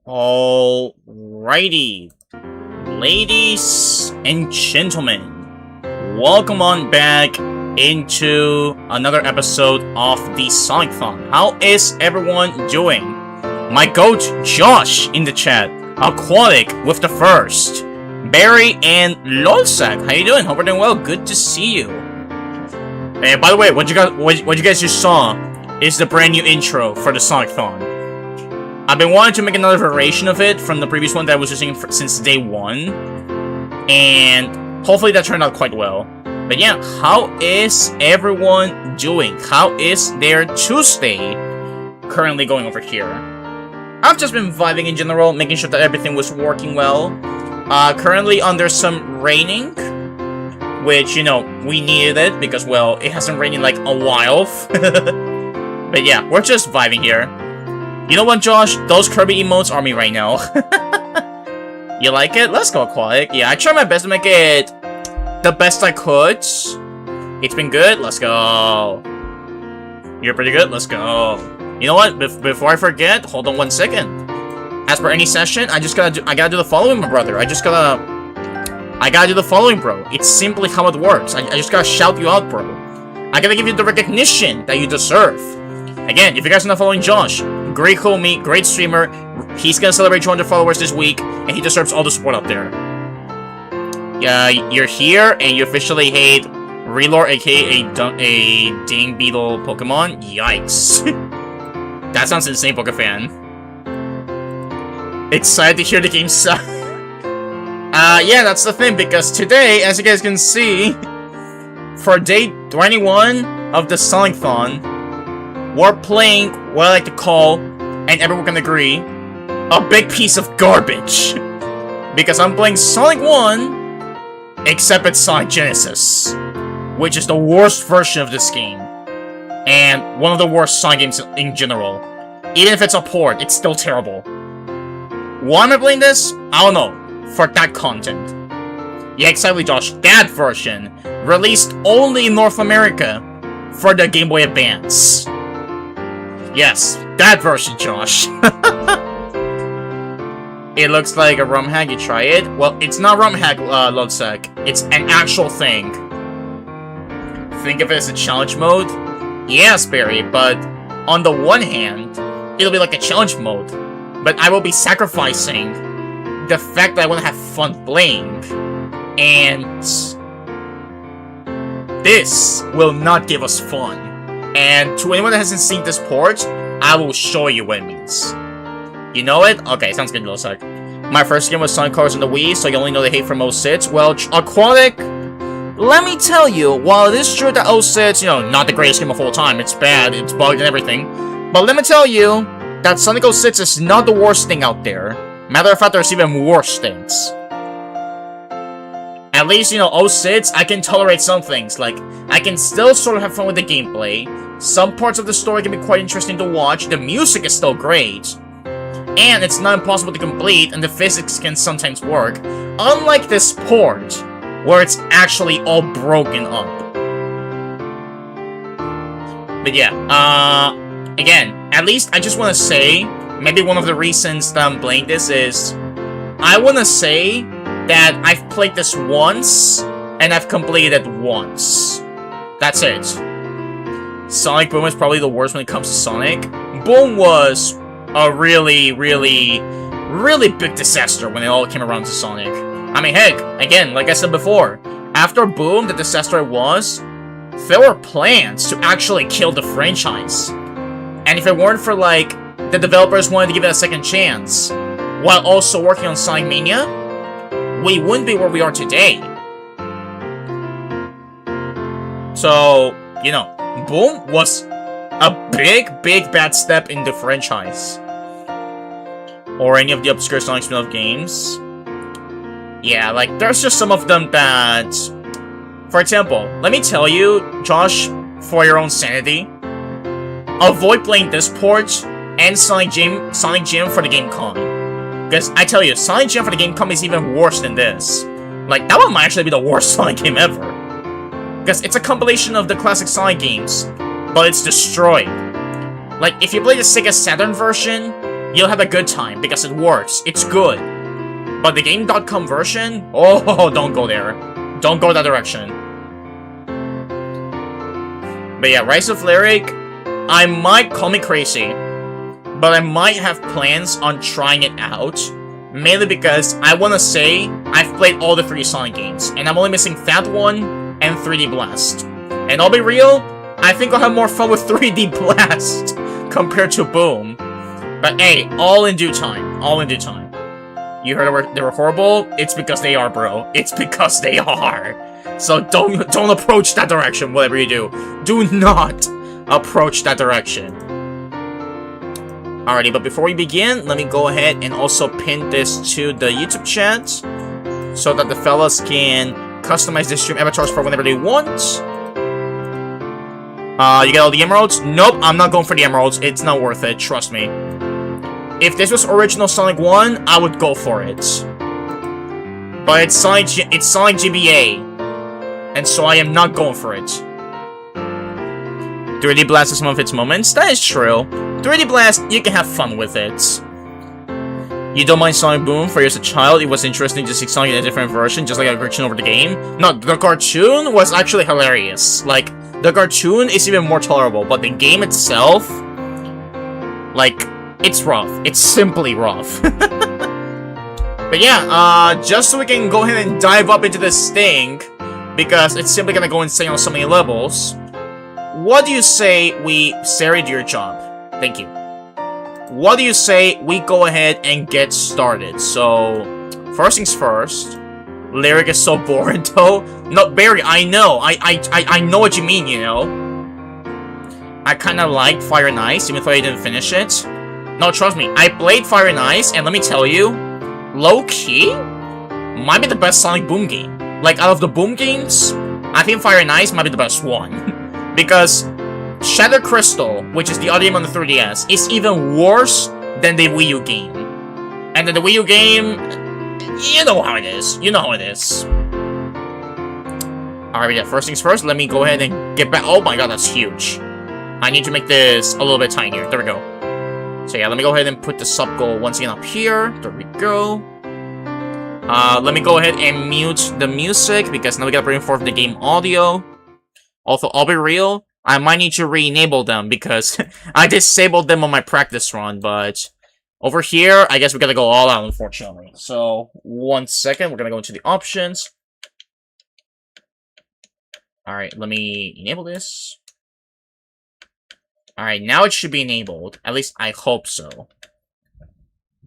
Alrighty, ladies and gentlemen, welcome on back into another episode of the Sonicthon. How is everyone doing? My goat Josh in the chat, Aquatic with the first, Barry and Lolsack. How you doing? Hope you're doing well. Good to see you. And by the way, what you guys just saw is the brand new intro for the Sonicthon. I've been wanting to make another variation of it from the previous one that I was using since day one, and hopefully that turned out quite well. But yeah, how is everyone doing? How is their Tuesday currently going over here? I've just been vibing in general, making sure that everything was working well. Currently under some raining, which, you know, we needed it because, well, it hasn't rained in like a while. But yeah, we're just vibing here. You know what, Josh? Those Kirby emotes are me right now. You like it? Let's go, Aquatic. Yeah, I tried my best to make it the best I could. It's been good. Let's go. You're pretty good. Let's go. You know what? Before I forget, hold on 1 second. As per any session, I gotta do the following, my brother. I gotta do the following, bro. It's simply how it works. I just gotta shout you out, bro. I gotta give you the recognition that you deserve. Again, if you guys are not following Josh, great homie, great streamer. He's gonna celebrate 200 followers this week, and he deserves all the support out there. Yeah, you're here, and you officially hate Relore, aka a ding beetle Pokemon? Yikes. That sounds insane, Pokefan. Excited to hear the game sound. Yeah, that's the thing, because today, as you guys can see, for day 21 of the Sonicthon, we're playing what I like to call, and everyone can agree, a big piece of garbage. Because I'm playing Sonic 1, except it's Sonic Genesis, which is the worst version of this game. And one of the worst Sonic games in general. Even if it's a port, it's still terrible. Why am I playing this? I don't know. For that content. Yeah, exactly, Josh. That version, released only in North America for the Game Boy Advance. Yes, that version, Josh. It looks like a ROM hack. You try it? Well, it's not ROM hack, Lodsec. It's an actual thing. Think of it as a challenge mode? Yes, Barry, but on the one hand, it'll be like a challenge mode. But I will be sacrificing the fact that I want to have fun playing. And this will not give us fun. And to anyone that hasn't seen this port, I will show you what it means. You know it? Okay, sounds good, little sec. My first game was Sonic Colors on the Wii, so you only know the hate from 06. Well, Aquatic, let me tell you, while it is true that 06, you know, not the greatest game of all time, it's bad, it's bugged and everything, but let me tell you that Sonic 06 is not the worst thing out there. Matter of fact, there's even worse things. At least, you know, 06, I can tolerate some things. Like, I can still sort of have fun with the gameplay. Some parts of the story can be quite interesting to watch. The music is still great. And it's not impossible to complete, and the physics can sometimes work. Unlike this port, where it's actually all broken up. But yeah, again, at least I just want to say, maybe one of the reasons that I'm playing this is, I want to say that I've played this once, and I've completed it once. That's it. Sonic Boom is probably the worst when it comes to Sonic. Boom was a really big disaster when it all came around to Sonic. I mean, heck, again, like I said before, after Boom, the disaster it was, there were plans to actually kill the franchise. And if it weren't for, like, the developers wanting to give it a second chance, while also working on Sonic Mania, we wouldn't be where we are today. So, you know, Boom was a big bad step in the franchise. Or any of the obscure Sonic spin-off games. Yeah, like, there's just some of them that... For example, let me tell you, Josh, for your own sanity, avoid playing this port and Sonic Jam for the GameCom. Because I tell you, Sonic Jam for the GameCom is even worse than this. Like, that one might actually be the worst Sonic game ever. Because it's a compilation of the classic Sonic games, but it's destroyed. Like, if you play the Sega Saturn version, you'll have a good time because it works. It's good. But the game.com version? Oh, don't go there. Don't go that direction. But yeah, Rise of Lyric, I might call me crazy, but I might have plans on trying it out. Mainly because I want to say I've played all the 3 Sonic games, and I'm only missing That One and 3D Blast. And I'll be real, I think I'll have more fun with 3D Blast compared to Boom. But hey, all in due time. All in due time. You heard they were horrible? It's because they are, bro. It's because they are. So don't approach that direction, whatever you do. Do not approach that direction. Alrighty, but before we begin, let me go ahead and also pin this to the YouTube chat so that the fellas can customize the stream avatars for whenever they want. You get all the emeralds? Nope, I'm not going for the emeralds. It's not worth it, trust me. If this was original Sonic 1, I would go for it. But it's Sonic GBA. And so I am not going for it. 3D Blast is some of its moments. That is true. 3D Blast, you can have fun with it. You don't mind Sonic Boom? For you as a child, it was interesting to see Sonic in a different version, just like a cartoon over the game. No, the cartoon was actually hilarious. Like, the cartoon is even more tolerable, but the game itself, like, it's rough. It's simply rough. But yeah, just so we can go ahead and dive up into this thing, because it's simply gonna go insane on so many levels. What do you say we... Sari, do your job. Thank you. What do you say we go ahead and get started? So, first things first. Lyric is so boring though. No, Barry, I know. I know what you mean, you know. I kinda like Fire and Ice, even though I didn't finish it. No, trust me. I played Fire and Ice, and let me tell you, low-key, might be the best Sonic Boom game. Like, out of the Boom games, I think Fire and Ice might be the best one. Because Shadow Crystal, which is the other game on the 3DS, is even worse than the Wii U game. And then the Wii U game, you know how it is. You know how it is. Alright, yeah, first things first, let me go ahead and get back. Oh my god, that's huge. I need to make this a little bit tinier. There we go. So yeah, let me go ahead and put the sub goal once again up here. There we go. Let me go ahead and mute the music, because now we gotta bring forth the game audio. Also, I'll be real, I might need to re-enable them, because I disabled them on my practice run, but over here, I guess we gotta go all out, unfortunately. So, 1 second, we're gonna go into the options. Alright, let me enable this. Alright, now it should be enabled. At least, I hope so.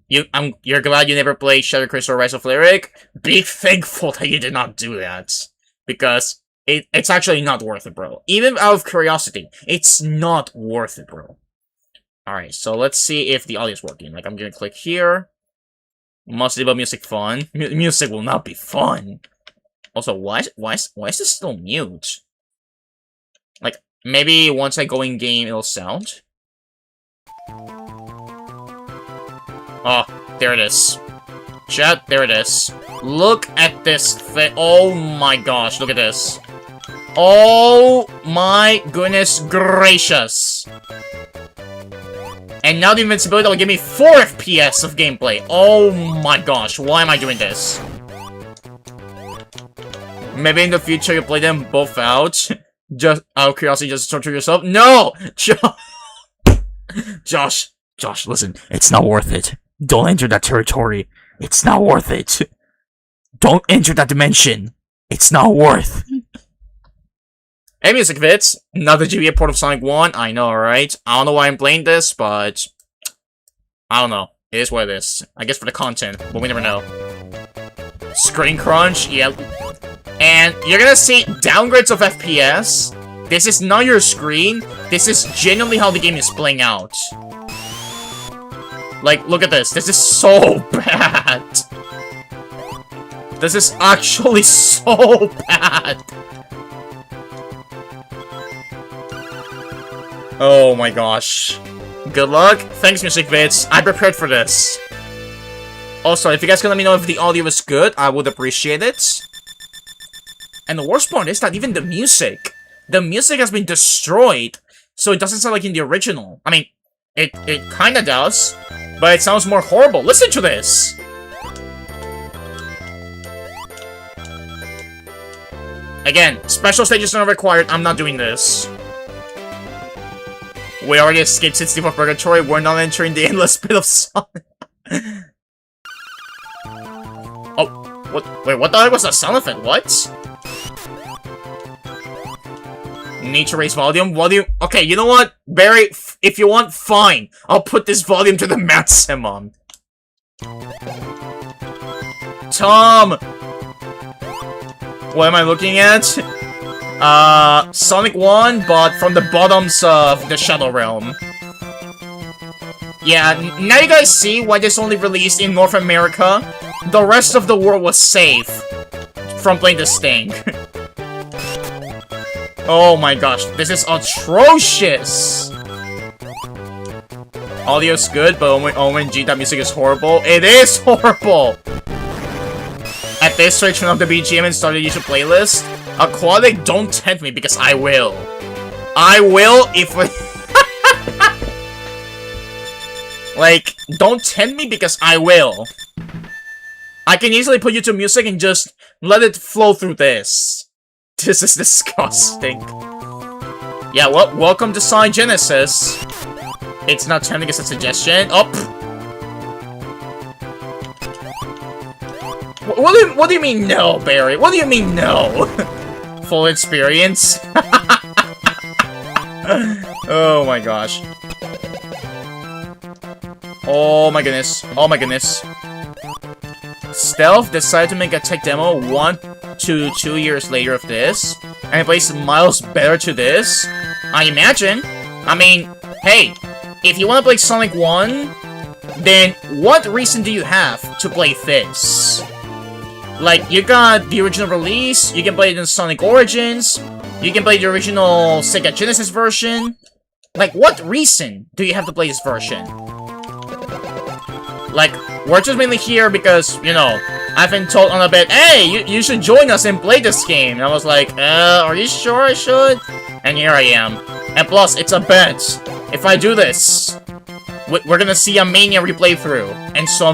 You're glad you never played Shadow Crystal or Rise of Lyric? Be thankful that you did not do that. Because it's actually not worth it, bro. Even out of curiosity, it's not worth it, bro. Alright, so let's see if the audio is working. Like, I'm gonna click here. Must leave a music fun. Music will not be fun. Also, why is this still mute? Like, maybe once I go in game, it'll sound. Oh, there it is. Chat, there it is. Look at this thing. Oh my gosh, look at this. Oh my goodness gracious. And now the invincibility will give me 4 FPS of gameplay. Oh my gosh, why am I doing this? Maybe in the future you play them both out. Just out of curiosity, just torture yourself. No! Josh, listen, it's not worth it. Don't enter that territory. It's not worth it. Don't enter that dimension. It's not worth. Hey, music fits. Another GBA port of Sonic 1. I know, right? I don't know why I'm playing this, but I don't know. It is what it is. I guess for the content, but we never know. Screen crunch, yeah. And you're gonna see downgrades of FPS. This is not your screen. This is genuinely how the game is playing out. Like, look at this. This is so bad. This is actually so bad. Oh my gosh. Good luck. Thanks, Music Vids. I prepared for this. Also, if you guys can let me know if the audio is good, I would appreciate it. And the worst part is that even the music has been destroyed, so it doesn't sound like in the original. I mean, it kinda does, but it sounds more horrible. Listen to this! Again, special stages are not required. I'm not doing this. We already escaped 64 Purgatory. We're not entering the endless pit of Sonic. Oh, what? Wait, what the heck was that sound effect? What? Need to raise volume? Volume? Okay, you know what? Barry, if you want, fine. I'll put this volume to the maximum. Tom! What am I looking at? Sonic 1, but from the bottoms of the Shadow Realm. Yeah, now you guys see why this only released in North America? The rest of the world was safe from playing this thing. Oh my gosh, this is atrocious! Audio's good, but OMG, that music is horrible. It is horrible! At this rate, turn off the BGM and start a YouTube playlist. Aquatic, don't tempt me because I will. I will if like, don't tempt me because I will. I can easily put YouTube music and just let it flow through this. This is disgusting. Yeah, well, welcome to Sonic Genesis. It's not tempting as a suggestion. Oh! What do you mean no, Barry? What do you mean no? Full experience? Oh my gosh. Oh my goodness. Oh my goodness. Stealth decided to make a tech demo 1 to 2 years later of this, and it plays miles better to this. I imagine. I mean, hey, if you want to play Sonic 1, then what reason do you have to play this? Like, you got the original release, you can play it in Sonic Origins, you can play the original Sega Genesis version. Like, what reason do you have to play this version? Like, we're just mainly here because, you know, I've been told on a bit, hey, you should join us and play this game. And I was like, are you sure I should? And here I am. And plus, it's a bet. If I do this, we're gonna see a Mania replay through. And so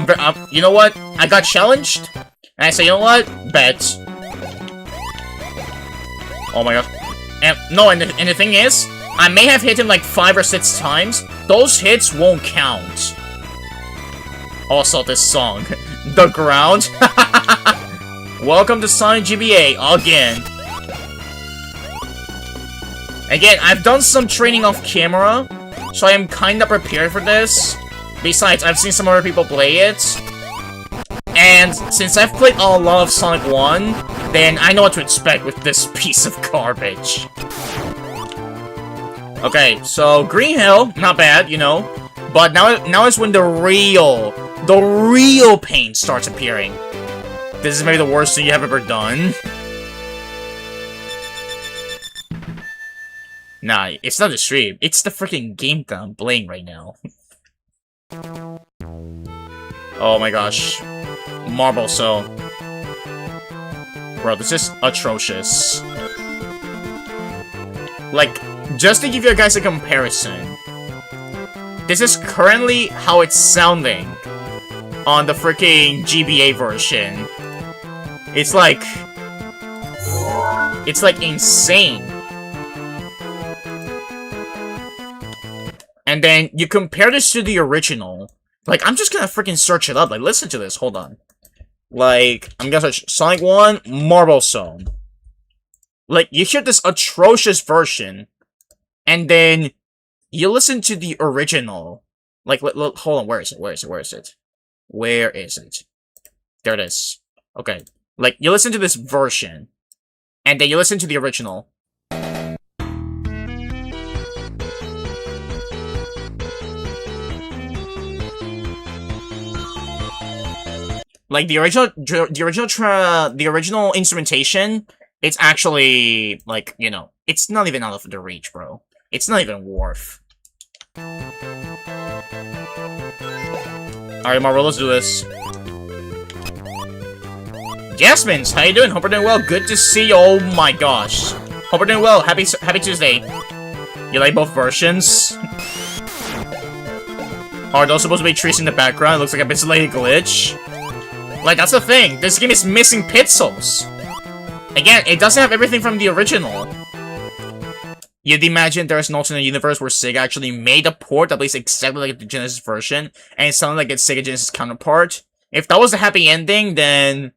you know what? I got challenged. And I say, you know what? Bet. Oh my god. And no, and the thing is, I may have hit him like 5 or 6 times. Those hits won't count. Also, this song, The Ground. Welcome to Sonic GBA again. Again, I've done some training off camera, so I am kinda prepared for this. Besides, I've seen some other people play it. And since I've played a lot of Sonic 1, then I know what to expect with this piece of garbage. Okay, so Green Hill, not bad, you know. But now is when the real pain starts appearing. This is maybe the worst thing you have ever done. Nah, it's not the stream. It's the freaking game that I'm playing right now. Oh my gosh. Marble Zone. Bro, this is atrocious. Like, just to give you guys a comparison, this is currently how it's sounding on the freaking GBA version. It's like insane. And then you compare this to the original. Like, I'm just gonna freaking search it up. Like, listen to this. Hold on. Like, I'm gonna search Sonic 1 Marble Zone. Like, you hear this atrocious version, and then you listen to the original. Like, look, hold on. Where is it? Where is it? Where is it? Where is it? There it is. Okay. Like, you listen to this version, and then you listen to the original. Like, the original instrumentation, it's actually, like, you know, it's not even out of the reach, bro. It's not even worth. Alright, Marvel, let's do this. Jasmine, how you doing? Hope you're doing well. Good to see you. Oh my gosh. Hope you're doing well. Happy Tuesday. You like both versions? Are those supposed to be trees in the background? It looks like a pixelated glitch. Like, that's the thing. This game is missing pixels. Again, it doesn't have everything from the original. You'd imagine there's an alternate universe where Sega actually made a port that plays exactly like the Genesis version, and it sounded like its Sega Genesis counterpart. If that was the happy ending, then,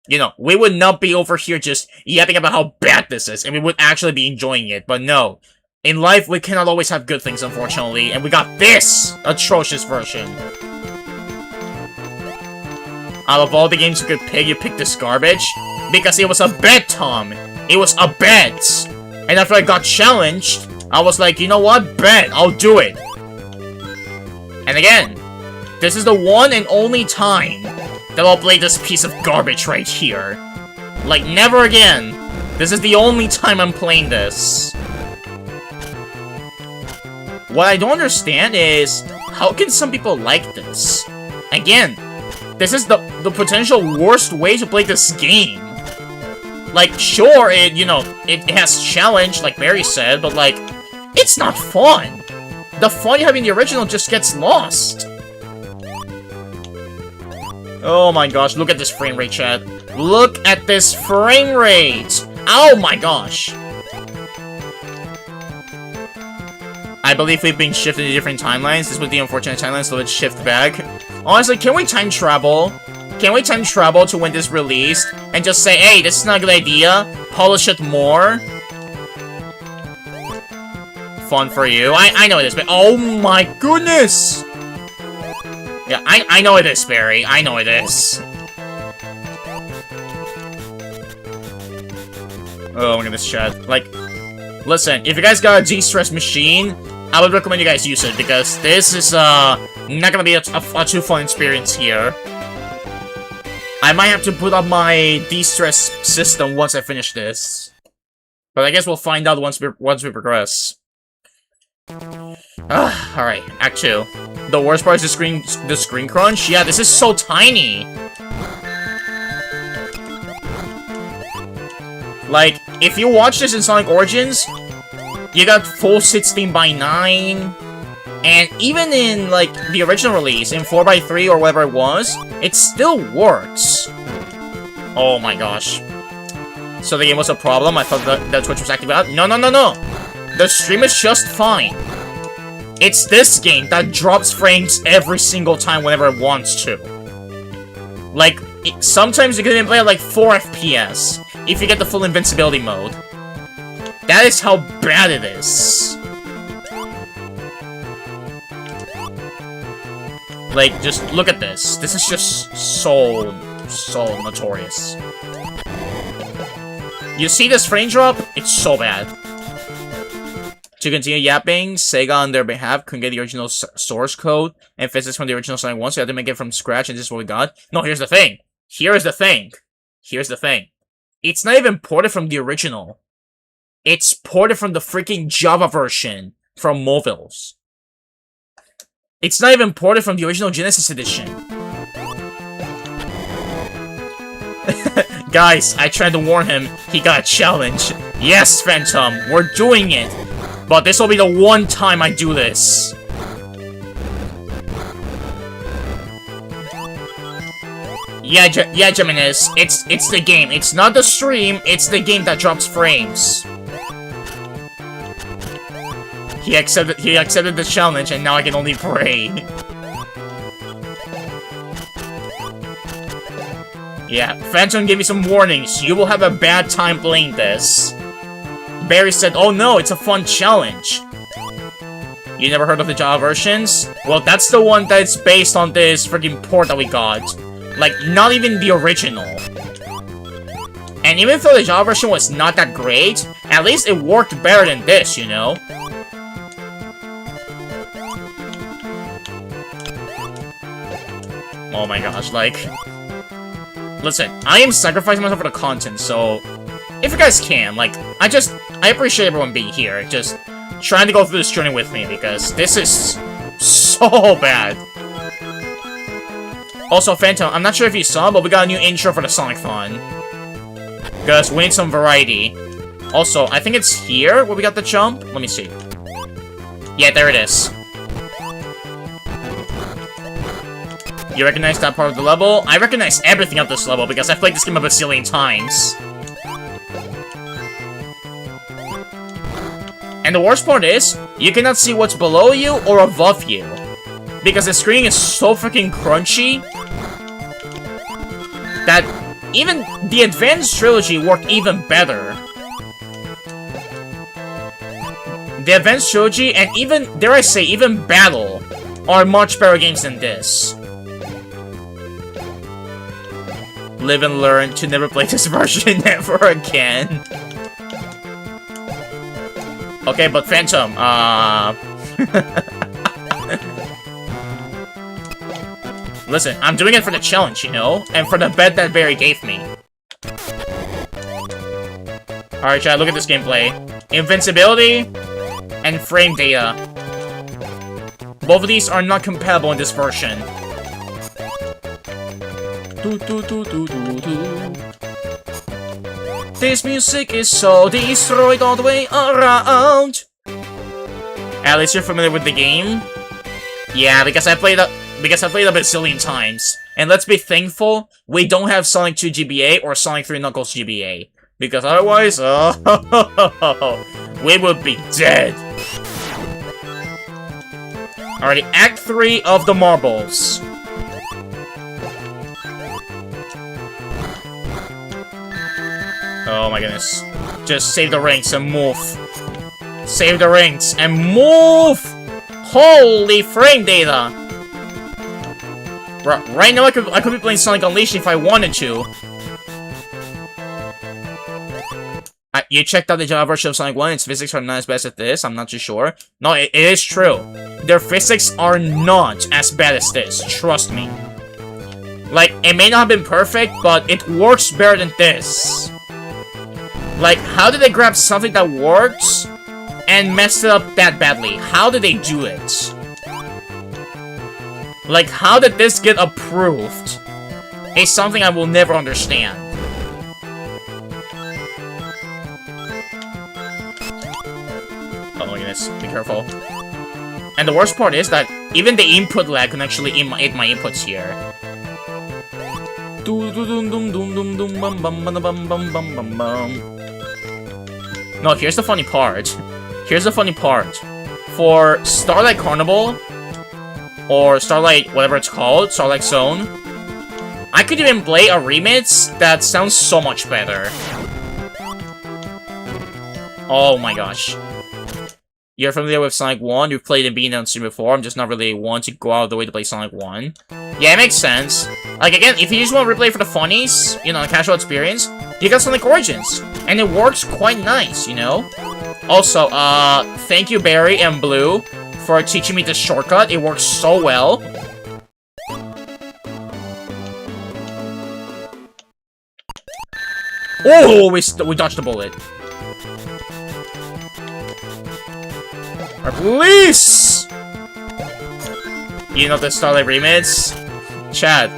you know, we would not be over here just yapping about how bad this is, and we would actually be enjoying it. But no. In life, we cannot always have good things, unfortunately, and we got this atrocious version. Out of all the games you could pick, you picked this garbage? Because it was a bet, Tom. It was a bet. And after I got challenged, I was like, you know what? Bet, I'll do it. And again, this is the one and only time that I'll play this piece of garbage right here. Like, never again. This is the only time I'm playing this. What I don't understand is, how can some people like this? Again, this is the potential worst way to play this game. Like, sure, it has challenge, like Barry said, but like, it's not fun. The fun you have in the original just gets lost. Oh my gosh, look at this frame rate, chat. Look at this frame rate! Oh my gosh! I believe we've been shifted to different timelines. This was the unfortunate timeline, so let's shift back. Honestly, can we time travel? Can we time travel to when this released? And just say, hey, this is not a good idea. Polish it more. Fun for you. I know it is, but oh my goodness! Yeah, I know it is, Barry. I know it is. Oh, look at this chat. Like, listen, if you guys got a de-stress machine, I would recommend you guys use it, because this is, not gonna be a too fun experience here. I might have to put up my de-stress system once I finish this. But I guess we'll find out once we progress. Alright, Act 2. The worst part is the screen crunch? Yeah, this is so tiny! Like, if you watch this in Sonic Origins, you got full 16:9, and even in, like, the original release, in 4:3 or whatever it was, it still works. Oh my gosh. So the game was a problem? I thought that Twitch was active out? No, no, no, no! The stream is just fine. It's this game that drops frames every single time whenever it wants to. Like, sometimes you can even play at like 4 FPS if you get the full invincibility mode. That is how bad it is. Like, just look at this. This is just so notorious. You see this frame drop? It's so bad. To continue yapping, Sega on their behalf couldn't get the original source code and physics from the original Sonic 1, so they had to make it from scratch, and this is what we got. No, here's the thing. Here's the thing. Here's the thing. It's not even ported from the original. It's ported from the freaking Java version from Mobiles. It's not even ported from the original Genesis edition. Guys, I tried to warn him. He got a challenge. Yes, Phantom, we're doing it. But this will be the one time I do this. Yeah, Geminis, it's the game. It's not the stream, it's the game that drops frames. He accepted the challenge, and now I can only pray. Yeah, Phantom gave me some warnings. You will have a bad time playing this. Barry said, oh no, it's a fun challenge. You never heard of the Java versions? Well, that's the one that's based on this freaking port that we got. Like, not even the original. And even though the Java version was not that great, at least it worked better than this, you know? Oh my gosh, like... Listen, I am sacrificing myself for the content, so... If you guys can, like, I appreciate everyone being here, just trying to go through this journey with me, because this is so bad. Also, Phantom, I'm not sure if you saw, but we got a new intro for the Sonicthon. Because we need some variety. Also, I think it's here where we got the jump. Let me see. Yeah, there it is. You recognize that part of the level? I recognize everything of this level because I've played this game a bazillion times. And the worst part is, you cannot see what's below you or above you. Because the screen is so freaking crunchy that even the Advanced Trilogy worked even better. The Advanced Trilogy and even, dare I say, even Battle are much better games than this. Live and learn to never play this version ever again. Okay, but Phantom, listen, I'm doing it for the challenge, you know? And for the bet that Barry gave me. Alright, chat, look at this gameplay. Invincibility and frame data. Both of these are not compatible in this version. This music is so destroyed all the way around. At least you're familiar with the game? Yeah, because I played a bazillion times. And let's be thankful we don't have Sonic 2 GBA or Sonic 3 Knuckles GBA. Because otherwise, we would be dead. Alrighty, Act 3 of the Marbles. Oh my goodness. Just save the rings and move. Save the rings and move! Holy frame data! Right now I could be playing Sonic Unleashed if I wanted to. You checked out the Java version of Sonic 1, its physics are not as bad as this, I'm not too sure. No, it is true. Their physics are not as bad as this, trust me. Like, it may not have been perfect, but it works better than this. Like, how did they grab something that works and mess it up that badly? How did they do it? Like, how did this get approved? It's something I will never understand. Oh my goodness, be careful. And the worst part is that even the input lag can actually eat my inputs here. No, here's the funny part. Here's the funny part. For Starlight Carnival, or Starlight, whatever it's called, Starlight Zone, I could even play a remix that sounds so much better. Oh my gosh. You're familiar with Sonic 1, you've played in Being on stream before, I'm just not really one to go out of the way to play Sonic 1. Yeah, it makes sense. Like, again, if you just want to replay for the funnies, you know, a casual experience, you got Sonic Origins, and it works quite nice, you know? Also, thank you Barry and Blue for teaching me this shortcut, it works so well. Oh, we dodged the bullet. Please! You know the Starlight remix? Chad,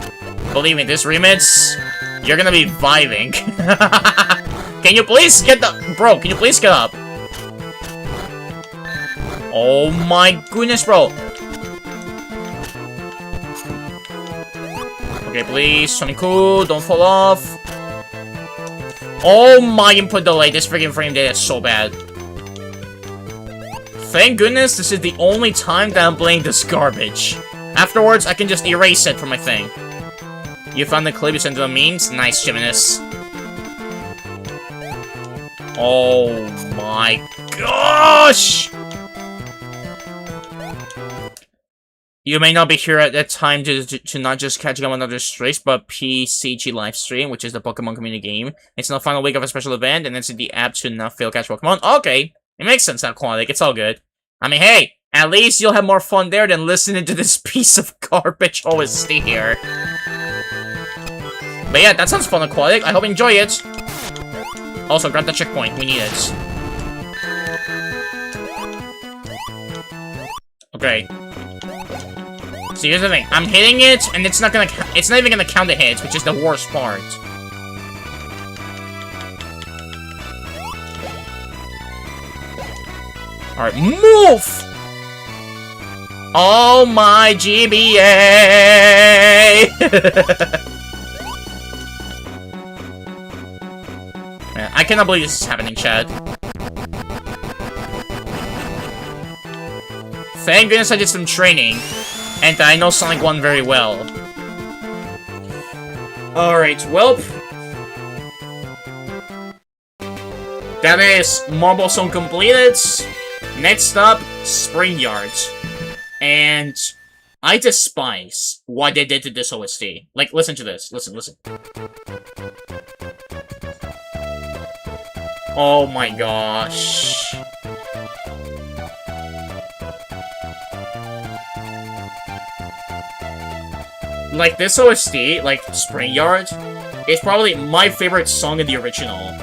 believe me, this remix, you're gonna be vibing. Can you please get the... Bro, can you please get up? Oh my goodness, bro. Okay, please, Sonic Cool, don't fall off. Oh my input delay, this freaking frame data is so bad. Thank goodness this is the only time that I'm playing this garbage. Afterwards, I can just erase it from my thing. You found the clip you sent to the memes? Nice, Geminis. Oh my gosh! You may not be here at that time to not just catch up on other streams, but PCG livestream, which is the Pokemon community game. It's the final week of a special event, and it's in the app to not fail catch Pokemon. Okay. It makes sense, that quality. It's all good. I mean, hey, at least you'll have more fun there than listening to this piece of garbage always stay here. But yeah, that sounds fun, Aquatic. I hope you enjoy it. Also, grab the checkpoint. We need it. Okay. So here's the thing. I'm hitting it, and it's not even gonna count the hits, which is the worst part. Alright, move! Oh my GBA! Man, I cannot believe this is happening, chat. Thank goodness I did some training, and I know Sonic 1 very well. Alright, well... that is Marble Zone completed. Next up, Spring Yard. And... I despise what they did to this OST. Like, listen to this. Listen. Oh my gosh. Like, this OST, like, Spring Yard, is probably my favorite song in the original.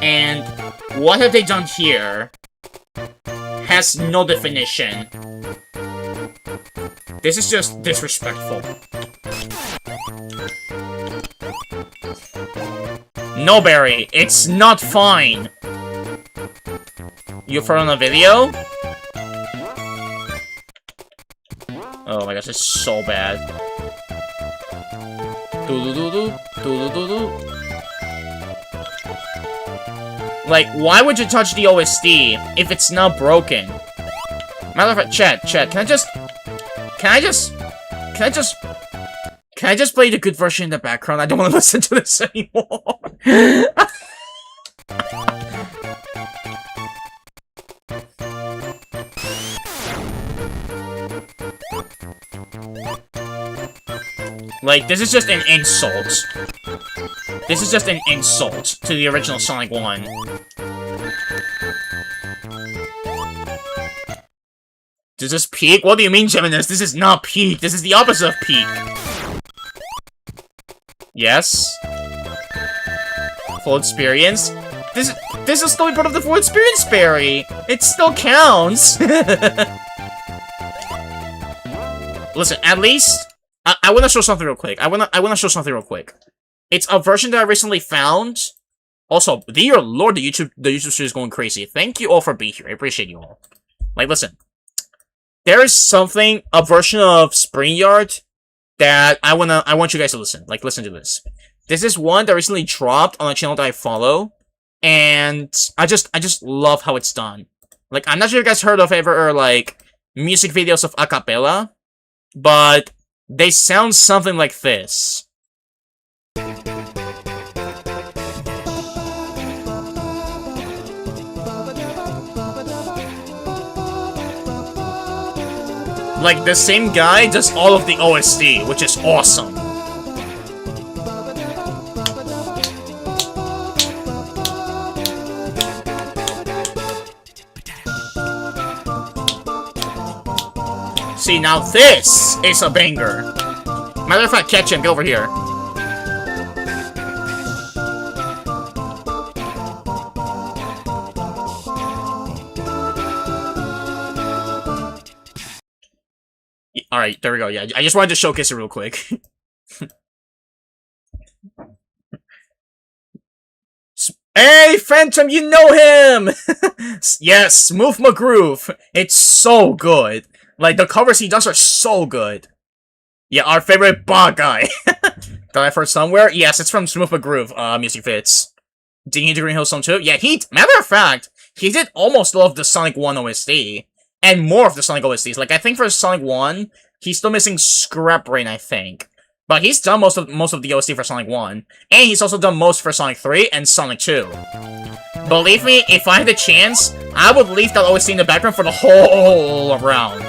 And what have they done here has no definition. This is just disrespectful. No, Barry, it's not fine. You put on a video? Oh my gosh, it's so bad. Like, why would you touch the OST if it's not broken? Matter of fact, chat, can I just play the good version in the background? I don't want to listen to this anymore. Like, this is just an insult. This is just an insult to the original Sonic 1. Does this peak? What do you mean, Geminis? This is not peak. This is the opposite of peak. Yes. Full experience. This is still part of the full experience, Barry. It still counts. Listen, at least I want to show something real quick. I want to show something real quick. It's a version that I recently found. Also, dear Lord, the YouTube stream is going crazy. Thank you all for being here. I appreciate you all. Like, listen. There is something, a version of Spring Yard that I want you guys to listen. Like, listen to this. This is one that recently dropped on a channel that I follow, and I just love how it's done. Like, I'm not sure if you guys heard of ever, like, music videos of a cappella, but they sound something like this. Like, the same guy does all of the OST, which is awesome. See, now this is a banger. Matter of fact, catch him, get over here. Alright, there we go, yeah. I just wanted to showcase it real quick. Hey, Phantom, you know him! Yes, Smooth McGroove. It's so good. Like, the covers he does are so good. Yeah, our favorite bot guy. Did I heard somewhere? Yes, it's from Smooth McGroove, Music Fits. Did he do Green Hill Zone 2? Yeah, matter of fact, he did almost all of the Sonic 1 OST. And more of the Sonic OSTs. Like, I think for Sonic 1, he's still missing Scrap Brain, I think. But he's done most of the OST for Sonic 1. And he's also done most for Sonic 3 and Sonic 2. Believe me, if I had the chance, I would leave that OST in the background for the whole round.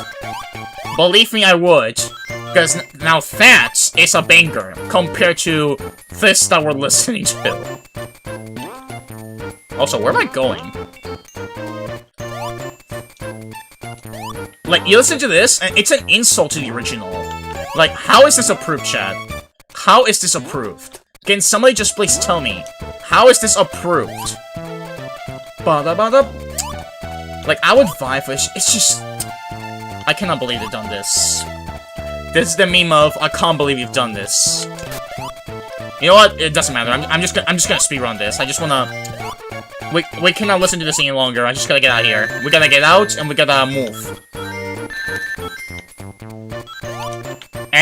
Believe me, I would. Because now that is a banger compared to this that we're listening to. Also, where am I going? Like, you listen to this, and it's an insult to the original. Like, how is this approved, chat? How is this approved? Can somebody just please tell me? How is this approved? Ba-da-ba-da. Like, I would vibe for it. It's just... I cannot believe they've done this. This is the meme of, I can't believe you've done this. You know what? It doesn't matter. I'm just gonna speedrun this. I just wanna... We cannot listen to this any longer. I just gotta get out of here. We gotta get out, and we gotta move.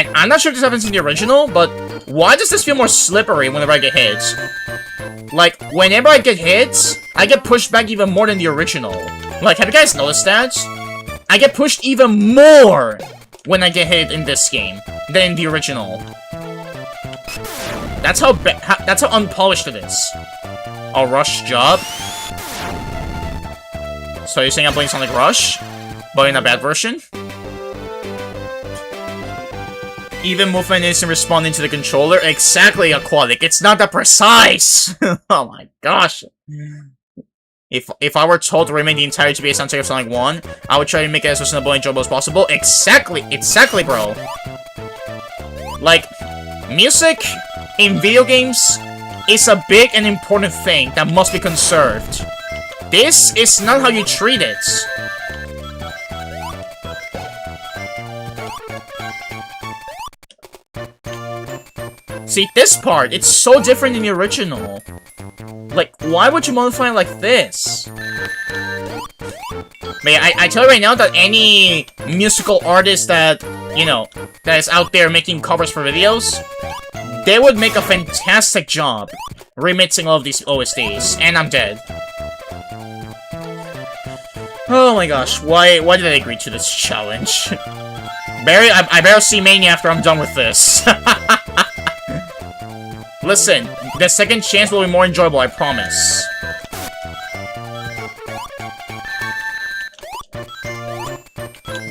And I'm not sure if this happens in the original, but why does this feel more slippery whenever I get hit? Like, whenever I get hit, I get pushed back even more than the original. Like, have you guys noticed that? I get pushed even more when I get hit in this game than in the original. That's how unpolished it is. A rush job. So you're saying I'm playing Sonic Rush, but in a bad version? Even movement is in responding to the controller. Exactly, Aquatic. It's not that precise. Oh my gosh. If I were told to remake the entire GBA soundtrack of Sonic 1, I would try to make it as reasonable and enjoyable as possible. Exactly, bro. Like, music in video games is a big and important thing that must be conserved. This is not how you treat it. See, this part, it's so different than the original. Like, why would you modify it like this? Man, I tell you right now that any musical artist that, you know, that is out there making covers for videos, they would make a fantastic job remixing all of these OSTs, and I'm dead. Oh my gosh, why did I agree to this challenge? Barry, I better see Mania after I'm done with this. Listen, the second chance will be more enjoyable, I promise.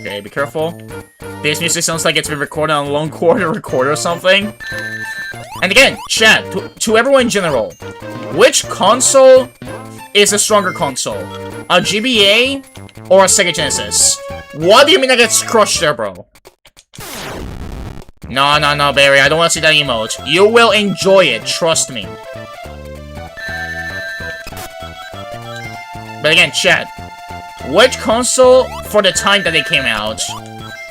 Okay, be careful. This music sounds like it's been recorded on a long recorder or something. And again, chat, to everyone in general, which console is a stronger console? A GBA or a Sega Genesis? What do you mean I get crushed there, bro? No, Barry, I don't want to see that emote. You will enjoy it, trust me. But again, chat, which console, for the time that they came out,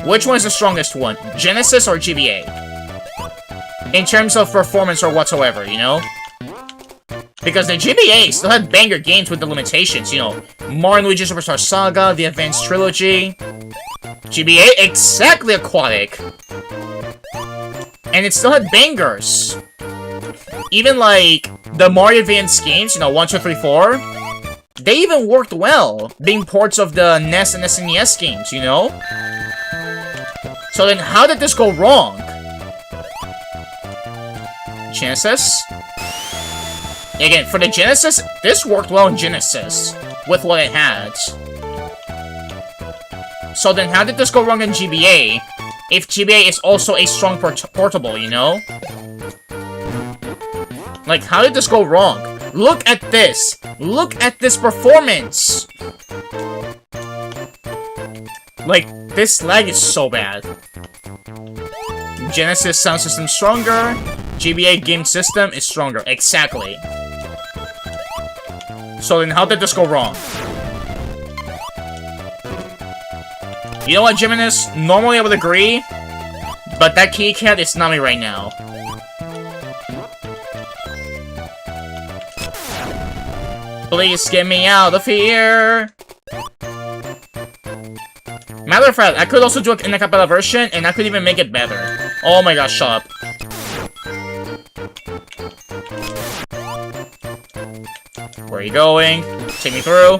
which one is the strongest one? Genesis or GBA? In terms of performance or whatsoever, you know? Because the GBA still had banger games with the limitations, you know? Mario & Luigi Superstar Saga, the Advance Trilogy. GBA, exactly, Aquatic. And it still had bangers. Even, like, the Mario Advance games, you know, 1, 2, 3, 4, they even worked well, being ports of the NES and SNES games, you know? So then, how did this go wrong? Genesis? Again, for the Genesis, this worked well in Genesis, with what it had. So then, how did this go wrong in GBA? If GBA is also a strong portable, you know? Like, how did this go wrong? Look at this! Look at this performance! Like, this lag is so bad. Genesis sound system stronger, GBA game system is stronger. Exactly. So then how did this go wrong? You know what, Jiminous? Normally I would agree, but that kitty cat is not me right now. Please get me out of here! Matter of fact, I could also do an a cappella version, and I could even make it better. Oh my gosh, shut up. Where are you going? Take me through.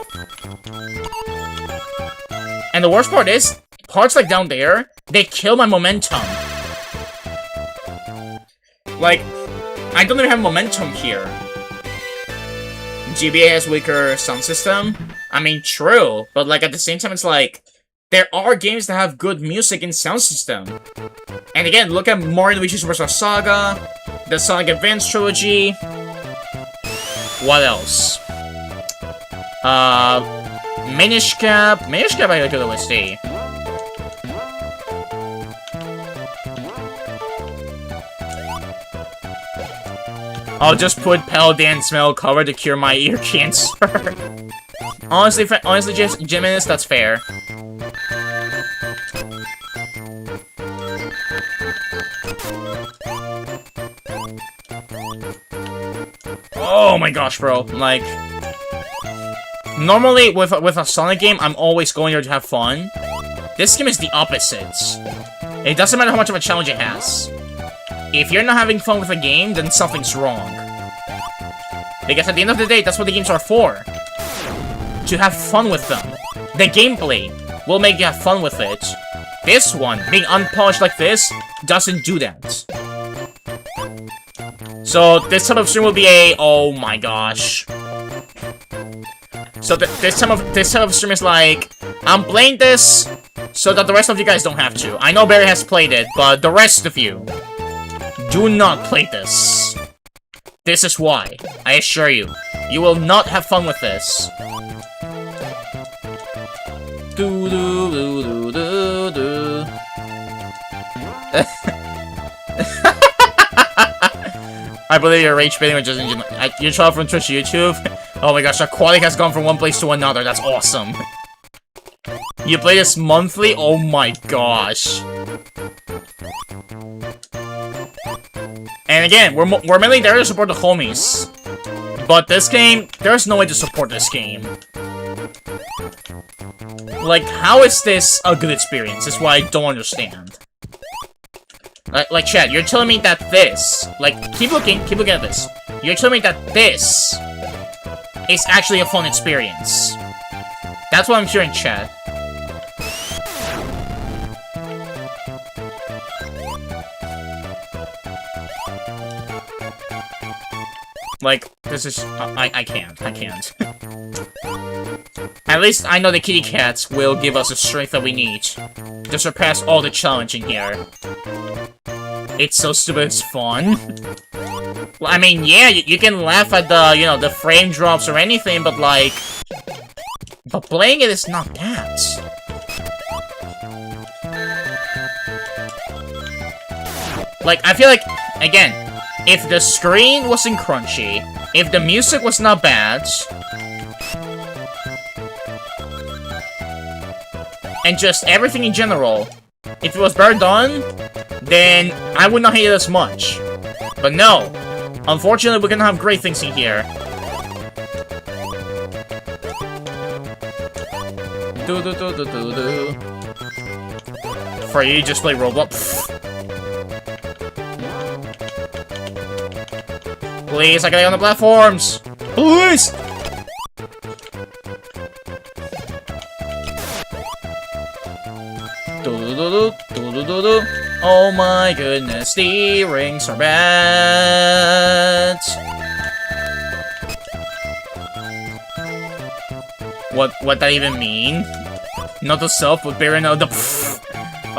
And the worst part is, parts like down there, they kill my momentum. Like, I don't even have momentum here. GBA has weaker sound system. I mean, true, but like at the same time, it's like, there are games that have good music and sound system. And again, look at Mario & Luigi Superstar Saga, the Sonic Advance Trilogy. What else? Minish Cap. Minish Cap I like to OST. I'll just put Paladin Smell cover to cure my ear cancer. honestly, Jiminous, that's fair. Oh my gosh, bro. Like, normally with a Sonic game, I'm always going there to have fun. This game is the opposite. It doesn't matter how much of a challenge it has. If you're not having fun with a game, then something's wrong. Because at the end of the day, that's what the games are for. To have fun with them. The gameplay will make you have fun with it. This one, being unpolished like this, doesn't do that. So this type of stream will be a oh my gosh. So this type of stream is like, I'm playing this so that the rest of you guys don't have to. I know Barry has played it, but the rest of you, do not play this. This is why. I assure you, you will not have fun with this. Do do do do do do. I believe you're rage baiting, which isn't your child from Twitch to YouTube. Oh my gosh, our quality has gone from one place to another. That's awesome. You play this monthly? Oh my gosh. And again, we're mainly there to support the homies. But this game, there's no way to support this game. Like, how is this a good experience? That's what I don't understand. Like, Chad, you're telling me that this... Like, keep looking at this. You're telling me that this is actually a fun experience. That's what I'm hearing, Chad. Like, this is... I can't. At least I know the kitty cats will give us the strength that we need to surpass all the challenge in here. It's so stupid, it's fun. Well, I mean, yeah, you can laugh at the, you know, the frame drops or anything, but like... But playing it is not that. Like, I feel like, again, if the screen wasn't crunchy, if the music was not bad, and just everything in general, if it was better done, then I would not hate it as much. But no, unfortunately, we're gonna have great things in here. For you, just play Roblox. Please, I gotta get on the platforms! Please! Oh my goodness, the rings are bad. What that even mean? Not the self, but bearing out the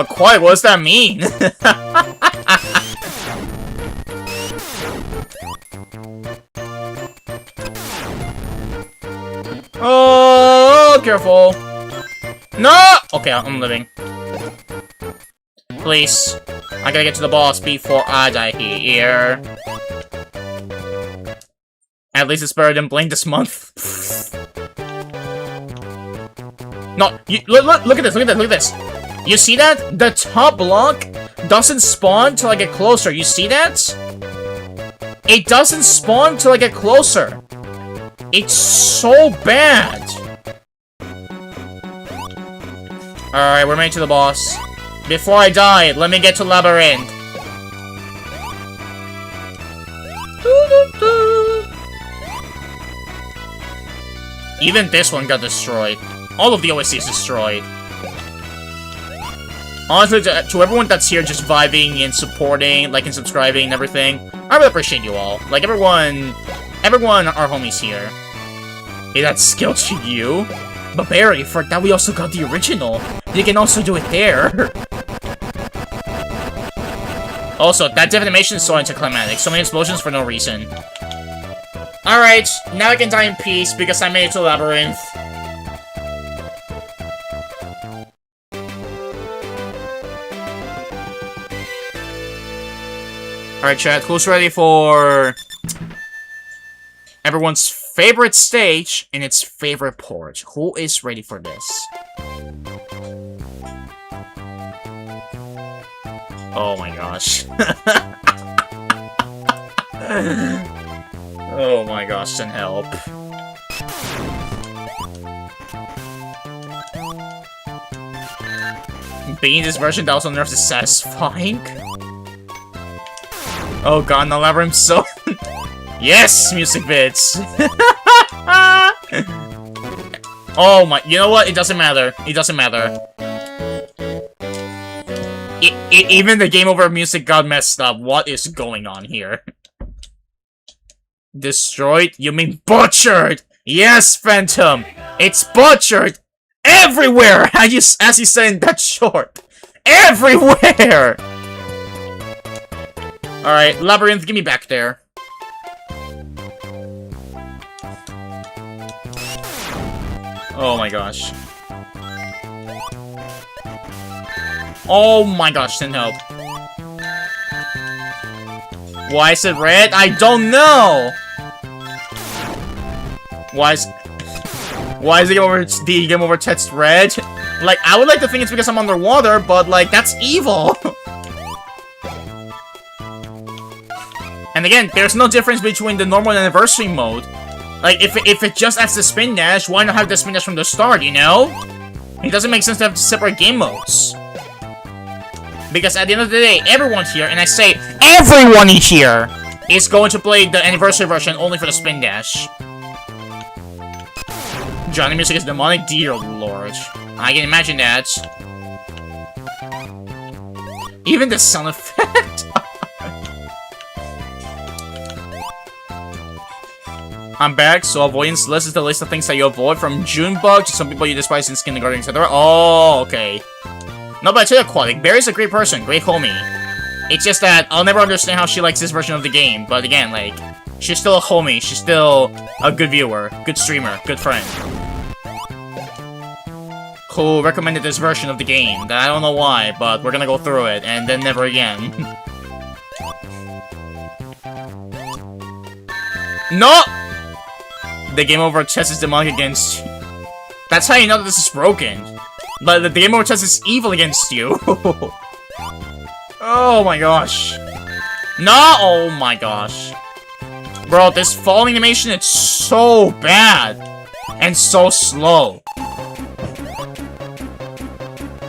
quiet, what does that mean? Oh, careful. No! Okay, I'm living. Please. I gotta get to the boss before I die here. At least it's better than Blink this month. No, look at this. You see that? The top block doesn't spawn till I get closer. You see that? It doesn't spawn till I get closer. It's so bad. Alright, we're made to the boss. Before I die, let me get to Labyrinth. Even this one got destroyed. All of the OSC is destroyed. Honestly, to everyone that's here just vibing and supporting, liking, subscribing, and everything, I really appreciate you all. Like, everyone are homies here. Hey, that's skill to you. But Barry, for that we also got the original. You can also do it there. Also, that death animation is so anticlimactic. So many explosions for no reason. Alright, now I can die in peace because I made it to Labyrinth. Alright, chat, who's ready for everyone's favorite stage and its favorite port? Who is ready for this? Oh my gosh. Oh my gosh, send help. being this version that also nerfs is satisfying. Oh god, no labyrinth so... Yes, music bits! Oh my, you know what? It doesn't matter. It doesn't matter. Even the game over music got messed up. What is going on here? Destroyed? You mean butchered! Yes, Phantom! It's butchered! Everywhere! As you said in that short! Everywhere! Alright, Labyrinth, give me back there. Oh my gosh. Oh my gosh, send help. Why is it red? I don't know! Why is the game over text red? Like, I would like to think it's because I'm underwater, but like, that's evil! And again, there's no difference between the normal and anniversary mode. Like, if it just adds the spin dash, why not have the spin dash from the start, you know? It doesn't make sense to have separate game modes. Because at the end of the day, everyone here, and I say everyone here, is going to play the anniversary version only for the spin dash. Johnny music is demonic, dear lord. I can imagine that. Even the sound effect. I'm back, so avoidance list is the list of things that you avoid, from Junebug to some people you despise in kindergarten, etc. Oh, okay. No, but I tell you, Aquatic, Barry's a great person, great homie. It's just that I'll never understand how she likes this version of the game, but again, like, she's still a homie, she's still a good viewer, good streamer, good friend. Who recommended this version of the game, that I don't know why, but we're gonna go through it, and then never again. No! The game over test is demonic against you. That's how you know that this is broken. But the game over test is evil against you. Oh my gosh. No! Oh my gosh. Bro, this fall animation, it's so bad. And so slow.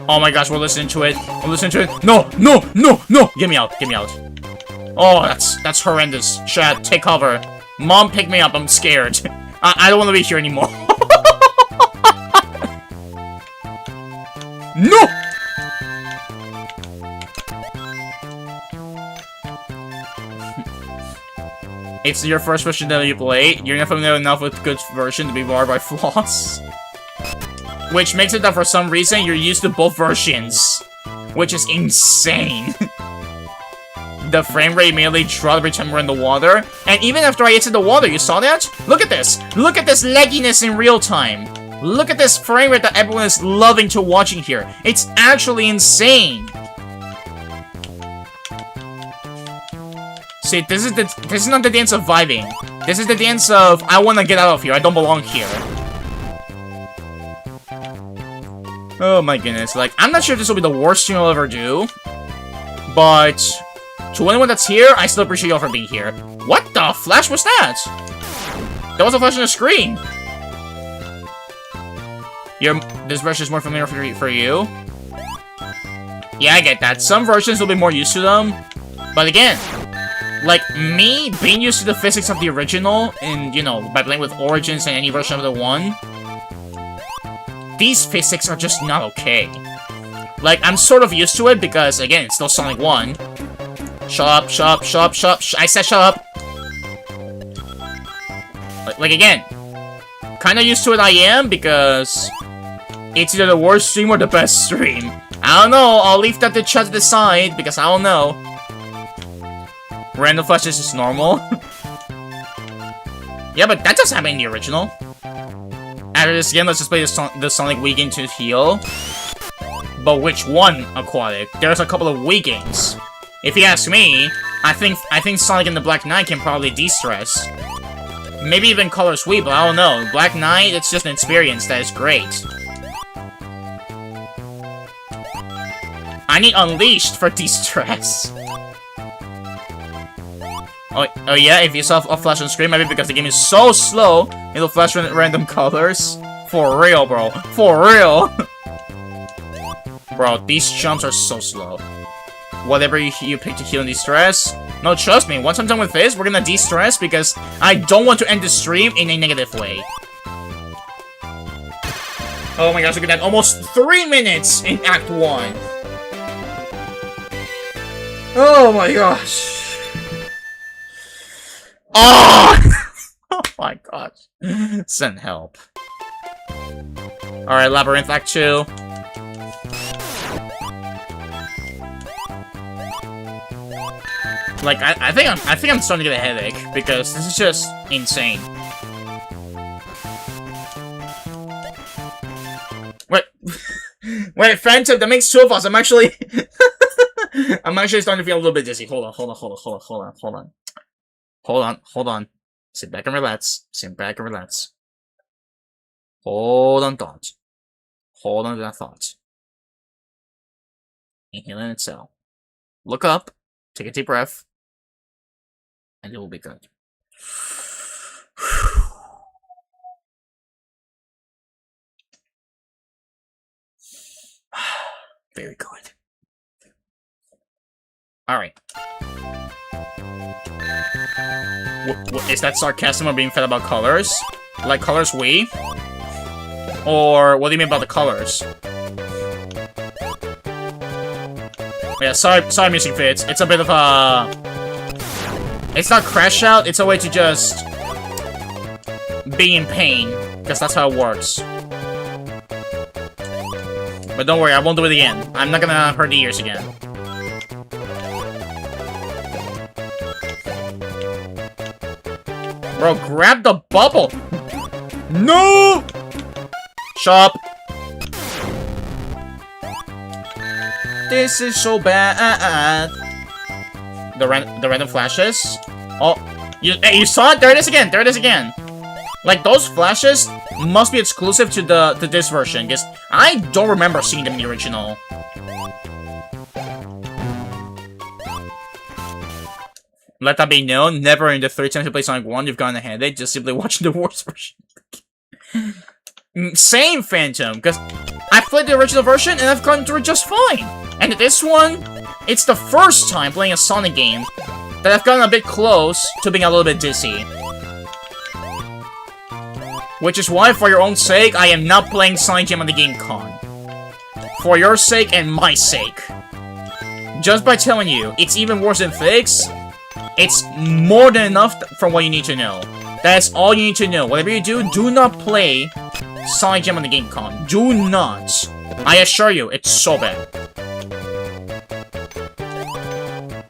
Oh my gosh, we're listening to it. We're listening to it. No! No! No! No! Get me out. Get me out. Oh, that's horrendous. Shad, take cover. Mom, pick me up. I'm scared. I don't want to be here anymore. No! It's your first version that you play. You're not familiar enough with good version to be barred by flaws. Which makes it that for some reason you're used to both versions. Which is insane. The frame rate immediately dropped every time we're in the water. And even after I exited the water, you saw that? Look at this! Look at this lagginess in real time! Look at this frame rate that everyone is loving to watching here. It's actually insane! See, this is not the dance of vibing. This is the dance of, I wanna get out of here, I don't belong here. Oh my goodness, like, I'm not sure if this will be the worst thing I'll ever do. But... to anyone that's here, I still appreciate y'all for being here. What the flash was that? That was a flash on the screen. This version is more familiar for you. Yeah, I get that. Some versions will be more used to them. But again, like me being used to the physics of the original, and you know, by playing with Origins and any version of the one, these physics are just not okay. Like, I'm sort of used to it because, again, it's still Sonic 1. Shut up, shut up, shut up, shut up, I said shut up! Like again, kinda used to it I am, because it's either the worst stream or the best stream. I don't know, I'll leave that to chat to decide, because I don't know. Random flashes is normal. Yeah, but that doesn't happen in the original. After this game, let's just play the Sonic Wii game to heal. But which one, Aquatic? There's a couple of Wii games. If you ask me, I think Sonic and the Black Knight can probably de-stress. Maybe even Colors Wii, but I don't know. Black Knight, it's just an experience that is great. I need Unleashed for de-stress. Oh yeah, if you saw a flash on screen, maybe because the game is so slow, it'll flash random colors. For real, bro. For real. Bro, these jumps are so slow. Whatever you pick to heal and de-stress. No, trust me, once I'm done with this, we're gonna de-stress because I don't want to end the stream in a negative way. Oh my gosh, look at that. Almost 3 minutes in Act 1. Oh my gosh. Oh! Oh my gosh. Send help. Alright, Labyrinth Act 2. Like, I think I'm starting to get a headache because this is just insane. Wait, wait, Phantom, that makes 2 of us. I'm actually starting to feel a little bit dizzy. Hold on. Sit back and relax. Hold on, thought. Hold on to that thought. Inhale and exhale. Look up. Take a deep breath. And it will be good. Very good. Alright. Is that sarcasm or being fed about colors? Like colors we? Or what do you mean about the colors? Yeah, sorry Music Fits. It's a bit of a... It's not crash out, it's a way to just... be in pain. Because that's how it works. But don't worry, I won't do it again. I'm not gonna hurt the ears again. Bro, grab the bubble! No! Shop! This is so bad. The random flashes? Oh, you saw it? There it is again! Like, those flashes must be exclusive to this version, because I don't remember seeing them in the original. Let that be known, never in the 3 times you play Sonic 1 you've gotten a headache just simply watching the worst version. Same, Phantom, because I've played the original version and I've gotten through it just fine. And this one, it's the first time playing a Sonic game that I've gotten a bit close to being a little bit dizzy. Which is why, for your own sake, I am not playing Sonic Jam on the Game Con. For your sake and my sake. Just by telling you, it's even worse than Fix, it's more than enough from what you need to know. That's all you need to know. Whatever you do not play Sonic Jam on the Game Con. Do not. I assure you, it's so bad.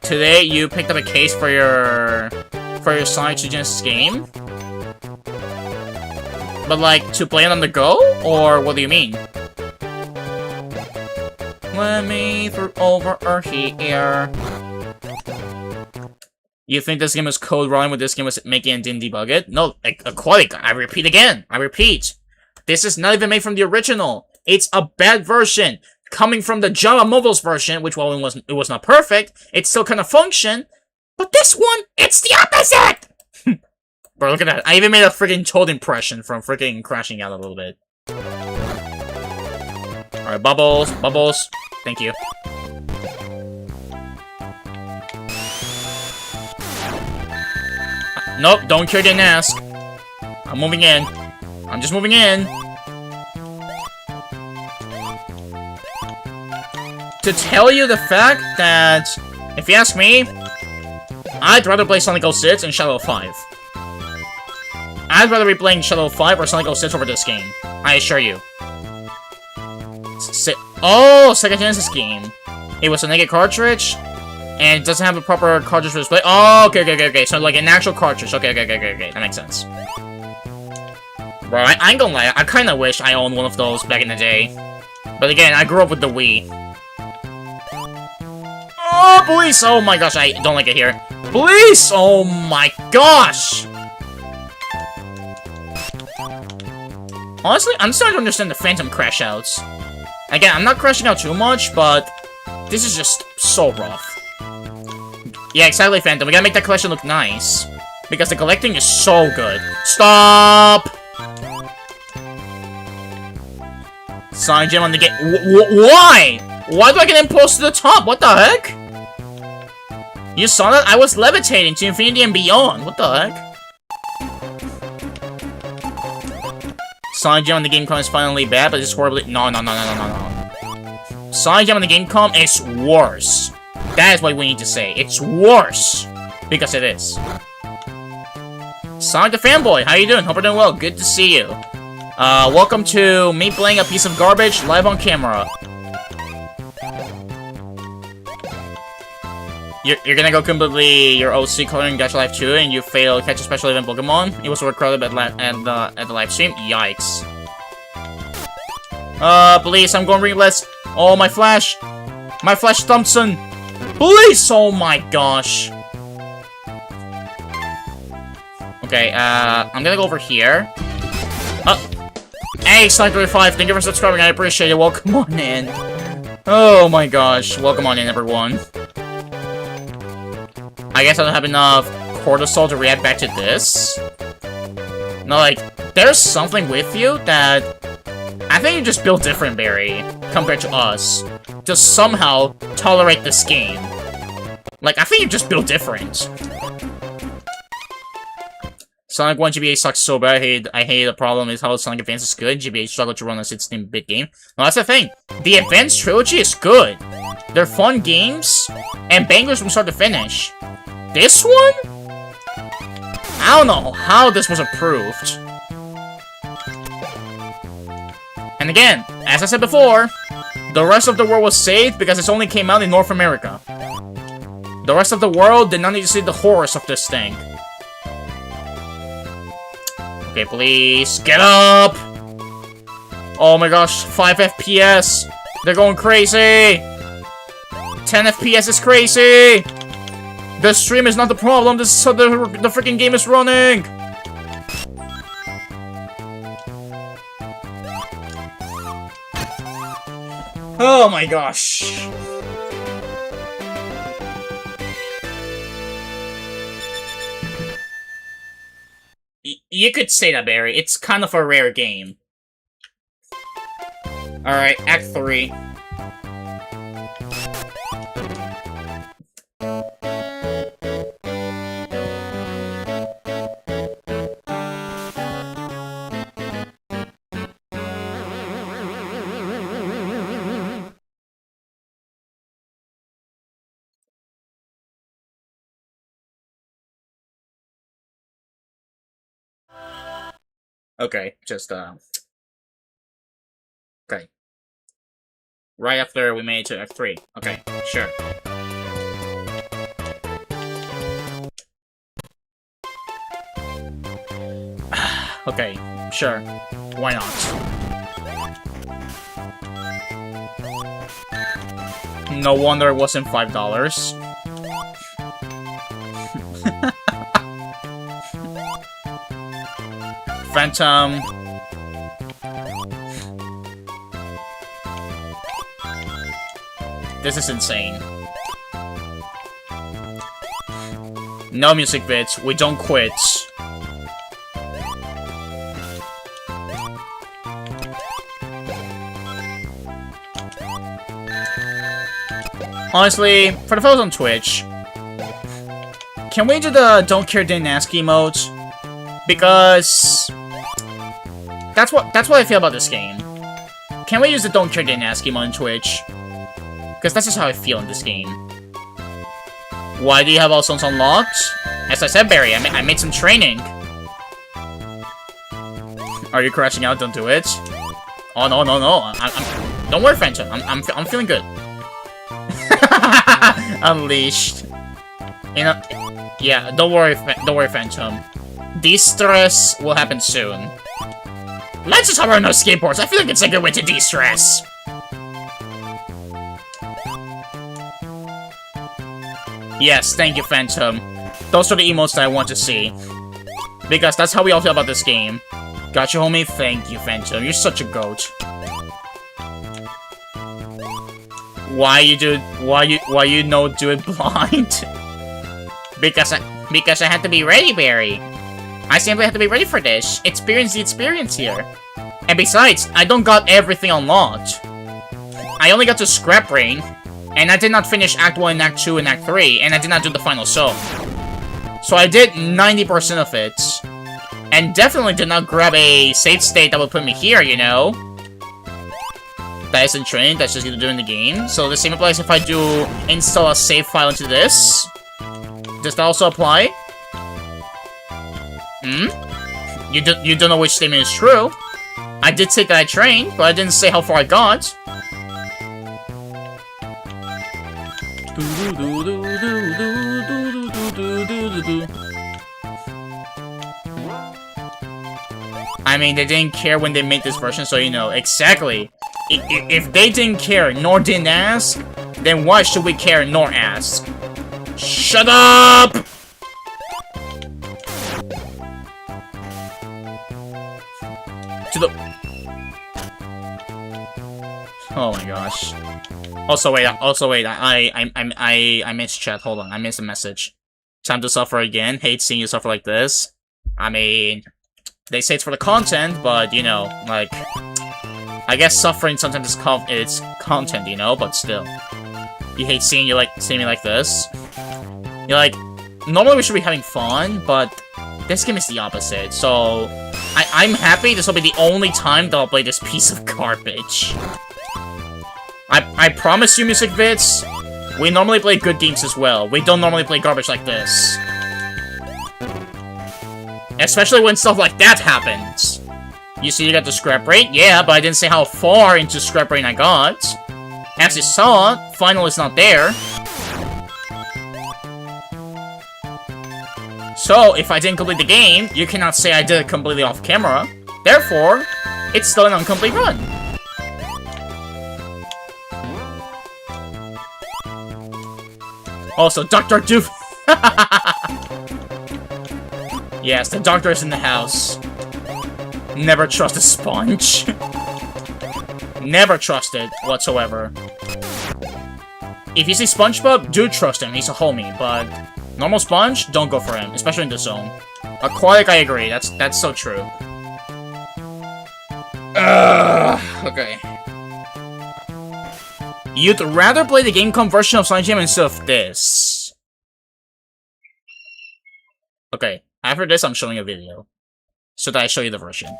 Today, you picked up a case for your Sonic 2 Genesis game? But like, to play it on the go? Or what do you mean? Let me through over here. You think this game was code wrong when this game was making and didn't debug it? No, like, quality. I repeat again. I repeat. This is not even made from the original. It's a bad version. Coming from the Java Mobiles version, which while it was not perfect, it still kind of functioned. But this one, it's the opposite! Bro, look at that. I even made a freaking Toad impression from freaking crashing out a little bit. Alright, Bubbles. Bubbles. Thank you. Nope, don't care, didn't ask. I'm moving in. I'm just moving in. To tell you the fact that, if you ask me, I'd rather play Sonic 06 and Shadow 5. I'd rather be playing Shadow 5 or Sonic 06 over this game. I assure you. Oh, Sega Genesis game. It was a naked cartridge, and it doesn't have a proper cartridge for display. Oh, okay. So, like, an actual cartridge. Okay. That makes sense. Bro, I ain't gonna lie. I kinda wish I owned one of those back in the day. But again, I grew up with the Wii. Oh, police! Oh my gosh, I don't like it here. Police! Oh my gosh! Honestly, I'm starting to understand the Phantom crash outs. Again, I'm not crashing out too much, but this is just so rough. Yeah, exactly, Phantom. We gotta make that collection look nice. Because the collecting is so good. Stop! Sonic Jam on the game. Why? Why do I get impulse to the top? What the heck? You saw that? I was levitating to infinity and beyond. What the heck? Sonic Jam on the Gamecom is finally bad, but it's horribly... No. Sonic Jam on the Gamecom is worse. That is what we need to say. It's worse. Because it is. Sonic the Fanboy, how you doing? Hope you're doing well. Good to see you. Welcome to me playing a piece of garbage live on camera. You're gonna go completely your OC coloring Gacha Life 2 and you fail catch a special event Pokemon. It was recorded at the live stream. Yikes. Please, I'm going ringless. Oh, my Flash. My Flash Thompson. Please, oh my gosh. Okay, I'm gonna go over here. Hey, Sonic35, thank you for subscribing, I appreciate it. Welcome on in. Oh my gosh, welcome on in, everyone. I guess I don't have enough cortisol to react back to this. No, like, there's something with you that... I think you just built different, Barry, compared to us. To somehow tolerate this game. Like, I think you just built different. Sonic 1 GBA sucks so bad, I hate the problem is how Sonic Advance is good, GBA struggled to run a 16-bit game. Well, that's the thing. The Advance trilogy is good. They're fun games, and bangers from start to finish. This one? I don't know how this was approved. And again, as I said before, the rest of the world was saved because it only came out in North America. The rest of the world did not need to see the horrors of this thing. Okay, please, get up! Oh my gosh, 5 FPS! They're going crazy! 10 FPS is crazy! The stream is not the problem, this is how the freaking game is running! Oh my gosh. You could say that, Barry. It's kind of a rare game. Alright, Act 3. Okay, just, okay. Right after we made it to Act 3. Okay, sure. Okay, sure. Why not? No wonder it wasn't $5. Phantom. This is insane. No music vids. We don't quit. Honestly, for the folks on Twitch, can we do the Don't Care Didn't Ask emote? Because that's what I feel about this game. Can we use the Don't Care Didn't Ask emote on Twitch? Because that's just how I feel in this game. Why do you have all songs unlocked? As I said, Barry, I made some training. Are you crashing out? Don't do it. Oh no. I'm don't worry, Phantom. I'm feeling good. Unleashed. You know, yeah. Don't worry, Phantom. De-stress will happen soon. Let's just hop around those skateboards. I feel like it's a good way to de-stress. Yes, thank you, Phantom. Those are the emotes that I want to see. Because that's how we all feel about this game. Gotcha, homie. Thank you, Phantom. You're such a goat. Why you do it blind? Because I had to be ready, Barry. I simply have to be ready for this. Experience the experience here. And besides, I don't got everything unlocked. I only got to Scrap Brain, and I did not finish Act 1, Act 2, and Act 3, and I did not do the final zone. So I did 90% of it, and definitely did not grab a save state that would put me here, you know? That isn't trained, that's just gonna do in the game. So the same applies if I do install a save file into this. Does that also apply? You don't know which statement is true. I did say that I trained, but I didn't say how far I got. I mean, they didn't care when they made this version, so you know, exactly. If they didn't care nor didn't ask, then why should we care nor ask? Shut up! To the... Oh my gosh. Also wait, I missed chat, hold on, I missed a message. Time to suffer again, hate seeing you suffer like this. I mean, they say it's for the content, but you know, like, I guess suffering sometimes is content, you know, but still. You hate seeing me like this. You're like, normally we should be having fun, but this game is the opposite, so I'm happy this will be the only time that I'll play this piece of garbage. I promise you, music vids, we normally play good games as well. We don't normally play garbage like this. Especially when stuff like that happens. You see you got the Scrap Brain? Yeah, but I didn't say how far into Scrap Brain I got. As you saw, final is not there. So, if I didn't complete the game, you cannot say I did it completely off camera. Therefore, it's still an incomplete run. Also, Dr. Doof. Yes, the doctor is in the house. Never trust a sponge. Never trust it whatsoever. If you see SpongeBob, do trust him. He's a homie, but normal sponge, don't go for him, especially in this zone. Aquatic, I agree. That's so true. Okay. You'd rather play the GameCom version of Sonic Jam instead of this. Okay, after this, I'm showing a video. So that I show you the version.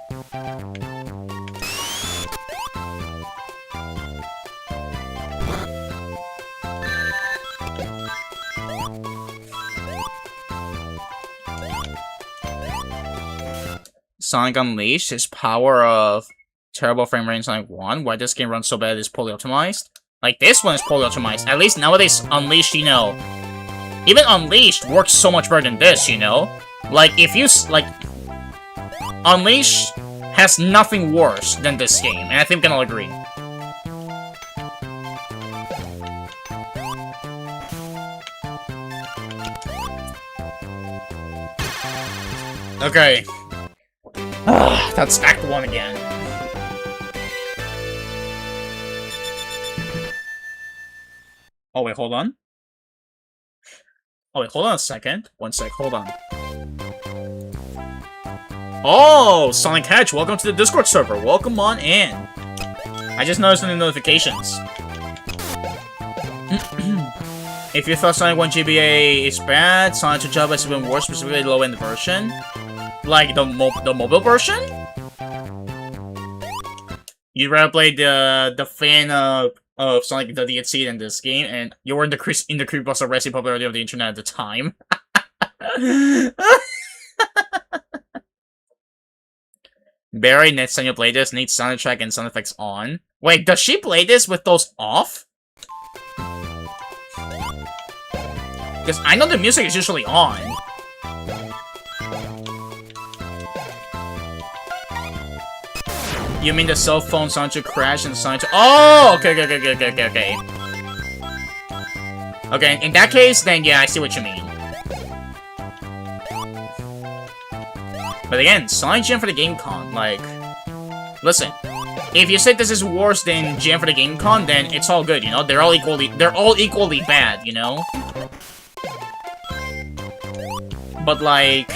Sonic Unleashed, his power of terrible frame rate in Sonic 1. Why this game runs so bad is poorly optimized. Like, this one is poorly optimized. At least nowadays, Unleashed, you know. Even Unleashed works so much better than this, you know? Like, if you, like... Unleashed has nothing worse than this game, and I think we can all agree. Okay. That's Act 1 again. Oh wait, hold on. Oh wait, hold on a second. One sec, hold on. Oh, Sonic Hedge, welcome to the Discord server. Welcome on in. I just noticed the notifications. If you thought Sonic 1 GBA is bad, Sonic 2 Java is even worse, specifically low-end version. Like the mobile version? You'd rather play the fan of Sonic the DLC than this game, and you were in the creepypasta rising popularity of the internet at the time. Barry, next time you play this, needs soundtrack and sound effects on. Wait, does she play this with those off? Because I know the music is usually on. You mean the cell phone soundtrack crash and soundtrack? Oh, okay. Okay, in that case, then yeah, I see what you mean. But again, Sonic Jam for the GameCon, like, listen, if you say this is worse than Jam for the GameCon, then it's all good, you know? They're all equally bad, you know? But like,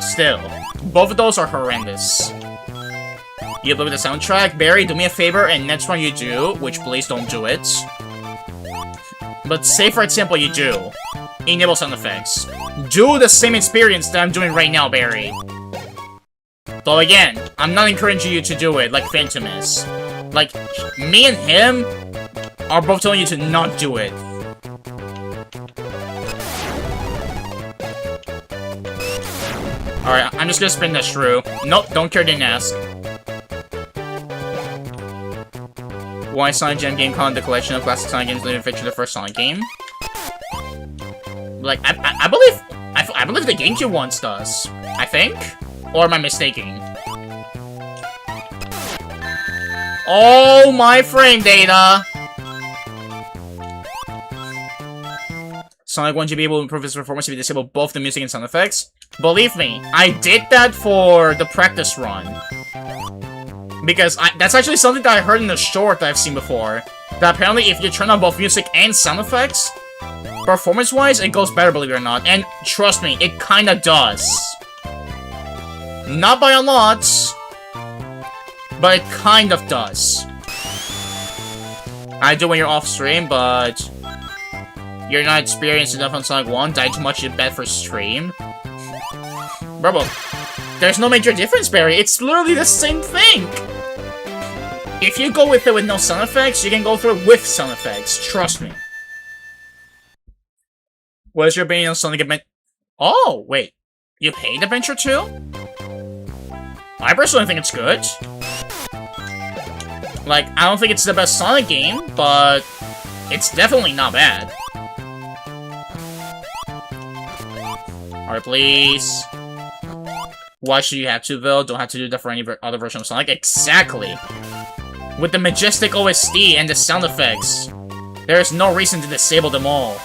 still, both of those are horrendous. You look at the soundtrack. Barry, do me a favor, and next one you do, which please don't do it. But say for example you do. Enable sound effects. Do the same experience that I'm doing right now, Barry. Though again, I'm not encouraging you to do it like Phantom is. Like, me and him are both telling you to not do it. Alright, I'm just gonna spin this through. Nope, don't care, didn't ask. Why Sonic Gem Game Con, the collection of classic Sonic games that feature the first Sonic game? Like, I believe the GameCube once does. I think? Or am I mistaken? Oh, my frame data! Sonic 1 to be able to improve his performance if you disable both the music and sound effects. Believe me, I did that for the practice run. Because that's actually something that I heard in the short that I've seen before. That apparently if you turn on both music and sound effects, performance-wise, it goes better, believe it or not. And trust me, it kinda does. Not by a lot, but it kind of does. I do when you're off stream, but you're not experienced enough on Sonic 1, die too much in bed for stream. Bro, there's no major difference, Barry. It's literally the same thing. If you go with it with no sound effects, you can go through it with sound effects. Trust me. What is your opinion on Sonic Adventure? Oh, wait. You hate Adventure 2? I personally think it's good. Like, I don't think it's the best Sonic game, but it's definitely not bad. Alright, please. Why should you have to, though? Don't have to do that for any other version of Sonic. Exactly! With the majestic OST and the sound effects, there is no reason to disable them all.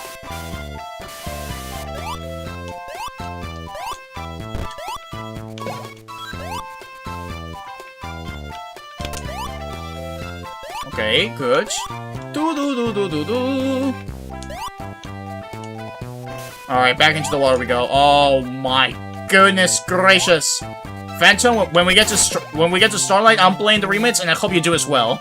Okay, good. Alright, back into the water we go. Oh my goodness gracious. Phantom, when we get to Starlight, I'm playing the remix, and I hope you do as well.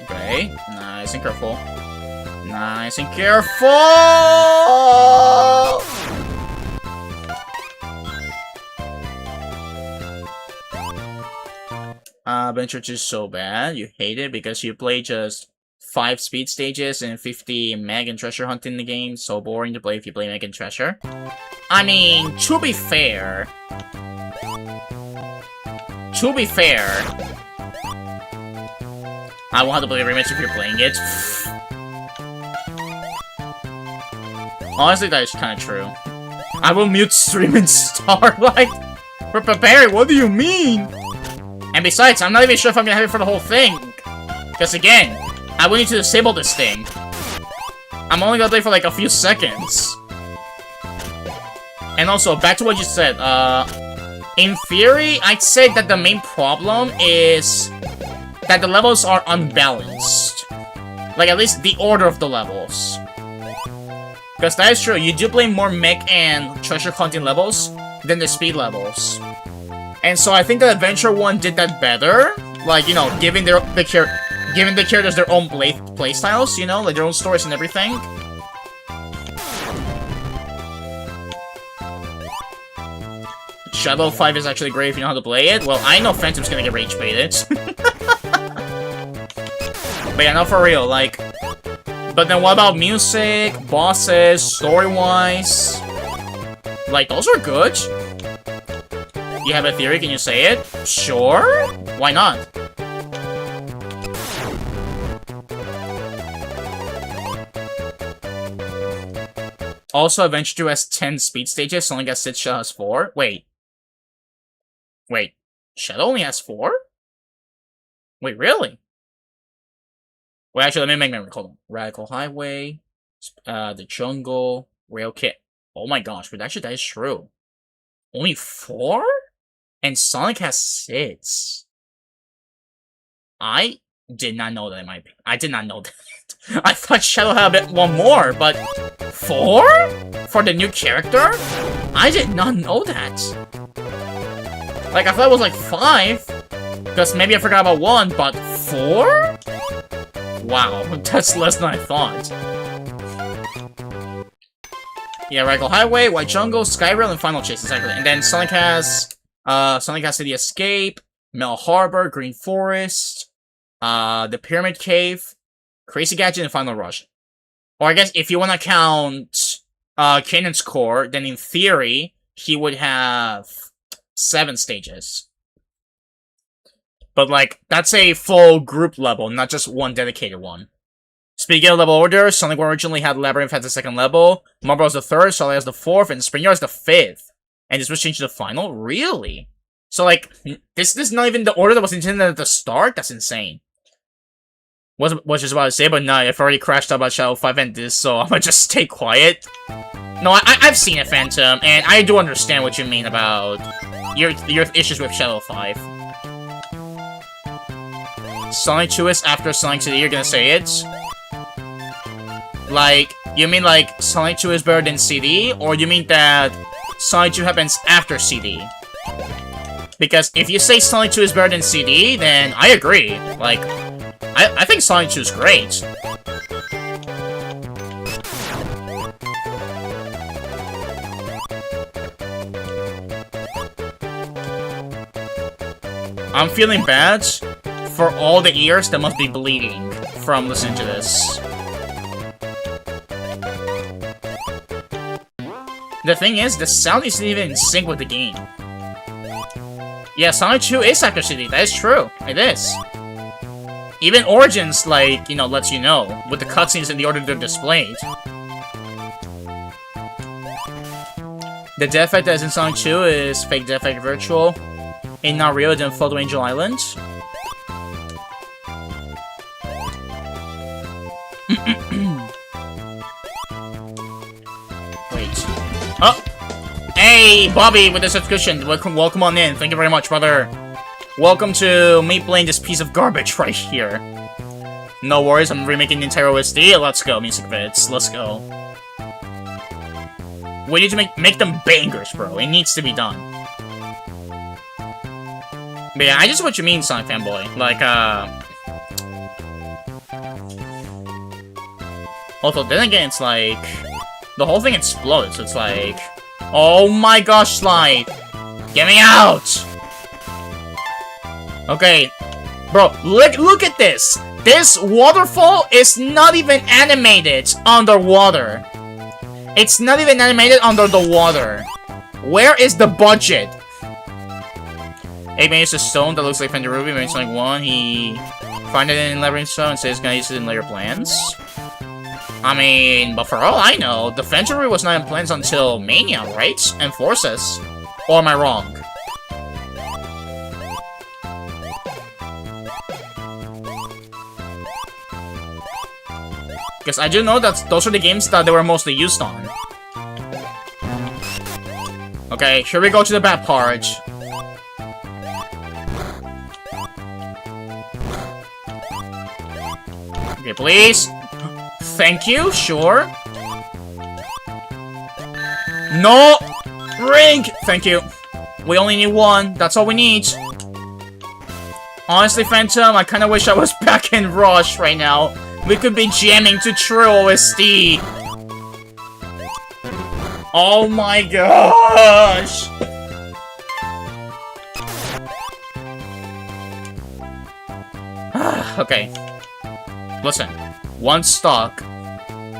Okay, nice and careful. Nice and careful! Adventure 2 is so bad. You hate it because you play just 5 speed stages and 50 Meg and Treasure Hunt in the game. So boring to play if you play Meg and Treasure. I mean, to be fair... I won't have to play the remix if you're playing it. Honestly, that is kind of true. I will mute stream in Starlight. But Barry, what do you mean? And besides, I'm not even sure if I'm gonna have it for the whole thing. Because again, I will need to disable this thing. I'm only gonna play for like a few seconds. And also, back to what you said, in theory, I'd say that the main problem is that the levels are unbalanced. Like, at least the order of the levels. Because that is true, you do play more mech and treasure hunting levels than the speed levels. And so I think that Adventure 1 did that better. Like, you know, giving the characters their own playstyles, you know, like their own stories and everything. Shadow 5 is actually great if you know how to play it. Well, I know Phantom's gonna get rage baited. But yeah, no, for real, like... But then what about music, bosses, story-wise? Like, those are good. You have a theory, can you say it? Sure? Why not? Also, Adventure 2 has 10 speed stages, Sonic has 6, Shadow has 4. Wait, Shadow only has 4? Wait, really? Wait, actually, let me make memory. Hold on. Radical Highway, the Jungle, Rail Kit. Oh my gosh, but actually that is true. Only 4? And Sonic has 6. I did not know that, I did not know that. I thought Shadow had a bit one more, but 4? For the new character? I did not know that. Like, I thought it was like 5. Because maybe I forgot about 1, but 4? Wow, that's less than I thought. Yeah, Radical Highway, White Jungle, Skyrail, and Final Chase, exactly. And then Sonic has City Escape, Mel Harbor, Green Forest, the Pyramid Cave, Crazy Gadget, and Final Rush. Or I guess if you want to count Kanan's Core, then in theory, he would have 7 stages. But like, that's a full group level, not just one dedicated one. Speaking of level order, Sonic originally had Labyrinth as the 2nd level, Marble as the 3rd, Charlie as the 4th, and Spring as the 5th. And this was changed to the final? Really? So like, this is not even the order that was intended at the start? That's insane. Was just about to say, but no, I've already crashed out about Shadow 5 and this, so I'm gonna just stay quiet. No, I've seen it, Phantom, and I do understand what you mean about your issues with Shadow 5. Sonic 2 is after Sonic CD, you're gonna say it? Like, you mean like Sonic 2 is better than CD, or you mean that Sonic 2 happens after CD? Because if you say Sonic 2 is better than CD, then I agree. Like, I think Sonic 2 is great. I'm feeling bad for all the ears that must be bleeding from listening to this. The thing is, the sound isn't even in sync with the game. Yeah, Sonic 2 is after CD, that is true. It is. Even Origins, like, you know, lets you know, with the cutscenes in the order they're displayed. The death effect that is in Sonic 2 is fake death effect virtual. In not real, then Photo Angel Island. Wait. Oh! Hey, Bobby, with the subscription. Welcome on in. Thank you very much, brother. Welcome to me playing this piece of garbage right here. No worries, I'm remaking the entire OST. Let's go, music bits. Let's go. We need to make them bangers, bro. It needs to be done. But yeah, I just know what you mean, Sonic fanboy. Like, also, then again, it's like... the whole thing explodes. It's like... oh my gosh, Slide! Get me out! Okay. Bro, look at this! This waterfall is not even animated underwater. It's not even animated under the water. Where is the budget? Eggman used a stone that looks like Fender Ruby, maybe Sonic 1. He found it in Labyrinth Stone and says he's gonna use it in later plans. I mean, but for all I know, the Fender Ruby was not in plans until Mania, right? And Forces. Or am I wrong? Because I do know that those are the games that they were mostly used on. Okay, here we go to the bad part. Okay, please. Thank you, sure. No! Ring! Thank you. We only need 1. That's all we need. Honestly, Phantom, I kinda wish I was back in Rush right now. We could be jamming to true OST. Oh my gosh! Okay. Listen. 1 stock.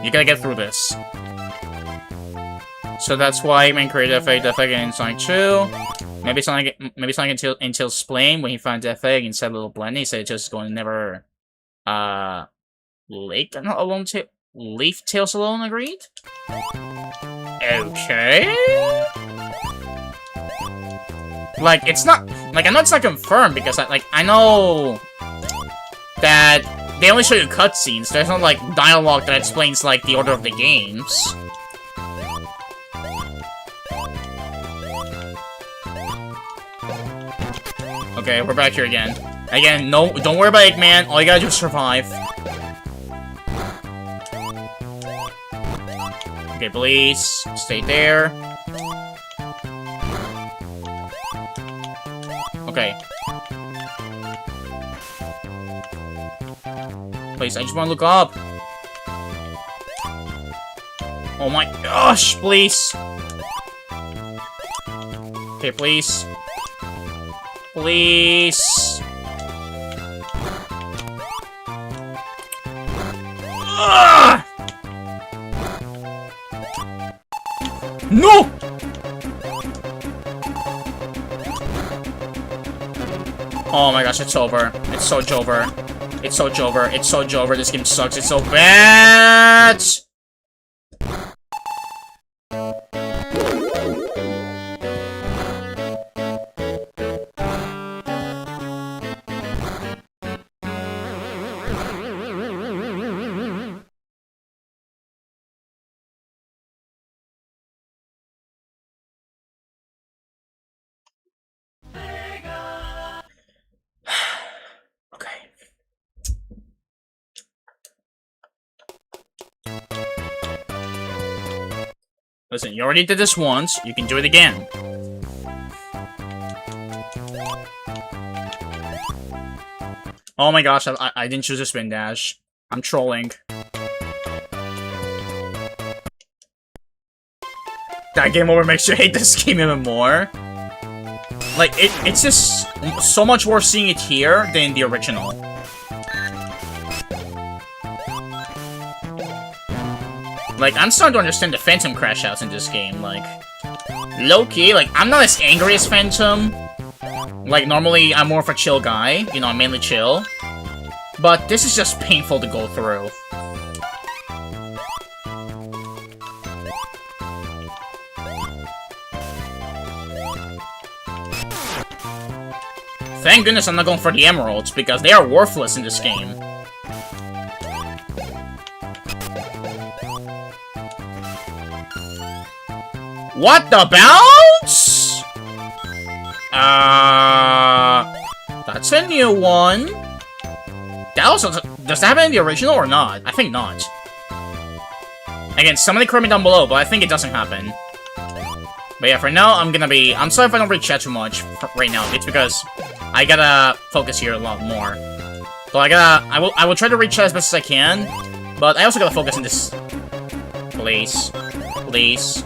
You gotta get through this. So that's why main created Death Egg in Sonic 2. Maybe Sonic until Splane when he found Death Egg and said a little blend. He said just going to never Lake alone Leaf Tails alone agreed? Okay. Like it's not like I know it's not confirmed because I know that they only show you cutscenes. There's no like dialogue that explains like the order of the games. Okay, we're back here again. Again, no, don't worry about Eggman. All you gotta do is survive. Okay, please. Stay there. Okay. Please, I just want to look up. Oh my gosh, please. Okay, please. Please. Ugh! No! Oh my gosh, it's over. It's so over. It's so over. It's so over. This game sucks. It's so bad! Listen, you already did this once, you can do it again. Oh my gosh, I didn't choose a spin dash. I'm trolling. That game over makes you hate this game even more. Like, it's just so much worse seeing it here than the original. Like, I'm starting to understand the Phantom crash outs in this game, like... Low-key, like, I'm not as angry as Phantom. Like, normally, I'm more of a chill guy. You know, I'm mainly chill. But this is just painful to go through. Thank goodness I'm not going for the emeralds, because they are worthless in this game. What the bounce? That's a new one. That also, does that happen in the original or not? I think not. Again, somebody correct me down below, but I think it doesn't happen. But yeah, for now, I'm sorry if I don't read chat too much right now. It's because I gotta focus here a lot more. So I will try to read chat as best as I can, but I also gotta focus on this. Please. Please.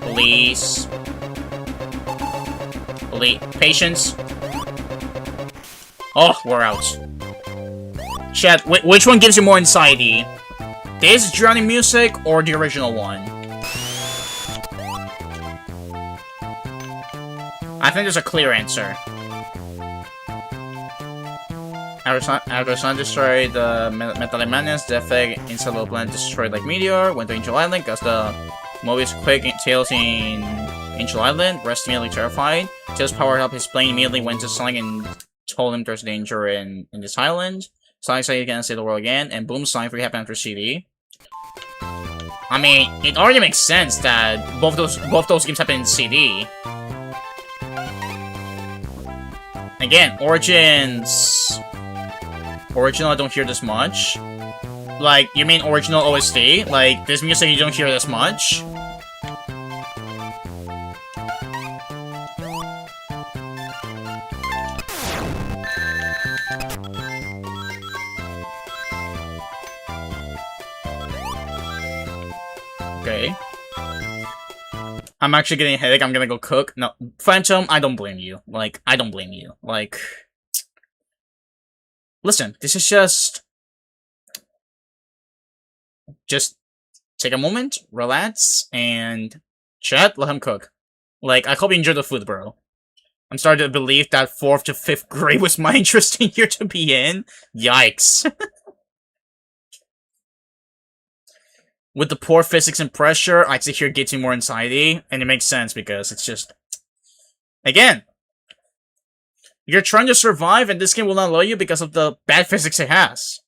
Please. Please. Patience. Oh, we're out. Chat, which one gives you more anxiety? This drowning music or the original one? I think there's a clear answer. After Sun destroyed the Metal Madness, the effect inside the planet destroyed like meteor, went to Angel Island, cause the Mobius quick Tails in Angel Island, rest immediately terrified. Tails powered up his plane, immediately went to Sonic and told him there's danger in this island. Sonic said he can't save the world again, and boom, Sonic 3 happened after CD. I mean, it already makes sense that both those games happen in CD. Again, Origins... Original, I don't hear this much. Like, you mean original OST? Like, this music you don't hear this much? Okay. I'm actually getting a headache, I'm gonna go cook. No, Phantom, I don't blame you. Like, I don't blame you. Like... Listen, this is just take a moment, relax, and chat, let him cook. Like, I hope you enjoy the food, bro. I'm starting to believe that 4th to 5th grade was my interesting year to be in. Yikes. With the poor physics and pressure, I'd say here gets me more anxiety, and it makes sense because it's just... Again, you're trying to survive, and this game will not allow you because of the bad physics it has.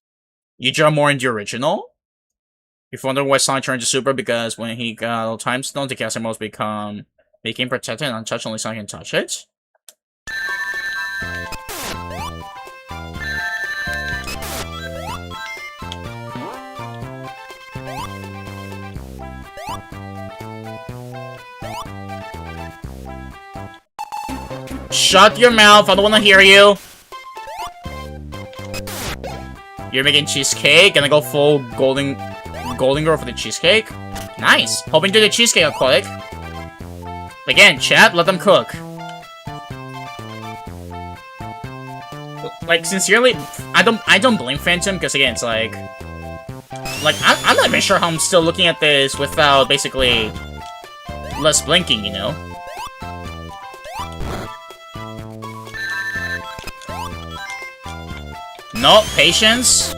You draw more in the original. If you wonder why Sonic turned to Super, because when he got Time Stone, the Chaos Emeralds became protected and untouched, only Sonic can touch it. Shut your mouth, I don't wanna hear you. You're making cheesecake, gonna go full golden girl for the cheesecake. Nice. Hoping to do the cheesecake quick. Again, chat, let them cook. Like, sincerely, I don't blame Phantom, because again, it's like I'm not even sure how I'm still looking at this without basically less blinking, you know? No, patience.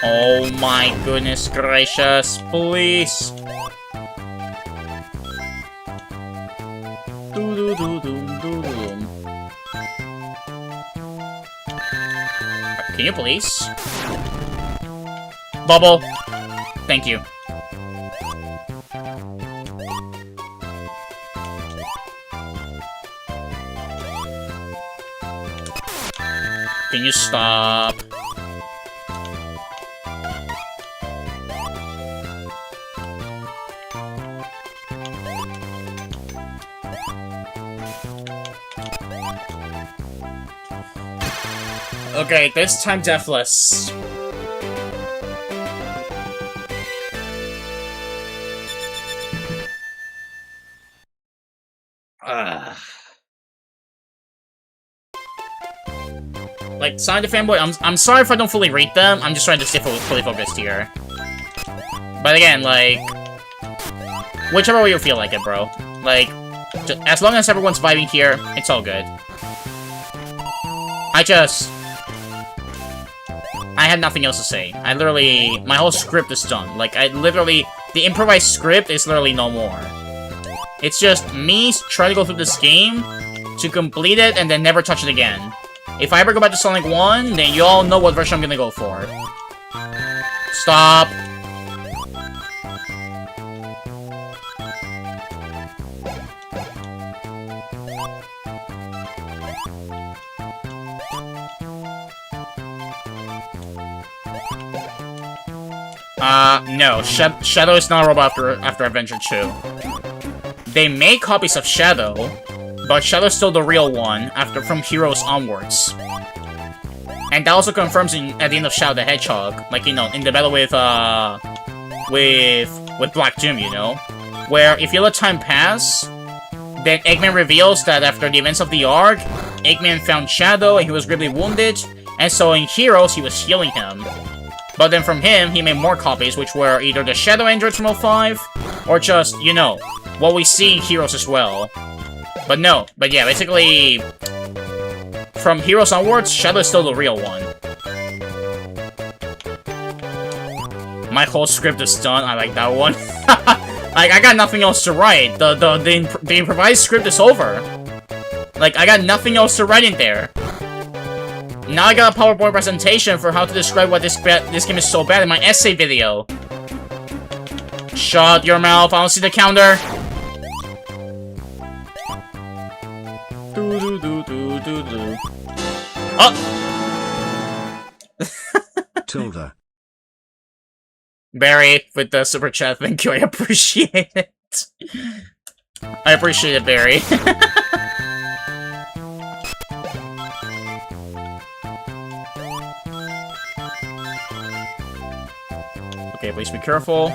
Oh my goodness gracious, please. Can you please? Bubble. Thank you. Can you stop? Okay, this time deathless. Like, Sonic the Fanboy, I'm sorry if I don't fully read them, I'm just trying to stay fully focused here. But again, like, whichever way you feel like it, bro. Like, just, as long as everyone's vibing here, it's all good. I had nothing else to say. My whole script is done. Like, the improvised script is literally no more. It's just me trying to go through this game to complete it and then never touch it again. If I ever go back to Sonic 1, then you all know what version I'm gonna go for. Stop. No. Shadow is not a robot after Adventure 2. They made copies of Shadow, but Shadow's still the real one from Heroes onwards. And that also confirms at the end of Shadow the Hedgehog, like, you know, in the battle with Black Doom, you know? Where if you let time pass, then Eggman reveals that after the events of the arc, Eggman found Shadow and he was gravely wounded, and so in Heroes he was healing him. But then from him, he made more copies, which were either the Shadow androids from 05, or just, you know, what we see in Heroes as well. But yeah, basically, from Heroes onwards, Shadow is still the real one. My whole script is done, I like that one. Like, I got nothing else to write. The improvised script is over. Like, I got nothing else to write in there. Now I got a PowerPoint presentation for how to describe why this game is so bad in my essay video. Shut your mouth, I don't see the counter. Oh! Tilda. Barry, with the super chat, thank you, I appreciate it. I appreciate it, Barry. Okay, please be careful.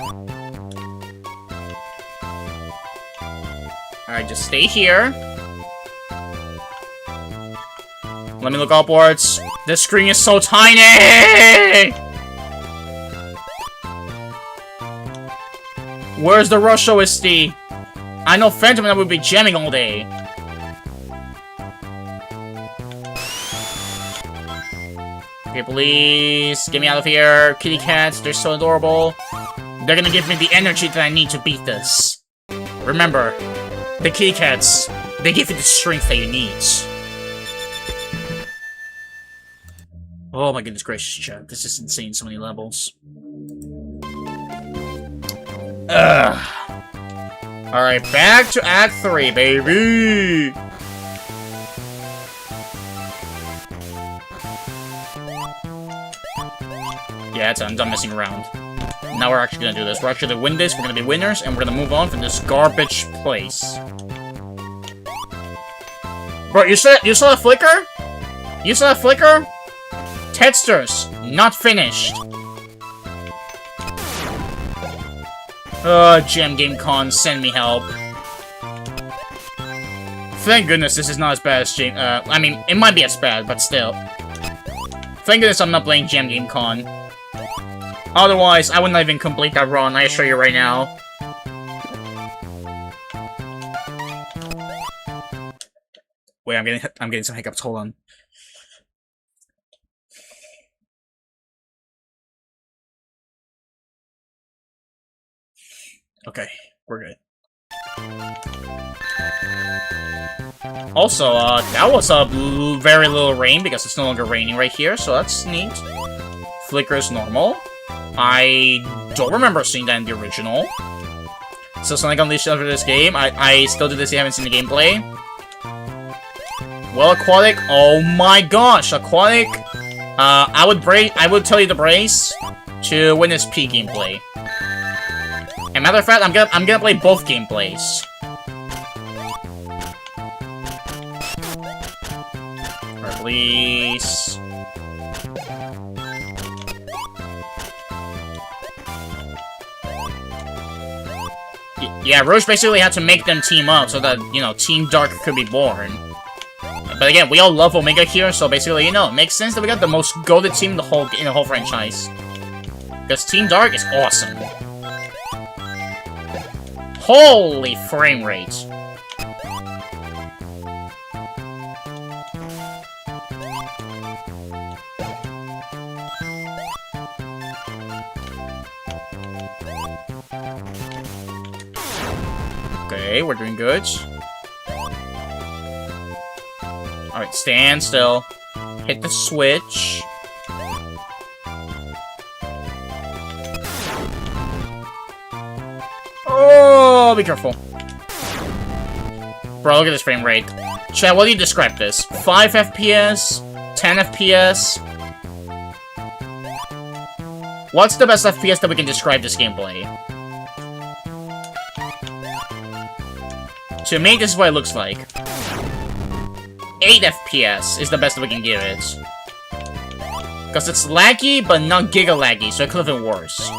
Alright, just stay here. Let me look upwards. This screen is so tiny! Where's the rush OST? I know Phantom and I would be jamming all day. Okay, please, get me out of here. Kitty cats, they're so adorable. They're gonna give me the energy that I need to beat this. Remember, the kitty cats, they give you the strength that you need. Oh my goodness gracious, chat. This is insane, so many levels. Ugh. Alright, back to Act 3, baby! Yeah, I'm done messing around. Now we're actually gonna do this. We're actually gonna win this, we're gonna be winners, and we're gonna move on from this garbage place. Bro, you saw that flicker? You saw that flicker? Textures, not finished. Gem Game Con, send me help. Thank goodness this is not as bad as I mean, it might be as bad, but still. Thank goodness I'm not playing Jam Game Con. Otherwise, I would not even complete that run, I assure you right now. Wait, I'm getting some hiccups, hold on. Okay, we're good. Also, that was a very little rain because it's no longer raining right here, so that's neat. Flicker is normal. I don't remember seeing that in the original. So Sonic Unleashed after this game, I still do this, I haven't seen the gameplay. Well, Aquatic, oh my gosh, Aquatic, I would tell you to brace to witness P gameplay. And matter of fact, I'm gonna play both gameplays. Alright, please. Yeah, Rouge basically had to make them team up so that, you know, Team Dark could be born. But again, we all love Omega here, so basically, you know, it makes sense that we got the most goated team in the whole franchise. Because Team Dark is awesome. Holy frame rate. Okay, we're doing good. Alright, stand still. Hit the switch. Oh, be careful. Bro, look at this frame rate. Chad, what do you describe this? 5 FPS? 10 FPS? What's the best FPS that we can describe this gameplay? To me, this is what it looks like. 8 FPS is the best that we can give it. Because it's laggy, but not giga laggy, so it could have been worse.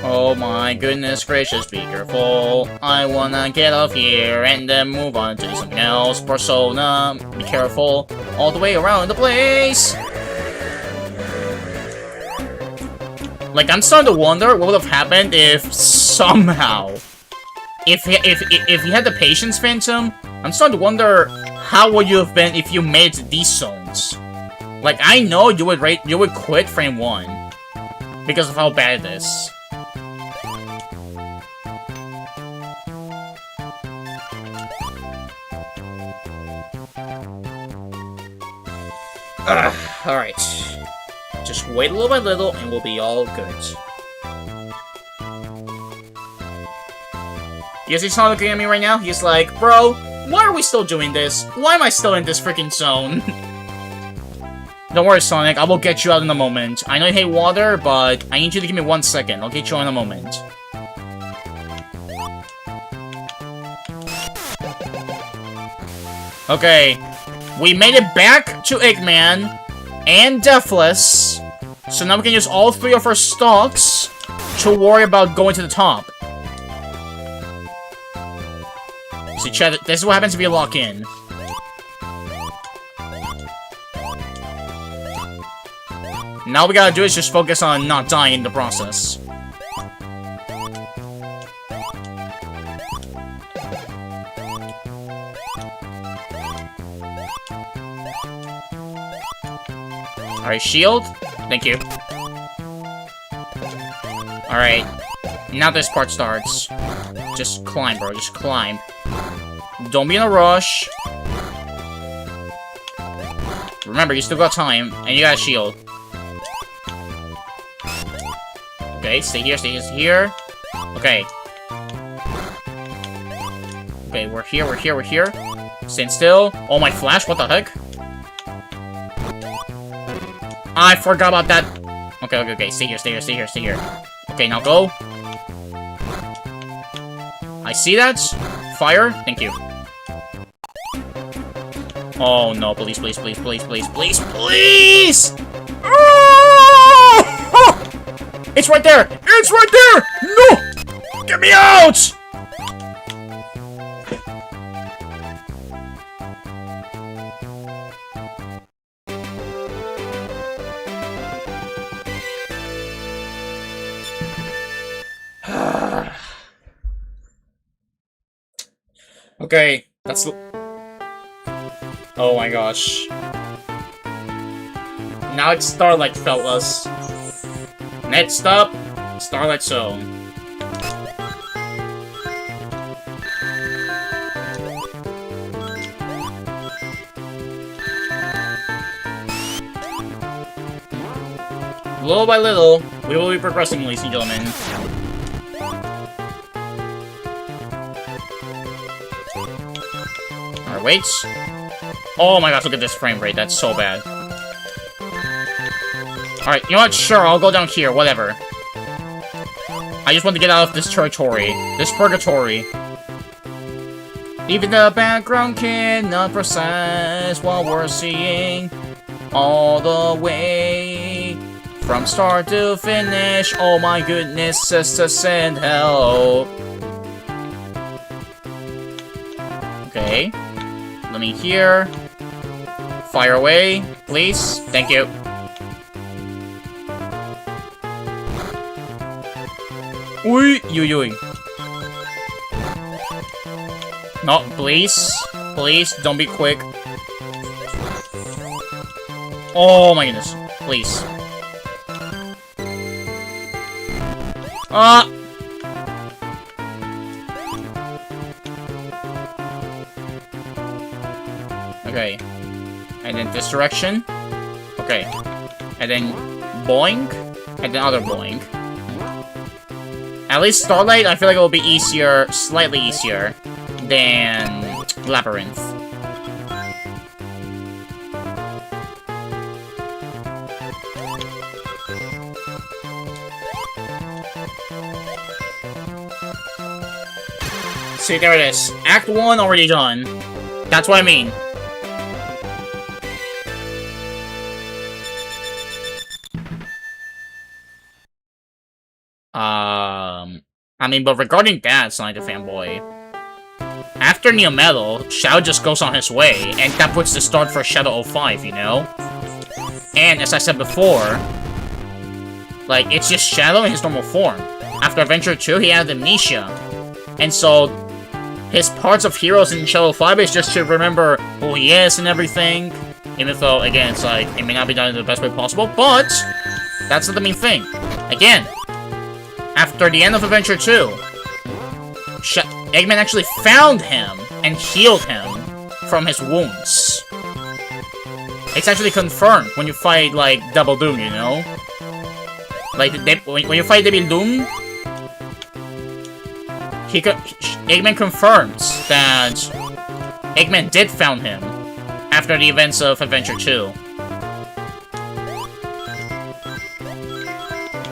Oh my goodness gracious, be careful. I wanna get off here and then move on to something else. Persona, be careful. All the way around the place! Like, I'm starting to wonder what would have happened if somehow... If he had the Patience Phantom, I'm starting to wonder how would you have been if you made it to these zones. Like, I know you would quit frame 1 because of how bad it is. Alright. Just wait a little by little and we'll be all good. You see Sonic looking at me right now? He's like, bro, why are we still doing this? Why am I still in this freaking zone? Don't worry, Sonic, I will get you out in a moment. I know you hate water, but I need you to give me 1 second. I'll get you out in a moment. Okay. We made it back to Eggman and Deathless, so now we can use all 3 of our stocks to worry about going to the top. See, Chad, this is what happens if you lock in. Now all we gotta do is just focus on not dying in the process. Alright, shield. Thank you. Alright. Now this part starts. Just climb, bro. Just climb. Don't be in a rush. Remember, you still got time, and you got a shield. Okay, stay here, stay here, stay here. Okay. Okay, we're here, we're here, we're here. Stand still. Oh, my flash, what the heck? I forgot about that. Okay. Stay here. Okay, now go. I see that. Fire. Thank you. Oh no, please. Oh! It's right there! No! Get me out! Okay, that's... Oh my gosh. Now it's Starlight, fellas. Next up, Starlight Zone. Little by little, we will be progressing, ladies and gentlemen. Alright, wait. Oh my gosh, look at this frame rate. That's so bad. Alright, you know what? Sure, I'll go down here. Whatever. I just want to get out of this territory. This purgatory. Even the background cannot process what we're seeing. All the way from start to finish. Oh my goodness, sister, send help. Okay. Let me hear. Fire away, please. Thank you. Ui, you. No, please. Please, don't be quick. Oh my goodness. Please. Okay. And then this direction. Okay. And then boing. And then other boing. At least Starlight, I feel like it will be easier, slightly easier, than Labyrinth. See, there it is. Act 1 already done. That's what I mean. I mean, but regarding that, Sonic the Fanboy, after Neo Metal, Shadow just goes on his way, and that puts the start for Shadow 05, you know? And as I said before, like, it's just Shadow in his normal form. After Adventure 2, he had amnesia. And so, his parts of Heroes in Shadow 5 is just to remember who he is and everything. Even though, again, it's like, it may not be done in the best way possible, but that's not the main thing. Again, after the end of Adventure 2, Eggman actually found him and healed him from his wounds. It's actually confirmed when you fight, like, Double Doom, you know? Like, when you fight Devil Doom, Eggman confirms that Eggman did found him after the events of Adventure 2.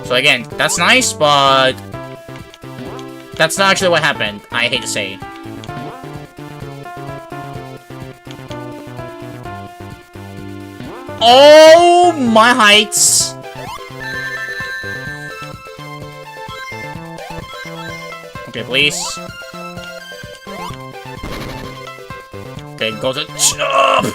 So again, that's nice, but that's not actually what happened, I hate to say. Oh, my heights! Okay, please. Okay, go to jump!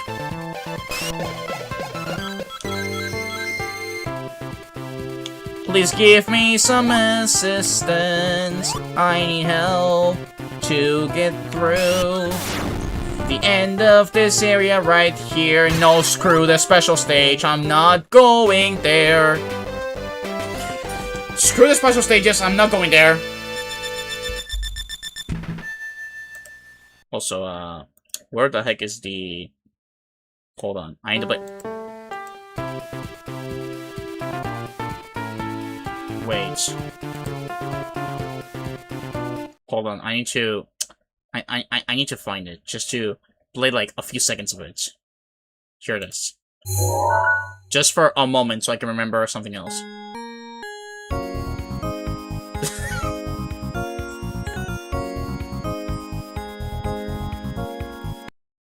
Please give me some assistance. I need help to get through the end of this area right here. No, screw the special stage. I'm not going there. Screw the special stages. I'm not going there. Also, where the heck is the... Hold on. I need to play... Wait. Hold on, I need to... I need to find it, just to play, like, a few seconds of it. Here it is. Just for a moment so I can remember something else.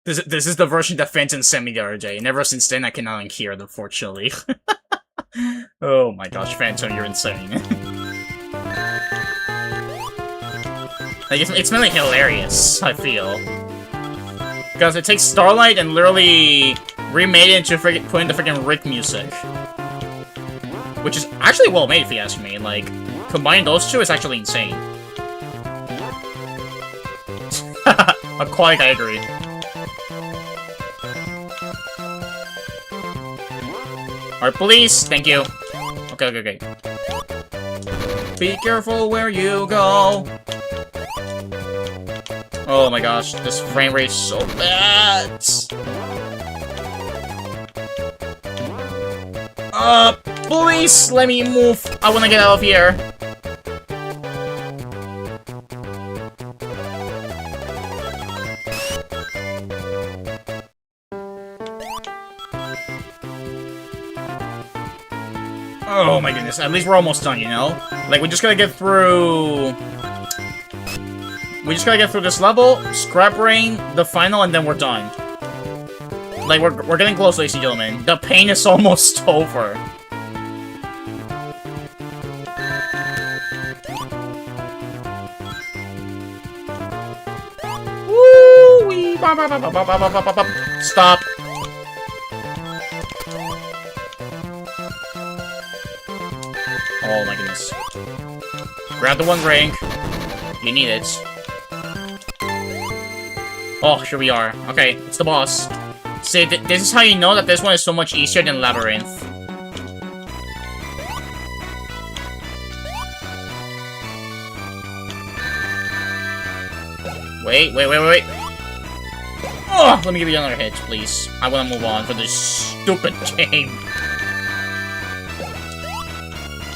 This is the version that Phantom sent me the other day, and ever since then I cannot unhear it, unfortunately. Oh my gosh, Phantom, you're insane. Like, it's really hilarious, I feel. Because it takes Starlight and literally remade it into putting the freaking Rick music. Which is actually well made, if you ask me. Like, combining those two is actually insane. Aquatic, I agree. Alright, please! Thank you. Okay. Be careful where you go. Oh my gosh, this frame rate is so bad! Please let me move! I wanna get out of here! Oh my goodness, at least we're almost done, you know? Like, we just gotta get through... We just gotta get through this level, Scrap Rain, the final, and then we're done. Like, we're getting close, ladies and gentlemen. The pain is almost over. Woo-wee! Stop! Oh my goodness. Grab the one ring. You need it. Oh, here we are. Okay, it's the boss. See, this is how you know that this one is so much easier than Labyrinth. Wait. Oh, let me give you another hit, please. I want to move on for this stupid game.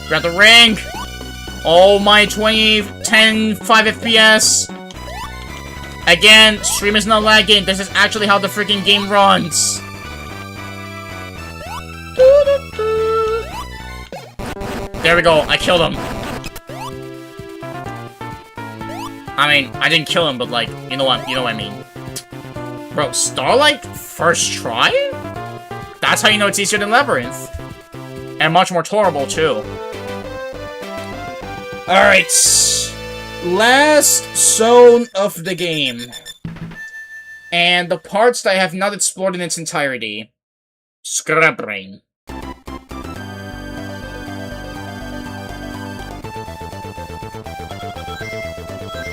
Grab the ring! Oh my 10, 5 FPS! Again, stream is not lagging. This is actually how the freaking game runs. There we go, I killed him. I mean, I didn't kill him, but like, you know what I mean. Bro, Starlight first try? That's how you know it's easier than Labyrinth. And much more tolerable too. Alright, last zone of the game. And the parts that I have not explored in its entirety. Scrap Rain.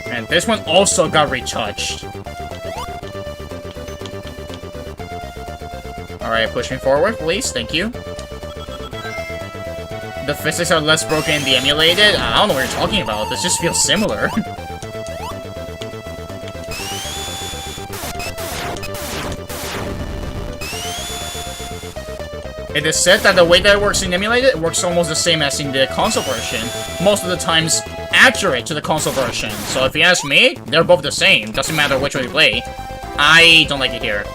And this one also got retouched. Alright, push me forward, please, thank you. The physics are less broken in the emulated? I don't know what you're talking about. This just feels similar. It is said that the way that it works in emulated, it works almost the same as in the console version. Most of the times, accurate to the console version. So if you ask me, they're both the same. Doesn't matter which way you play. I don't like it here.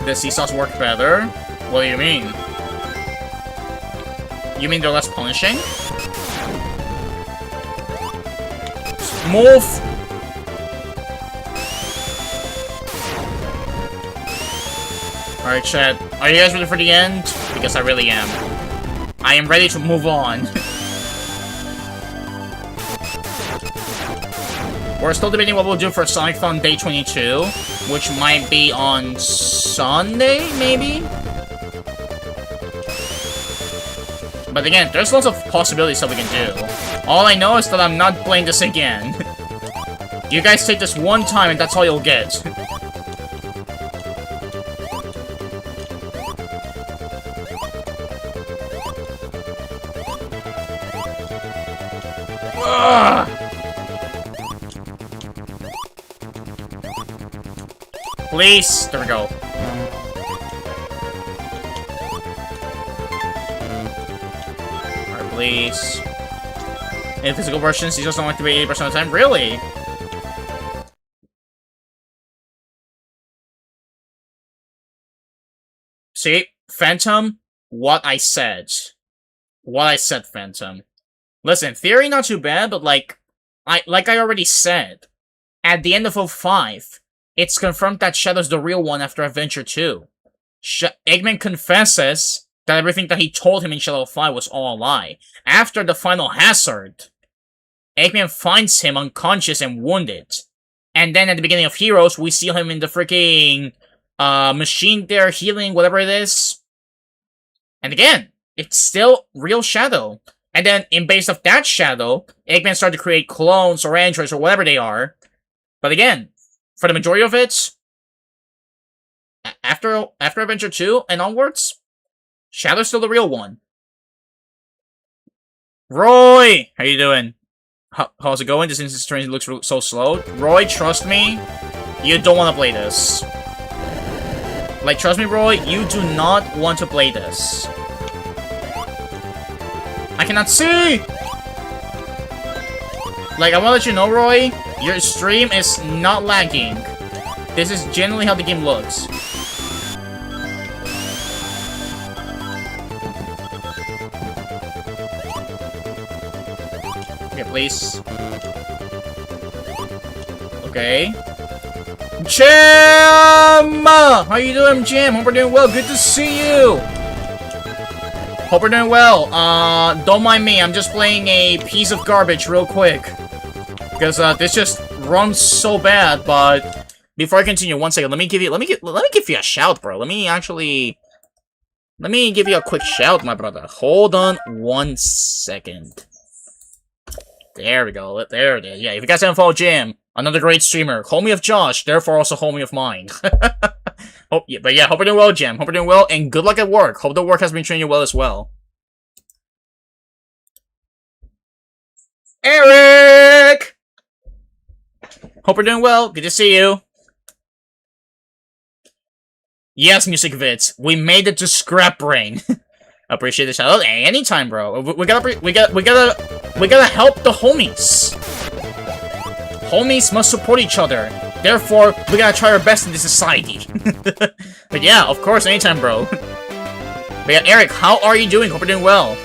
The seesaws work better? What do you mean? You mean they're less punishing? Move! Alright, chat. Are you guys ready for the end? Because I really am. I am ready to move on. We're still debating what we'll do for Sonicthon Day 22, which might be on Sunday, maybe? But again, there's lots of possibilities that we can do. All I know is that I'm not playing this again. You guys take this one time and that's all you'll get. Please! There we go. Alright, please. In physical versions, he just don't activate 80% of the time? Really? See? Phantom, what I said. What I said, Phantom. Listen, theory not too bad, but like I already said, at the end of 05, it's confirmed that Shadow's the real one after Adventure 2. Eggman confesses that everything that he told him in Shadow 5 was all a lie. After the final hazard, Eggman finds him unconscious and wounded. And then at the beginning of Heroes, we see him in the freaking machine there healing, whatever it is. And again, it's still real Shadow. And then, in base of that Shadow, Eggman started to create clones or androids or whatever they are. But again, for the majority of it, after Adventure 2 and onwards, Shadow's still the real one. Roy! How you doing? How's it going? This instance train looks so slow. Roy, trust me, you don't want to play this. Like, trust me, Roy, you do not want to play this. I cannot see! Like, I want to let you know, Roy, your stream is not lagging. This is generally how the game looks. Okay, please. Okay. Jim! How you doing, Jim? Hope we're doing well. Good to see you! Hope we're doing well. Don't mind me. I'm just playing a piece of garbage real quick. Because, this just runs so bad, but... Before I continue, one second, let me give you a shout, bro. Let me give you a quick shout, my brother. Hold on 1 second. There we go. There it is. Yeah, if you guys haven't followed Jim, another great streamer. Homie of Josh, therefore also homie of mine. Hope you're doing well, Jim. Hope you're doing well, and good luck at work. Hope the work has been treating you well as well. Eric! Hope you're doing well. Good to see you. Yes, Music Vids. We made it to Scrap Brain. Appreciate the shout out. Anytime, bro. We gotta help the homies. Homies must support each other. Therefore, we gotta try our best in this society. But yeah, of course, anytime, bro. But yeah, Eric, how are you doing? Hope you're doing well.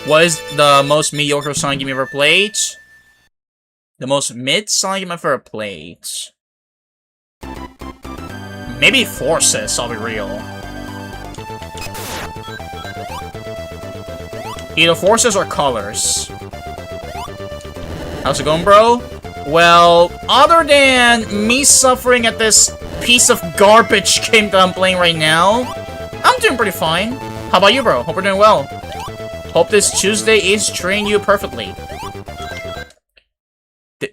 What is the most mediocre Sonic game you ever played? The most mid Sonic game I've ever played? Maybe Forces, I'll be real. Either Forces or Colors. How's it going, bro? Well, other than me suffering at this piece of garbage game that I'm playing right now, I'm doing pretty fine. How about you, bro? Hope you're doing well. Hope this Tuesday is treating you perfectly.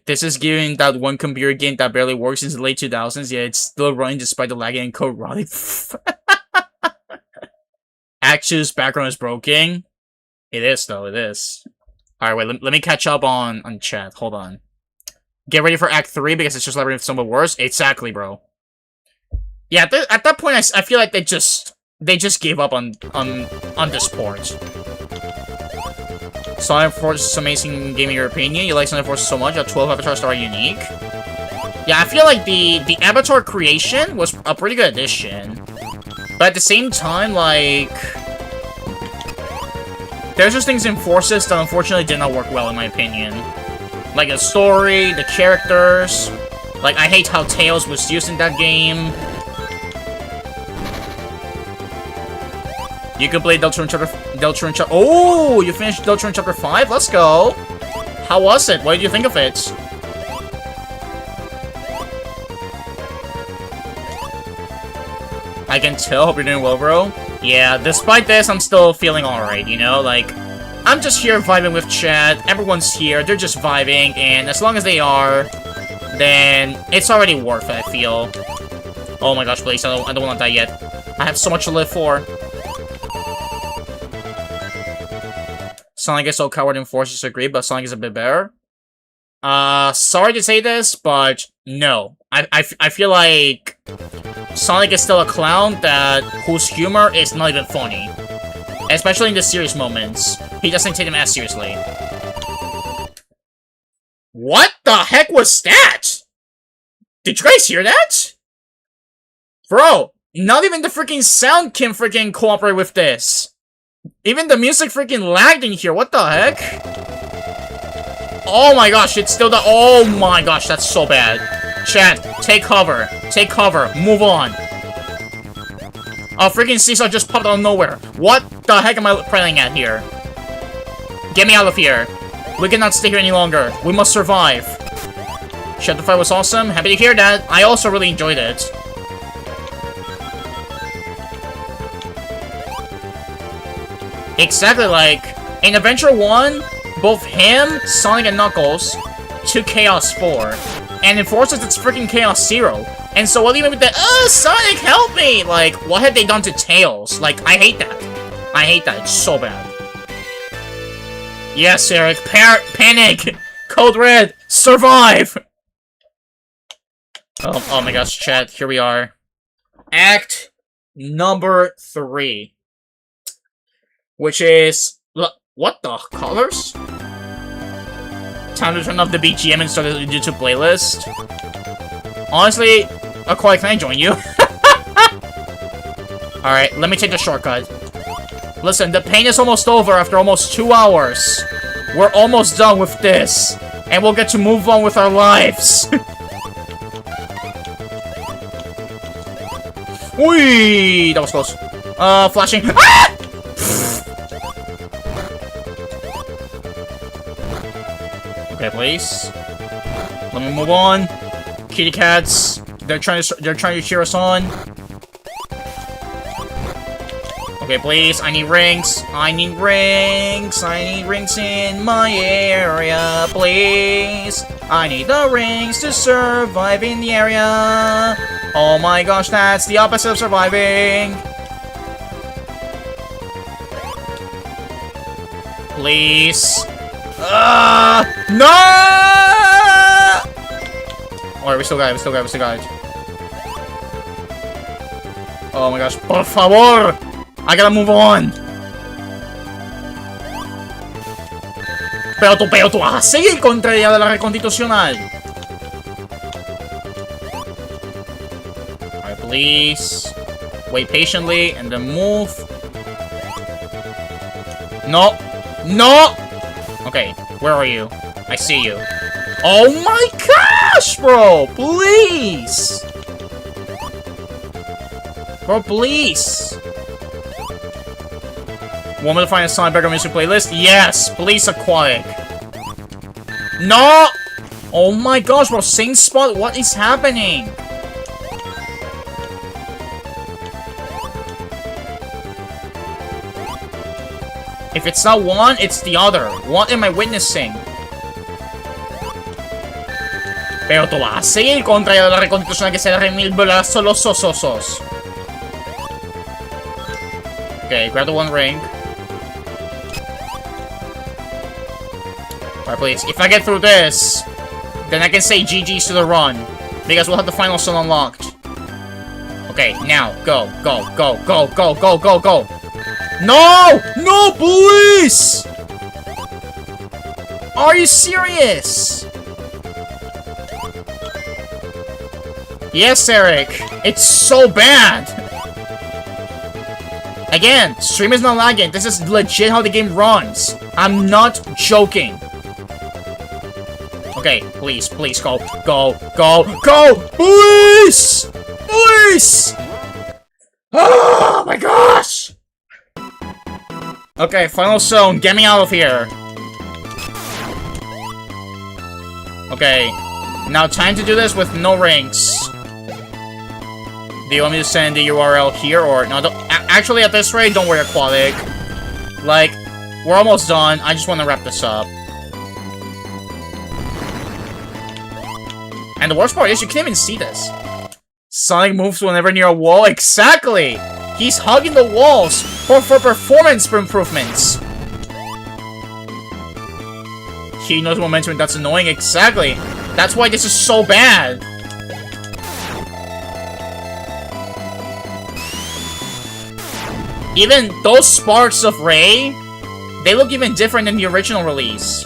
This is giving that one computer game that barely works since the late 2000s, yet it's still running despite the lagging and code running. Actu's background is broken. It is, though, it is. Alright, wait, let me catch up on chat. Hold on. Get ready for Act 3 because it's just like somewhat worse. Exactly, bro. Yeah, at that point, I feel like they just gave up on this port. Sonic Forces is amazing game in your opinion. You like Sonic Forces so much that 12 avatars are unique. Yeah, I feel like the avatar creation was a pretty good addition. But at the same time, like... There's just things in Forces that unfortunately did not work well in my opinion. Like the story, the characters. Like, I hate how Tails was used in that game. You can play Deltarune Chapter... Oh! You finished Deltarune Chapter 5? Let's go! How was it? What did you think of it? I can tell. Hope you're doing well, bro. Yeah, despite this, I'm still feeling alright, you know? Like, I'm just here vibing with chat. Everyone's here. They're just vibing. And as long as they are, then it's already worth it, I feel. Oh my gosh, please. I don't want to die yet. I have so much to live for. Sonic is so coward in Forces, agree, but Sonic is a bit better. Sorry to say this, but no. I feel like Sonic is still a clown whose humor is not even funny. Especially in the serious moments. He doesn't take them as seriously. What the heck was that? Did you guys hear that? Bro, not even the freaking sound can freaking cooperate with this. Even the music freaking lagged in here. What the heck? Oh my gosh, it's still the— oh my gosh, that's so bad. Chat, take cover. Take cover. Move on. A freaking seesaw just popped out of nowhere. What the heck am I playing at here? Get me out of here. We cannot stay here any longer. We must survive. Shadow the fight was awesome. Happy to hear that. I also really enjoyed it. Exactly, like, in Adventure 1, both him, Sonic, and Knuckles took Chaos 4. And in Forces, it's freaking Chaos 0. And so what even with the— oh, Sonic, help me! Like, what have they done to Tails? Like, I hate that. I hate that. It's so bad. Yes, Eric. Panic! Code Red! Survive! Oh my gosh, chat. Here we are. Act number 3. Which is— what the colors? Time to turn off the BGM and start the YouTube playlist. Honestly, Aquai, can I join you? Alright, let me take the shortcut. Listen, the pain is almost over after almost 2 hours. We're almost done with this. And we'll get to move on with our lives. Whee! That was close. Flashing. Ah! Okay, please. Let me move on. Kitty cats. They're trying to cheer us on. Okay, please. I need rings. I need rings. I need rings in my area, please. I need the rings to survive in the area. Oh my gosh, that's the opposite of surviving. Please. No! Alright, we still got it. Oh my gosh, por favor! I gotta move on! Pero tú vas a seguir contra ella de la reconstitucional. Alright, please. Wait patiently and then move. No! No! Okay, where are you? I see you. Oh my gosh, bro! Please! Bro, please! Want me to find a Sonic Background Music playlist? Yes! Please, Aquatic! No! Oh my gosh, bro! Same spot! What is happening? If it's not one, it's the other. What am I witnessing? Pero tú vas a seguir contra la reconstitución que se le remilbelazo los sososos. Okay, grab the one ring. Alright, please. If I get through this, then I can say GG's to the run. Because we'll have the final zone unlocked. Okay, now, go, go, go, go, go, go, go, go. No! No, please! Are you serious? Yes, Eric. It's so bad. Again, stream is not lagging. This is legit how the game runs. I'm not joking. Okay, please, please, go, go, go, go! Please! Please! Oh my gosh! Okay, final zone. Get me out of here. Okay, now time to do this with no rings. Do you want me to send the URL here or no? Actually, at this rate, don't worry, Aquatic. Like, we're almost done. I just want to wrap this up. And the worst part is you can't even see this. Sonic moves whenever near a wall. Exactly. He's hugging the walls for performance improvements. He knows momentum, that's annoying. Exactly. That's why this is so bad. Even those sparks of Ray, they look even different than the original release.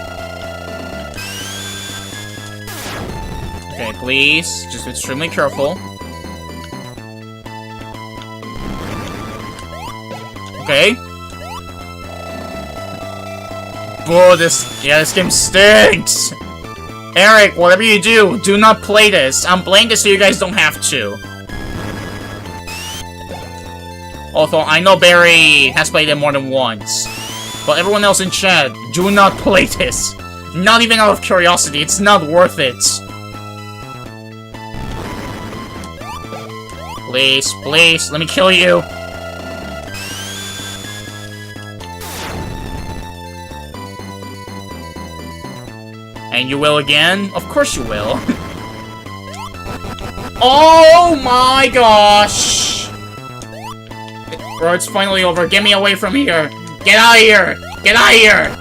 Okay, please. Just be extremely careful. Okay. Oh, this game stinks! Eric, whatever you do not play this. I'm playing this so you guys don't have to. Although, I know Barry has played it more than once. But everyone else in chat, do not play this. Not even out of curiosity, it's not worth it. Please, please, let me kill you. And you will again? Of course you will. Oh my gosh! Bro, it's finally over. Get me away from here. Get out of here! Get out of here!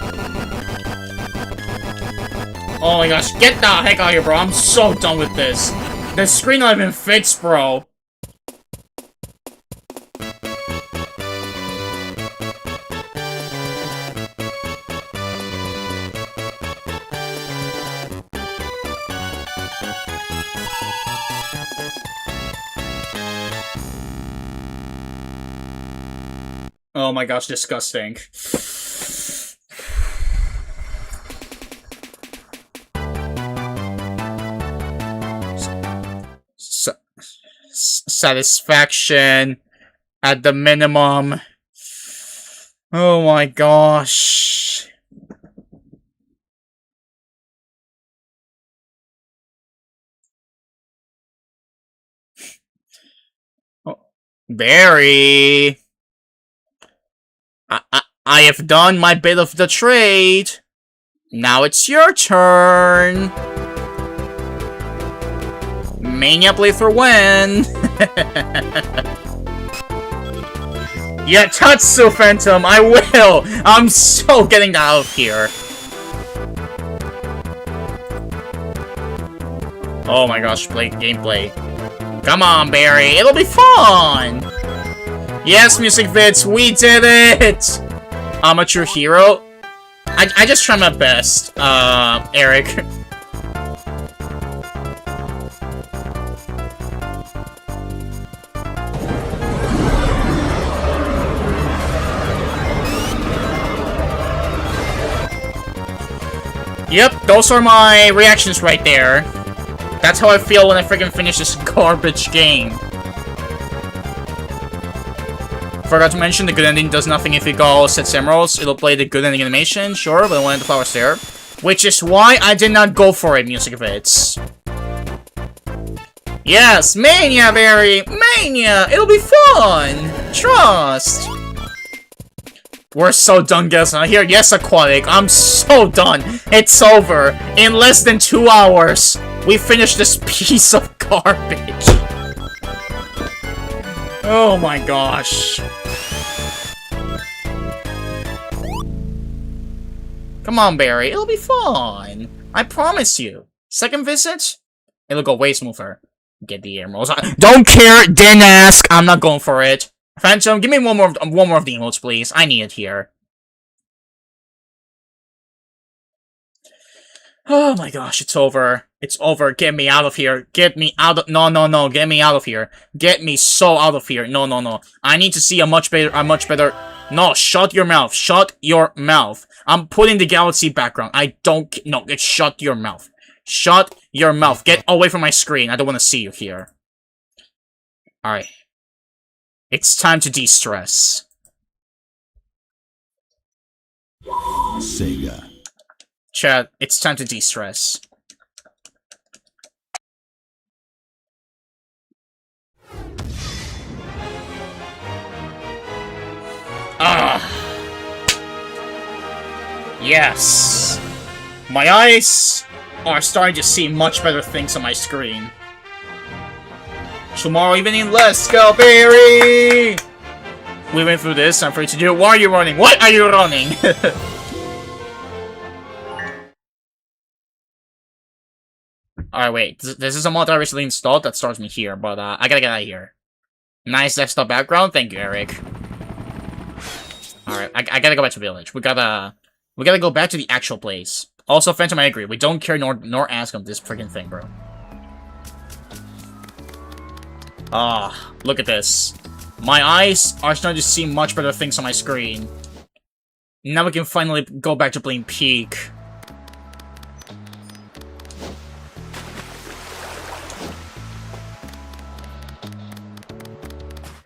Oh my gosh, get the heck out of here, bro. I'm so done with this. The screen not even fits, bro. Oh my gosh, disgusting. Satisfaction at the minimum. Oh my gosh. Oh, Barry. I have done my bit of the trade. Now it's your turn. Mania playthrough win. Yeah, Tatsu Phantom, I will. I'm so getting that out of here. Oh my gosh, play gameplay. Come on, Barry, it'll be fun. Yes, Music Vids, we did it! Amateur hero? I just try my best, Eric. Yep, those are my reactions right there. That's how I feel when I freaking finish this garbage game. Forgot to mention, the good ending does nothing if you go set emeralds. It'll play the good ending animation, sure, but I wanted the flowers there. Which is why I did not go for it, Music Vids. Yes, Mania, Barry! Mania! It'll be fun! Trust! We're so done, guys. I hear yes, Aquatic. I'm so done. It's over. In less than 2 hours, we finished this piece of garbage. Oh my gosh. Come on, Barry. It'll be fun. I promise you. Second visit, it'll go way smoother. Get the emeralds. Don't care. Didn't ask. I'm not going for it. Phantom, give me one more of the emotes, please. I need it here. Oh my gosh, it's over. It's over. Get me out of here. Get me out of— No. Get me out of here. Get me so out of here. No. I need to see a much better— No, shut your mouth. Shut your mouth. I'm putting the galaxy background. I don't— No, it's shut your mouth. Shut your mouth. Get away from my screen. I don't want to see you here. Alright. It's time to de-stress. Sega. Chat, it's time to de-stress. Yes! My eyes are starting to see much better things on my screen. Tomorrow evening, let's go, Barry! We went through this, I'm free to do it. Why are you running? What are you running? Alright, wait. This is a mod I recently installed that starts me here, but I gotta get out of here. Nice desktop background. Thank you, Eric. Alright, I gotta go back to village. We gotta go back to the actual place. Also, Phantom, I agree. We don't care nor ask him this freaking thing, bro. Ah, look at this. My eyes are starting to see much better things on my screen. Now we can finally go back to playing Peak.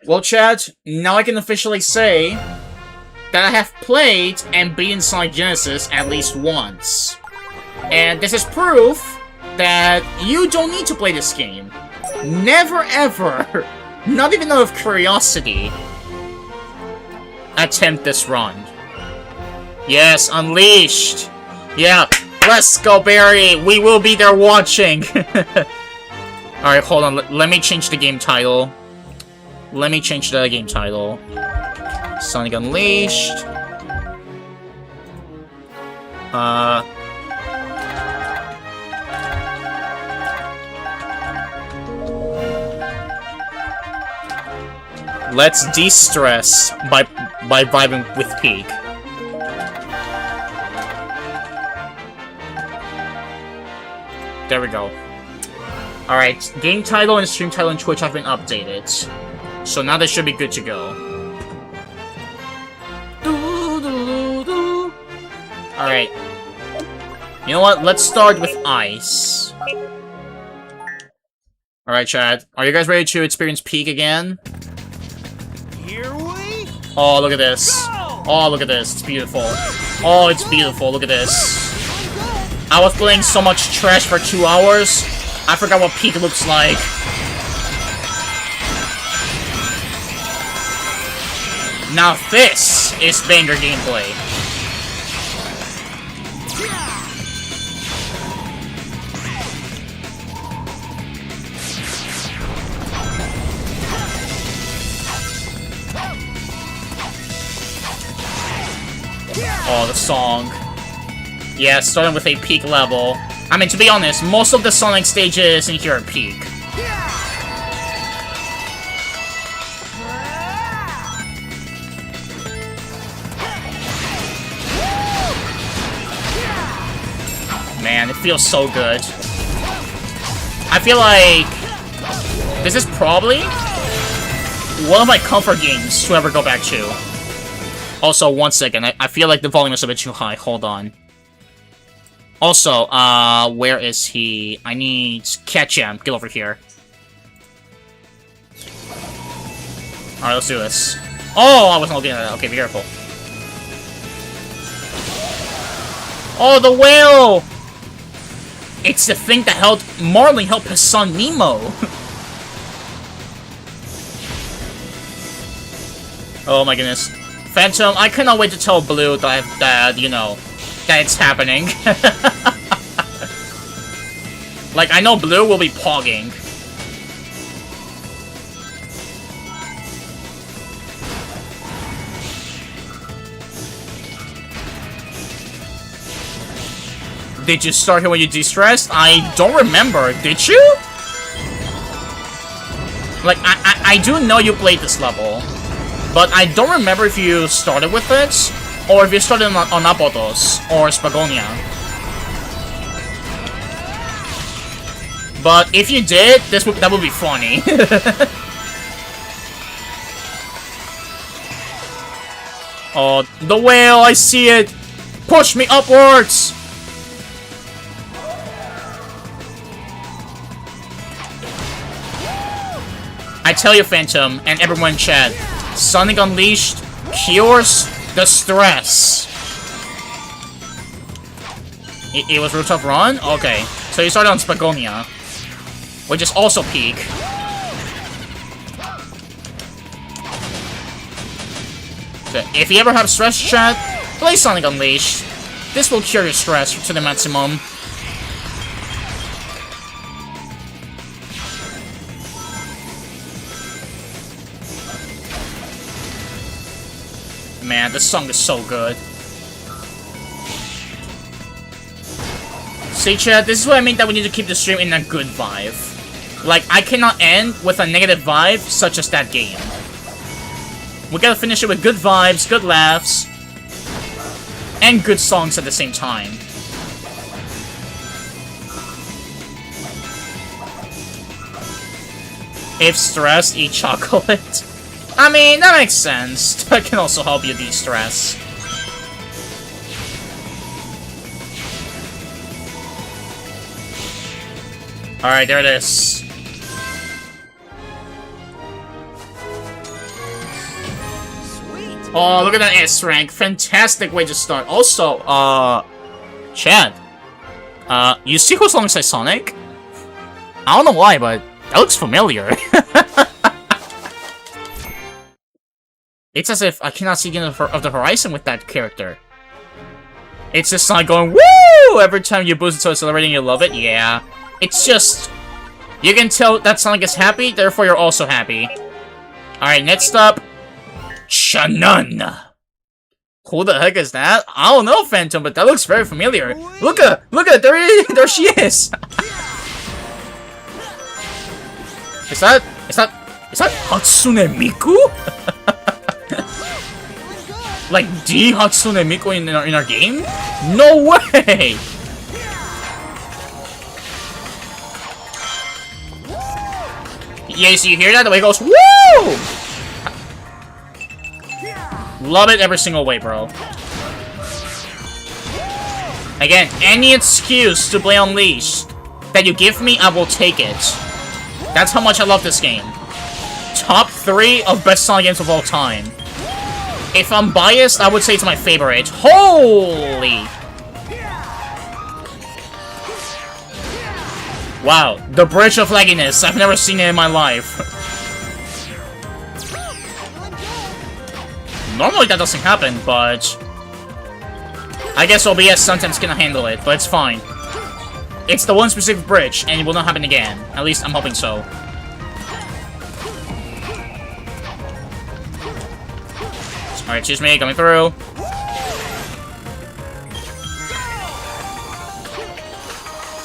Well, Chad, now I can officially say that I have played and beaten Sonic Genesis at least once. And this is proof that you don't need to play this game. Never ever, not even out of curiosity, attempt this run. Yes, Unleashed! Yeah, let's go, Barry! We will be there watching! Alright, hold on, let me change the game title. Let me change the game title. Sonic Unleashed. Let's de-stress by vibing with Peak. There we go. Alright, game title and stream title and Twitch have been updated. So now they should be good to go. Alright. You know what? Let's start with Ice. Alright, Chad. Are you guys ready to experience Peak again? Here we Oh, look at this. go! Oh, look at this. It's beautiful. Oh, it's beautiful. Look at this. I was playing so much trash for 2 hours, I forgot what Peak looks like. Now this is banger gameplay. Oh, the song. Yeah, starting with a Peak level. I mean, to be honest, most of the Sonic stages in here are Peak. Man, it feels so good. I feel like this is probably one of my comfort games to ever go back to. Also, one second, I feel like the volume is a bit too high. Hold on. Also, where is he? I need Ketchum. Get over here. Alright, let's do this. Oh, I wasn't looking at that. Okay, be careful. Oh, the whale! It's the thing that helped Marlin help his son Nemo. Oh my goodness. Phantom, I cannot wait to tell Blue that you know, that it's happening. Like, I know Blue will be pogging. Did you start here when you de-stressed? I don't remember. Did you? Like, I do know you played this level, but I don't remember if you started with it, or if you started on Apotos, or Spagonia. But if you did, that would be funny. Oh, the whale, I see it! Push me upwards! I tell you, Phantom, and everyone in chat, Sonic Unleashed cures the stress. It was Rooftop Run? Okay. So you started on Spagonia, which is also Peak. So if you ever have stress, chat, play Sonic Unleashed. This will cure your stress to the maximum. Man, this song is so good. See, chat, this is what I mean that we need to keep the stream in a good vibe. Like, I cannot end with a negative vibe such as that game. We gotta finish it with good vibes, good laughs, and good songs at the same time. If stressed, eat chocolate. I mean, that makes sense. That can also help you de-stress. Alright, there it is. Oh, look at that S rank. Fantastic way to start. Also, Chad. You see who's alongside Sonic? I don't know why, but that looks familiar. It's as if I cannot see the end of the horizon with that character. It's just Sonic going, woo! Every time you boost it so accelerating, you love it. Yeah. It's just... You can tell that Sonic is happy, therefore you're also happy. Alright, next up... Shannon! Who the heck is that? I don't know, Phantom, but that looks very familiar. Look at, there she is! Is that Hatsune Miku? Like the Hatsune Miku in our game? No way! Yeah, so you hear that? The way it goes, woo! Love it every single way, bro. Again, any excuse to play Unleashed that you give me, I will take it. That's how much I love this game. Top 3 of best Sonic games of all time. If I'm biased, I would say it's my favorite. Holy! Wow, the bridge of lagginess. I've never seen it in my life. Normally that doesn't happen, but... I guess OBS sometimes cannot handle it, but it's fine. It's the one specific bridge, and it will not happen again. At least I'm hoping so. Alright, excuse me, coming through.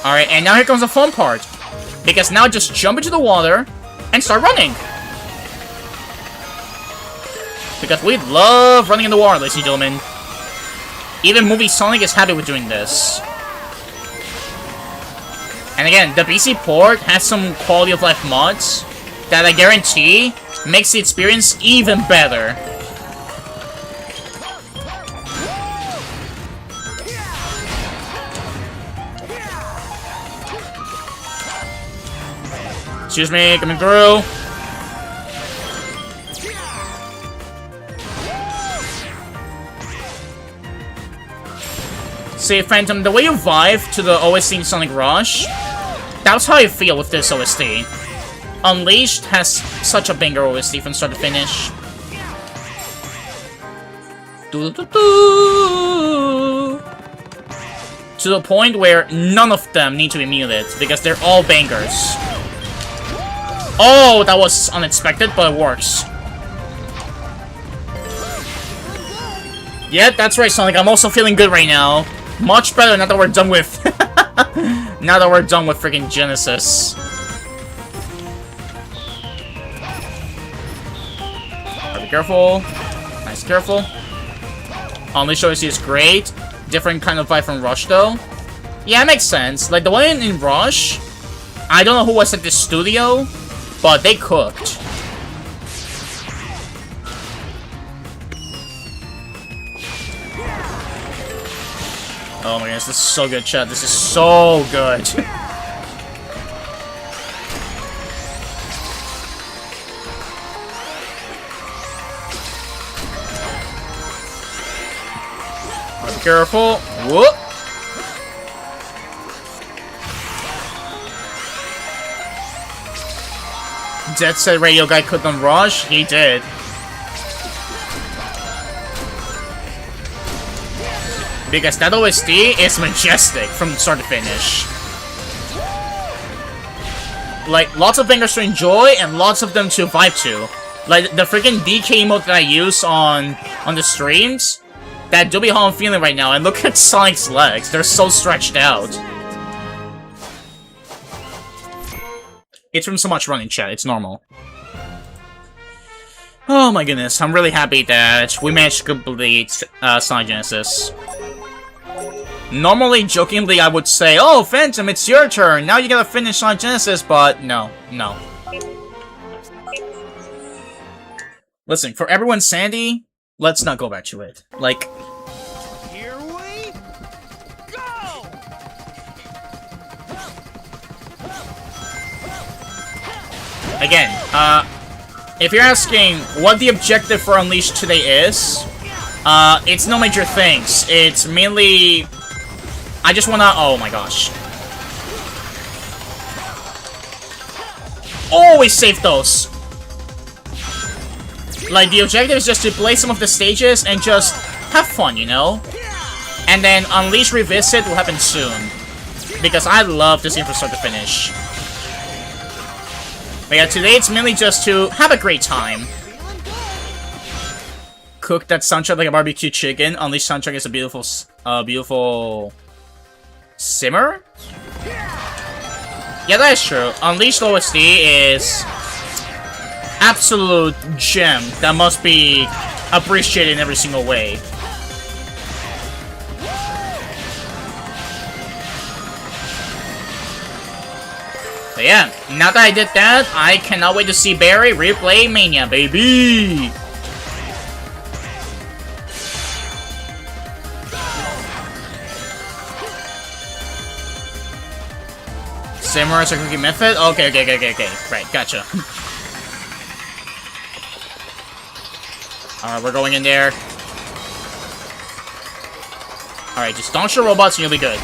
Alright, and now here comes the fun part. Because now just jump into the water and start running. Because we love running in the water, ladies and gentlemen. Even Movie Sonic is happy with doing this. And again, the PC port has some quality of life mods that I guarantee makes the experience even better. Excuse me, coming through. See, Phantom, the way you vibe to the OST in Sonic Rush, that's how I feel with this OST. Unleashed has such a banger OST from start to finish. To the point where none of them need to be muted, because they're all bangers. Oh, that was unexpected, but it works. Yeah, that's right, Sonic. I'm also feeling good right now. Much better now that we're done with... now that we're done with freaking Genesis. Be careful. Nice, careful. Unleashed OST is great. Different kind of vibe from Rush, though. Yeah, it makes sense. Like, the one in Rush, I don't know who was at the studio, but they cooked. Oh my goodness, this is so good, chat. This is so good. Be careful. Whoop. Jet Set Radio Guy couldn't rush. He did. Because that OST is majestic from start to finish. Like, lots of bangers to enjoy and lots of them to vibe to. Like, the freaking DK mode that I use on the streams, that do be how I'm feeling right now. And look at Sonic's legs. They're so stretched out. It's from so much running, chat. It's normal. Oh my goodness. I'm really happy that we managed to complete Sonic Genesis. Normally, jokingly, I would say, oh, Phantom, it's your turn. Now you gotta finish Sonic Genesis, but no, no. Listen, for everyone's sanity, let's not go back to it. Like, Here we go! again, if you're asking what the objective for Unleashed today is, it's no major things. It's mainly... I just wanna... Oh my gosh. Always save those! Like, the objective is just to play some of the stages and just have fun, you know? And then Unleash Revisit will happen soon. Because I love this game from start to finish. But yeah, today it's mainly just to have a great time. Cook that soundtrack like a barbecue chicken. Unleash soundtrack is a beautiful, beautiful simmer? Yeah, that is true. Unleashed OST is absolute gem that must be appreciated in every single way. But yeah, now that I did that, I cannot wait to see Barry replay Mania, baby! Simmer as a cookie method? Okay. Right, gotcha. Alright, we're going in there. Alright, just launch your robots and you'll be good.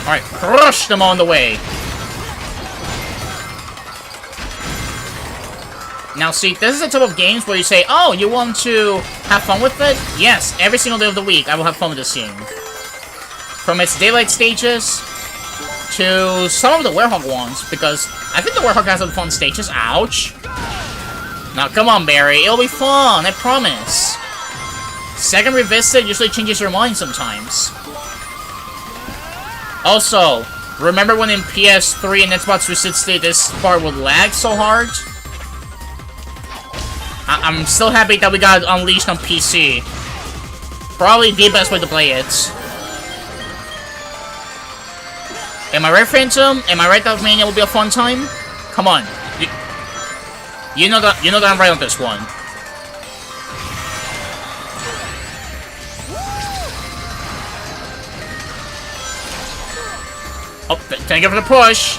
Alright, crush them on the way. Now see, this is the type of games where you say, oh, you want to have fun with it? Yes, every single day of the week I will have fun with this game. From its daylight stages to some of the Werehog ones, because I think the Werehog has some fun stages. Ouch. Now, come on, Barry. It'll be fun, I promise. Second Revisit usually changes your mind sometimes. Also, remember when in PS3 and Xbox 360 this part would lag so hard? I'm still happy that we got Unleashed on PC. Probably the best way to play it. Am I right, Phantom? Am I right that Mania will be a fun time? Come on. You know that I'm right on this one. Oh, thank you for the push.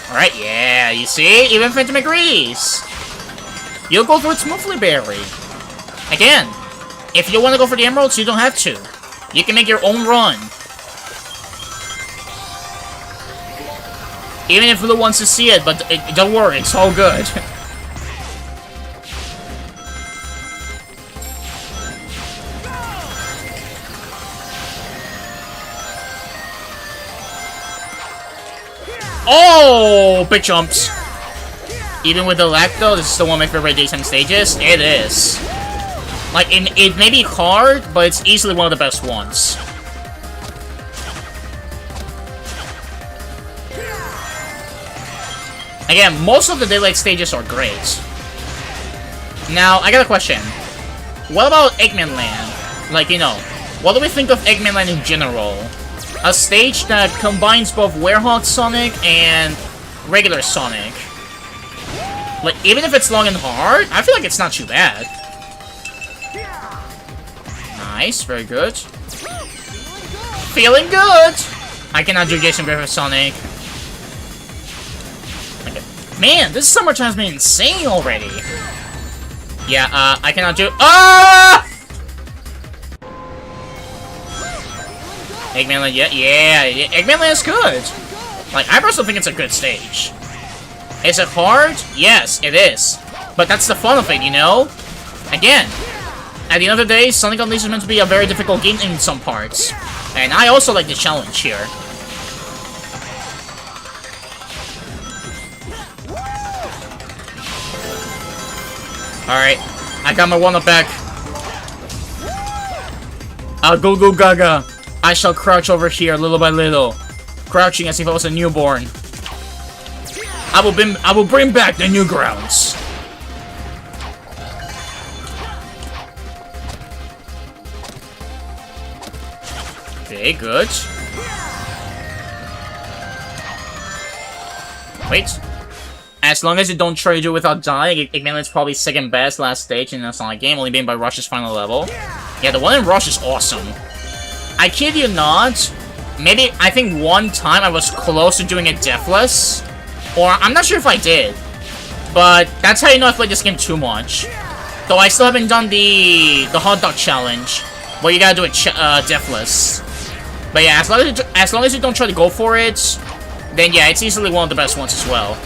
Alright, yeah, you see? Even Phantom agrees. You'll go through it smoothly, Barry. Again, if you want to go for the emeralds, you don't have to. You can make your own run. Even if Blue wants to see it, but don't worry, it's all good. Oh, big jumps. Even with the lag though, this is still one of my favorite daytime stages. It is. Like, it may be hard, but it's easily one of the best ones. Again, most of the daylight stages are great. Now, I got a question. What about Eggman Land? Like, you know, what do we think of Eggman Land in general? A stage that combines both Werehog Sonic and regular Sonic. Like, even if it's long and hard, I feel like it's not too bad. Nice, very good. Feeling good! I cannot do Jason Griffith Sonic. Man, this summertime has been insane already. Yeah, I cannot do- Ah! Eggman Land, yeah, Eggman Land is good. Like, I personally think it's a good stage. Is it hard? Yes, it is. But that's the fun of it, you know? Again, at the end of the day, Sonic Unleashed is meant to be a very difficult game in some parts. And I also like the challenge here. Alright, I got my one-up back. Go go gaga. I shall crouch over here little by little, crouching as if I was a newborn. I will bring back the Newgrounds. Okay, good. Wait. as long as you don't try to do it without dying, Ignition's probably second best last stage in a Sonic game, only being by Rush's final level. Yeah, the one in Rush is awesome. I kid you not, maybe, I think one time I was close to doing it deathless, or I'm not sure if I did, but that's how you know I played this game too much. Though I still haven't done the hot dog challenge, where you gotta do it deathless. But yeah, as long as you don't try to go for it, then yeah, it's easily one of the best ones as well.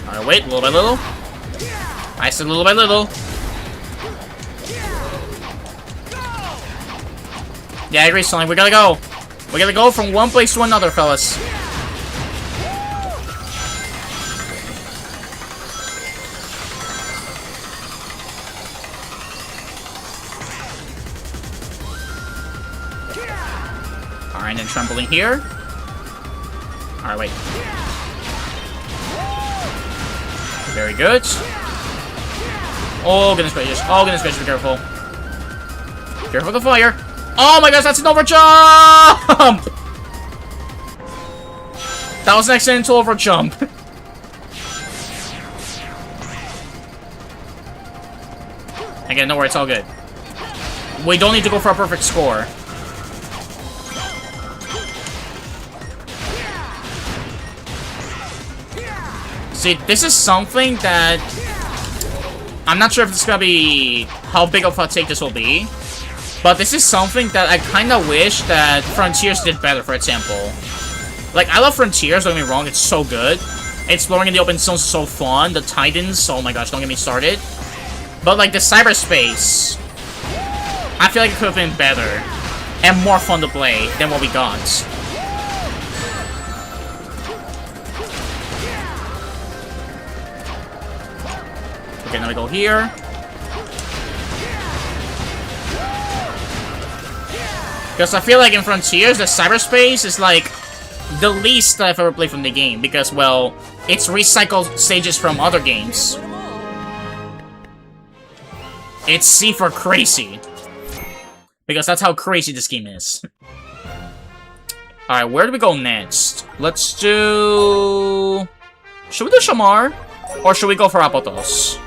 Alright, wait, little by little. I said little by little. Yeah, I agree, Sonic. We gotta go. We gotta go from one place to another, fellas. Alright, and then trampoline here. Alright, wait. Very good. Oh, goodness gracious. Oh, goodness gracious, be careful. Careful with the fire. Oh my gosh, that's an overjump! That was an accidental overjump. Again, don't worry, it's all good. We don't need to go for a perfect score. See, this is something that I'm not sure if it's gonna be how big of a take this will be, but this is something that I kind of wish that Frontiers did better. For example, like, I love Frontiers, don't get me wrong, it's so good. Exploring in the open zone is so fun. The Titans, oh my gosh, don't get me started. But like the cyberspace, I feel like it could have been better and more fun to play than what we got. Okay, now we go here. Because I feel like in Frontiers, the cyberspace is like the least that I've ever played from the game. Because, well, it's recycled stages from other games. It's C for crazy. Because that's how crazy this game is. Alright, where do we go next? Let's do... Should we do Shamar? Or should we go for Apotos?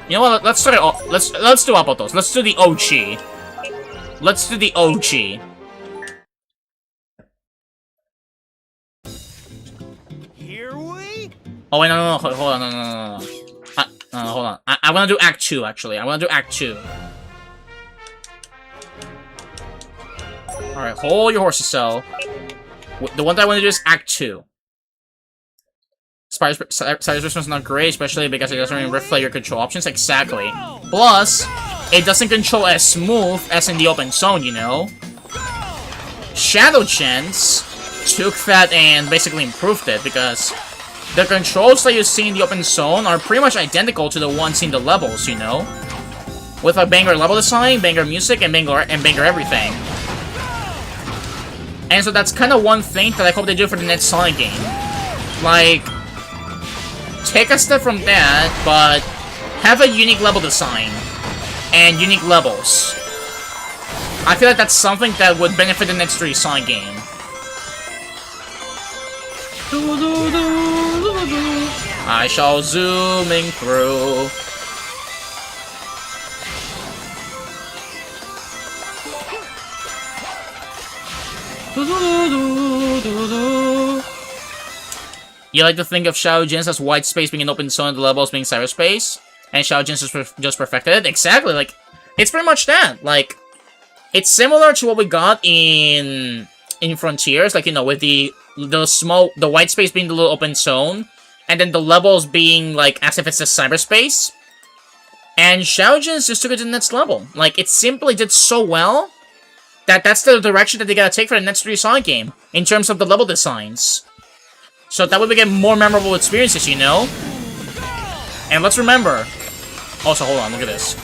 You know what? Let's start it off. Let's do Apotos. Let's do the OG. Let's do the OG. Here we Oh wait, no, hold on, no. Hold on. I want to do Act 2, actually. I want to do Act 2. Alright, hold your horses, so. The one that I want to do is Act 2. Cyberspace is not great, especially because it doesn't really reflect your control options. Exactly. Plus, it doesn't control as smooth as in the open zone, you know? Shadow Gens took that and basically improved it, because the controls that you see in the open zone are pretty much identical to the ones in the levels, you know? With a banger level design, banger music, and banger everything. And so that's kind of one thing that I hope they do for the next Sonic game. Like, take a step from that, but have a unique level design and unique levels. I feel like that's something that would benefit the next 3 Sonic game. I shall zooming through. You like to think of Shadow Gens as white space being an open zone and the levels being cyberspace, and Shadow Gens just perfected it? Exactly, like, it's pretty much that. Like, it's similar to what we got in Frontiers, like, you know, with the white space being the little open zone, and then the levels being, like, as if it's a cyberspace. And Shadow Gens just took it to the next level. Like, it simply did so well that that's the direction that they gotta take for the next 3 Sonic game, in terms of the level designs. So that way we get more memorable experiences, you know? And let's remember... Also, hold on, look at this.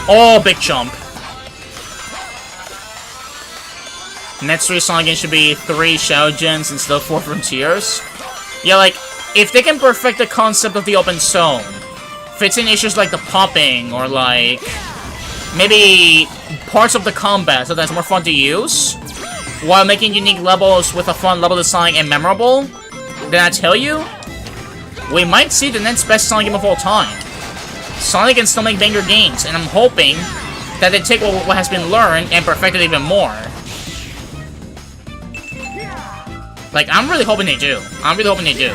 Oh, big jump. Next 3 Sonic games should be 3 Shadow Gens instead of 4 Frontiers. Yeah, like, if they can perfect the concept of the open zone fixing issues like the popping, or like maybe parts of the combat so that's more fun to use, while making unique levels with a fun level design and memorable, then I tell you, we might see the next best Sonic game of all time. Sonic can still make banger games, and I'm hoping that they take what has been learned and perfect it even more. Like, I'm really hoping they do. I'm really hoping they do.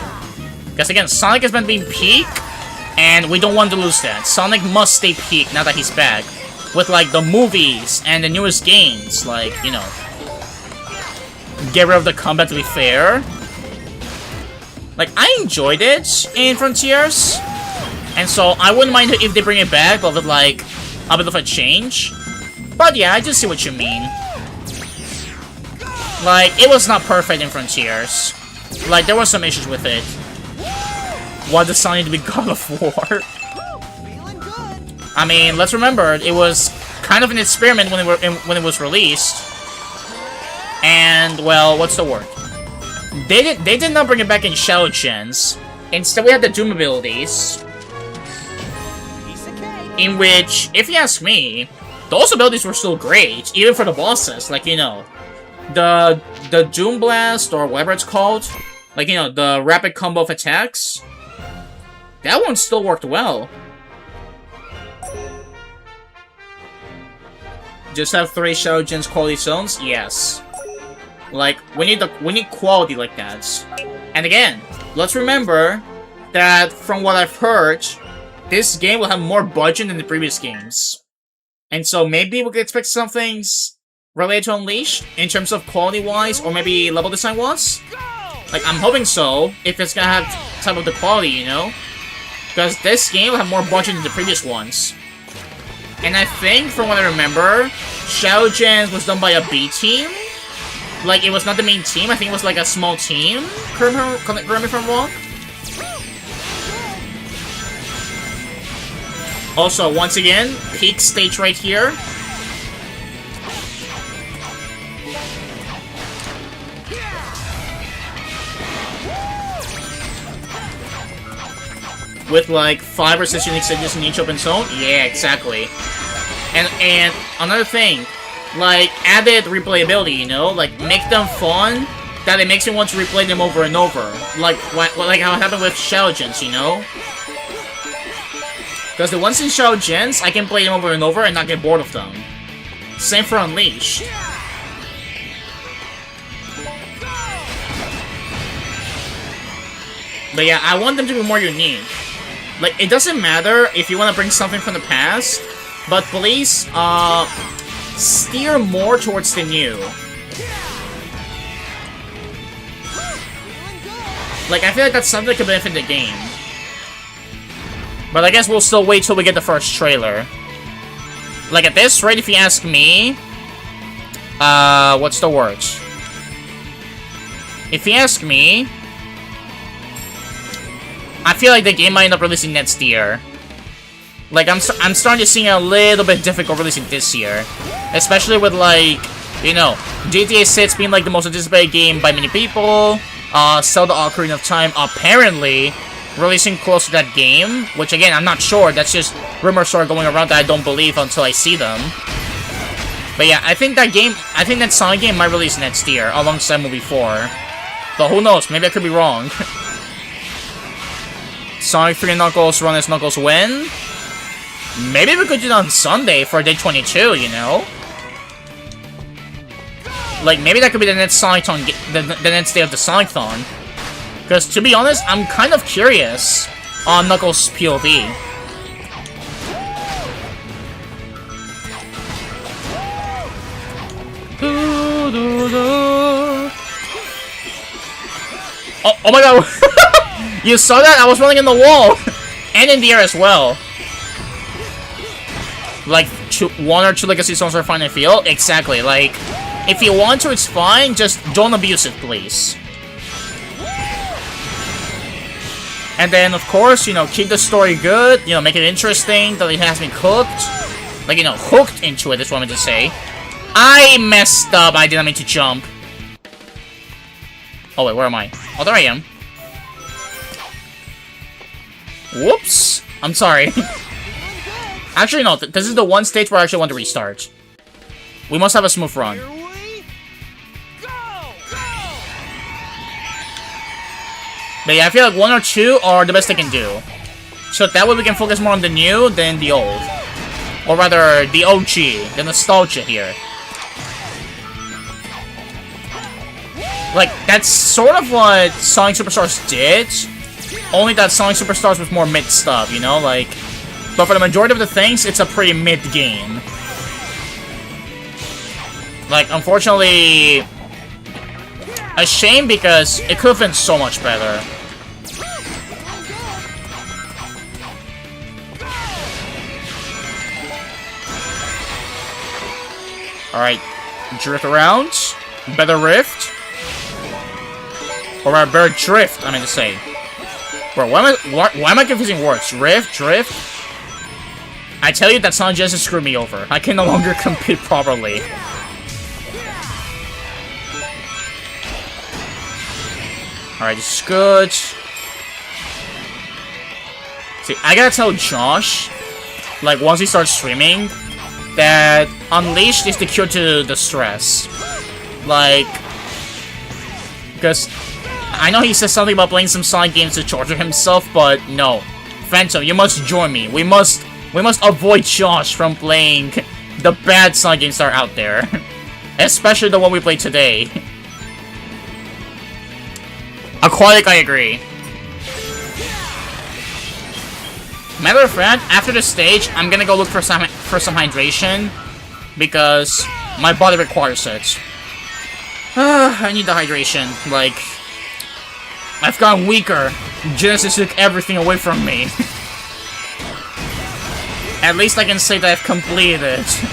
Because again, Sonic has been being peak, and we don't want to lose that. Sonic must stay peak now that he's back. With, like, the movies and the newest games. Like, you know, get rid of the combat, to be fair. Like, I enjoyed it in Frontiers. And so, I wouldn't mind if they bring it back, but with, like, a bit of a change. But yeah, I just see what you mean. Like, it was not perfect in Frontiers. Like, there were some issues with it. Why does Sonic need to be God of War? I mean, let's remember, it was kind of an experiment when it was released. And, well, what's the word? They did not bring it back in Shadow Gens. Instead, we had the Doom abilities. In which, if you ask me, those abilities were still great, even for the bosses. Like, you know, the Doom Blast, or whatever it's called. Like, you know, the rapid combo of attacks. That one still worked well. Just have 3 Shadow Gens quality zones? Yes. Like, we need quality like that. And again, let's remember that from what I've heard, this game will have more budget than the previous games. And so maybe we could expect some things related to Unleashed in terms of quality-wise, or maybe level design-wise. Like, I'm hoping so, if it's gonna have type of the quality, you know? Because this game will have more budget than the previous ones. And I think, from what I remember, Shadow Gens was done by a B team. Like, it was not the main team, I think it was like a small team. Correct me if I'm wrong. Also, once again, peak stage right here. With like 5 or 6 unique stages in each open zone? Yeah, exactly. And another thing, like added replayability, you know? Like make them fun, that it makes me want to replay them over and over. Like how it happened with Shadow Gens, you know? Because the ones in Shadow Gens, I can play them over and over and not get bored of them. Same for Unleashed. But yeah, I want them to be more unique. Like, it doesn't matter if you want to bring something from the past, but please, steer more towards the new. Like, I feel like that's something that could benefit the game. But I guess we'll still wait till we get the first trailer. Like, at this rate, if you ask me, what's the word? If you ask me, I feel like the game might end up releasing next year. Like, I'm starting to see it a little bit difficult releasing this year. Especially with, like, you know, GTA 6 being, like, the most anticipated game by many people. Zelda Ocarina of Time apparently releasing close to that game. Which, again, I'm not sure. That's just rumors are going around that I don't believe until I see them. But yeah, I think that Sonic game might release next year, alongside Movie 4. But who knows? Maybe I could be wrong. Sonic 3 Knuckles run as Knuckles win? Maybe we could do it on Sunday for day 22, you know? Like, maybe that could be the next Sonicthon, the next day of the Sonicthon. Because, to be honest, I'm kind of curious on Knuckles' POV. Oh my god! You saw that? I was running in the wall! And in the air as well. Like, 1 or 2 legacy zones are fine and feel? Exactly, like, if you want to, it's fine, just don't abuse it, please. And then, of course, you know, keep the story good, you know, make it interesting, that it has been cooked. Like, you know, hooked into it, is what I meant to say. I messed up, I didn't mean to jump. Oh wait, where am I? Oh, there I am. Whoops. I'm sorry. Actually, no. This is the one stage where I actually want to restart. We must have a smooth run. Here we go! But yeah, I feel like 1 or 2 are the best they can do. So that way we can focus more on the new than the old. Or rather, the OG, the nostalgia here. Like, that's sort of what Sonic Superstars did. Only that Sonic Superstars was more mid stuff, you know? Like, but for the majority of the things, it's a pretty mid game. Like, unfortunately, a shame because it could have been so much better. Alright, drift around. Better rift. Or better drift, I mean to say. Bro, why am I confusing words? Rift, drift? I tell you that Sonic Genesis screwed me over. I can no longer compete properly. Alright, this is good. See, I gotta tell Josh, like, once he starts streaming, that Unleashed is the cure to the stress. Like, because I know he says something about playing some Sonic games to torture himself, but no. Phantom, you must join me. We must avoid Josh from playing the bad Sonic games that are out there. Especially the one we played today. Aquatic, I agree. Matter of fact, after this stage, I'm gonna go look for some hydration. Because my body requires it. I need the hydration. Like, I've gotten weaker. Genesis took everything away from me. At least I can say that I've completed it.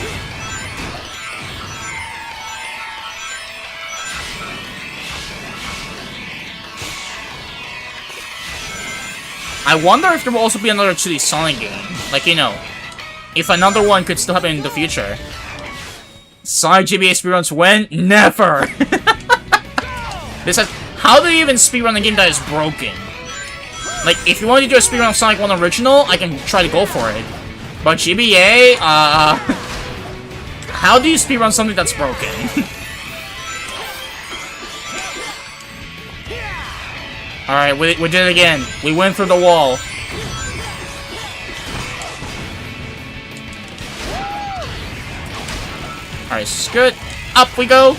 I wonder if there will also be another 2D Sonic game. Like, you know, if another one could still happen in the future. Sonic GBA speedruns when? Never! This has... How do you even speedrun a game that is broken? Like, if you want to do a speedrun of Sonic 1 Original, I can try to go for it. But GBA, how do you speedrun something that's broken? Alright, we did it again. We went through the wall. Alright, this is good. Up we go.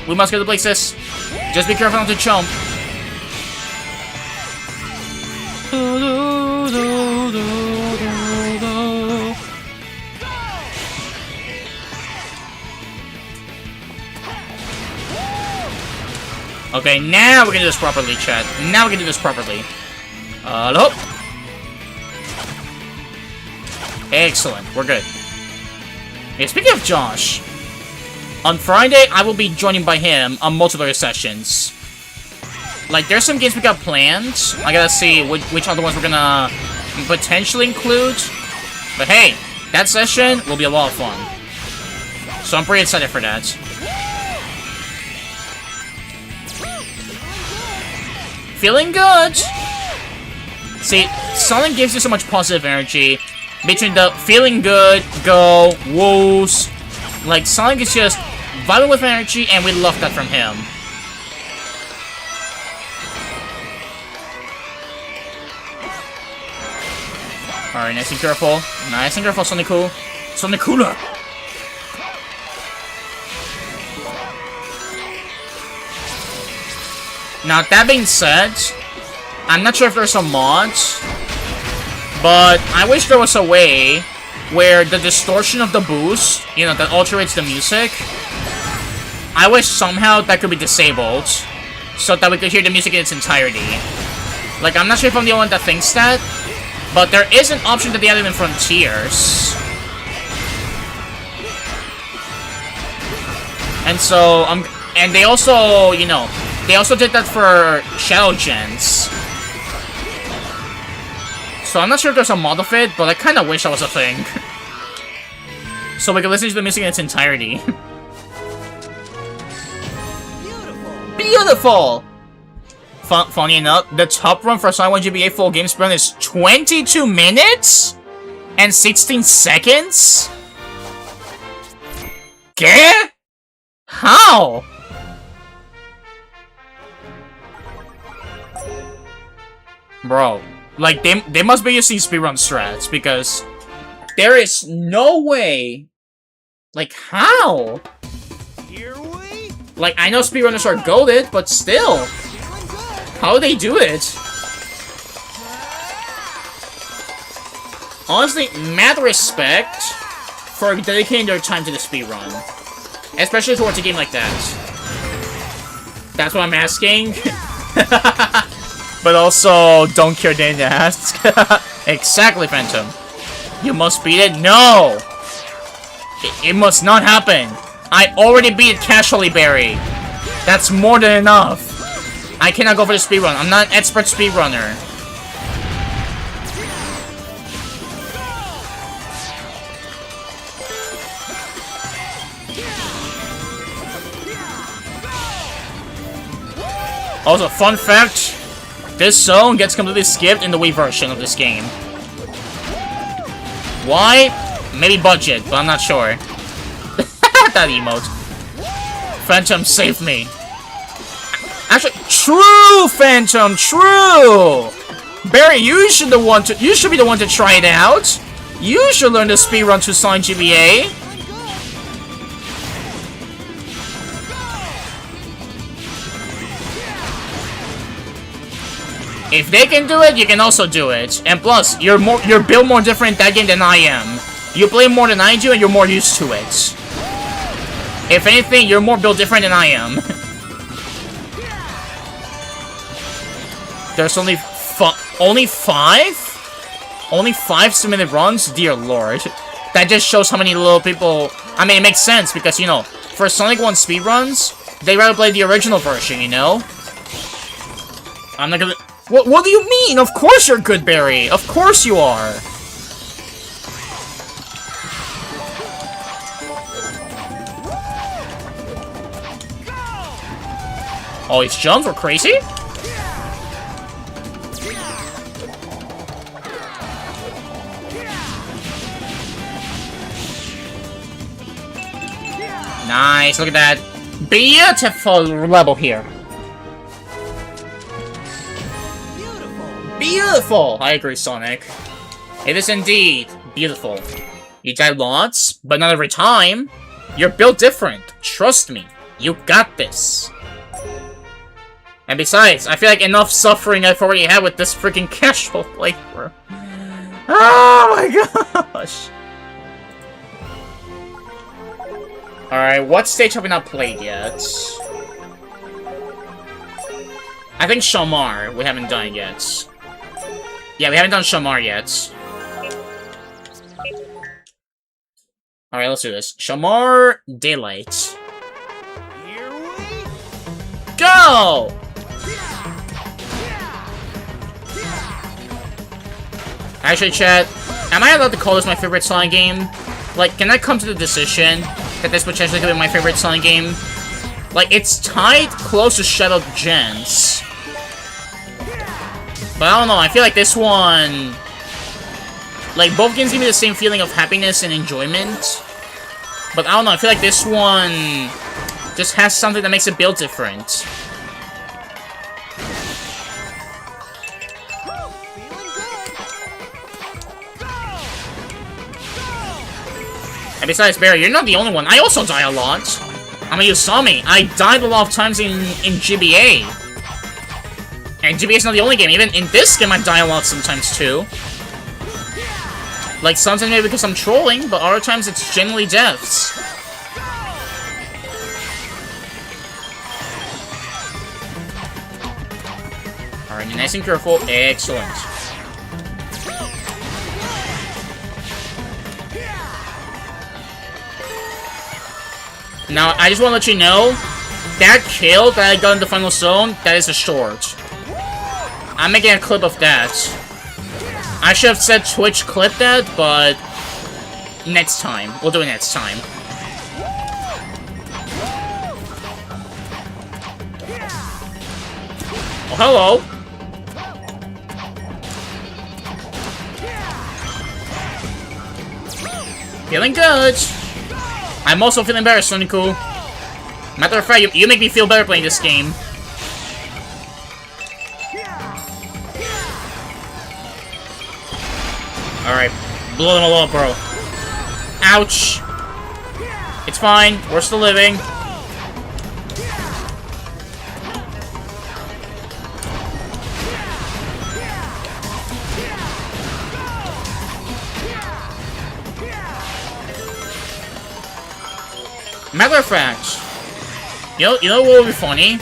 We must get to places. Just be careful not to jump. Okay, now we can do this properly, chat. Now we can do this properly. Hello? Excellent, we're good. Okay, speaking of Josh, on Friday, I will be joining by him on multiplayer sessions. Like, there's some games we got planned. I gotta see which other ones we're gonna potentially include. But hey, that session will be a lot of fun. So I'm pretty excited for that. Feeling good! See, Sonic gives you so much positive energy. Between the feeling good, go, woos. Like, Sonic is just vibrant with energy, and we love that from him. Alright, nice and careful. Nice and careful, Sonic-Cool. Sonic-Cooler! Now, that being said, I'm not sure if there's a mod, but I wish there was a way where the distortion of the boost, you know, that alterates the music, I wish somehow that could be disabled, so that we could hear the music in its entirety. Like, I'm not sure if I'm the only one that thinks that, but there is an option that they added in Frontiers. And so, and they also, you know, they also did that for Shadow Gens. So I'm not sure if there's a mod of it, but I kind of wish that was a thing. So we can listen to the music in its entirety. Beautiful! Beautiful! funny enough, the top run for Sonic 1 GBA full game sprint is 22 minutes and 16 seconds? ¿Qué? How? Bro, like, they must be using speedrun strats, because there is no way. Like, how? Here we Like, I know speedrunners are goated, but still. How do they do it? Honestly, mad respect for dedicating their time to the speedrun. Especially towards a game like that. That's what I'm asking. But also, don't care they didn't ask. Exactly, Phantom. You must beat it? No! It must not happen. I already beat it casually, Barry. That's more than enough. I cannot go for the speedrun. I'm not an expert speedrunner. Also, fun fact, this zone gets completely skipped in the Wii version of this game. Why? Maybe budget, but I'm not sure. That emote. Phantom, save me. Actually, true, Phantom, true! Barry, you should be the one to try it out. You should learn the speedrun to Sonic GBA. If they can do it, you can also do it. And plus, you're built more different in that game than I am. You play more than I do, and you're more used to it. If anything, you're more built different than I am. There's only five? Only 5 submitted runs? Dear lord. That just shows how many little people... I mean, it makes sense, because, you know, for Sonic 1 speedruns, they rather play the original version, you know? I'm not gonna... What do you mean? Of course you're good, Barry! Of course you are! Oh, his jumps were crazy? Nice, look at that. Beautiful level here. Beautiful! I agree, Sonic. It is indeed beautiful. You die lots, but not every time. You're built different. Trust me. You got this. And besides, I feel like enough suffering I've already had with this freaking casual playthrough. Oh my gosh! Alright, what stage have we not played yet? I think Shamar we haven't done yet. Yeah, we haven't done Shamar yet. Alright, let's do this. Shamar Daylight. Here we Go! Actually, chat, am I allowed to call this my favorite Sonic game? Like, can I come to the decision that this potentially could be my favorite Sonic game? Like, it's tied close to Shadow Gens. But I don't know, I feel like this one... Like, both games give me the same feeling of happiness and enjoyment. But I don't know, I feel like this one just has something that makes it build different. And besides, Barry, you're not the only one. I also die a lot. I mean, you saw me. I died a lot of times in GBA. And GBA is not the only game. Even in this game, I die a lot sometimes, too. Like, sometimes maybe because I'm trolling, but other times it's genuinely deaths. Alright, you're nice and careful. Excellent. Now, I just want to let you know, that kill that I got in the final zone, that is a short. I'm making a clip of that. I should have said Twitch clip that, but next time. We'll do it next time. Oh, hello. Feeling good. I'm also feeling better, Sonic-Cool. Matter of fact, you make me feel better playing this game. Alright, blow them all up, bro. Ouch. It's fine, we're still living. Matter of fact, you know what would be funny?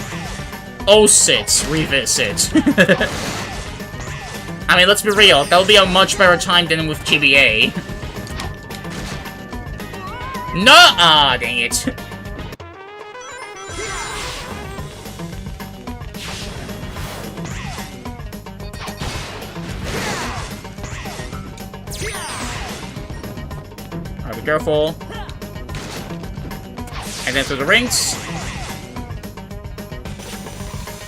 06 revisit. I mean, let's be real, that'll be a much better time than with GBA. No! Ah, dang it. Alright, be careful. And then through the rings.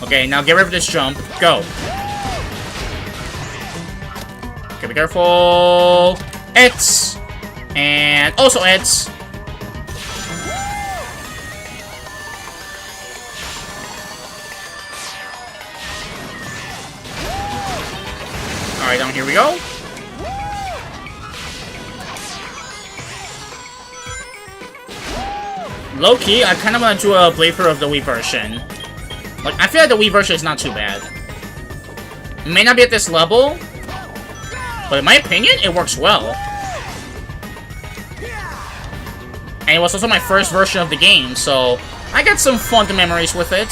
Okay, now get rid of this jump. Go. Okay, be careful. It's. And also it's. Alright, down here we go. Low-key, I kind of want to do a playthrough of the Wii version. Like, I feel like the Wii version is not too bad. It may not be at this level, but in my opinion, it works well. And it was also my first version of the game, so I got some fun memories with it.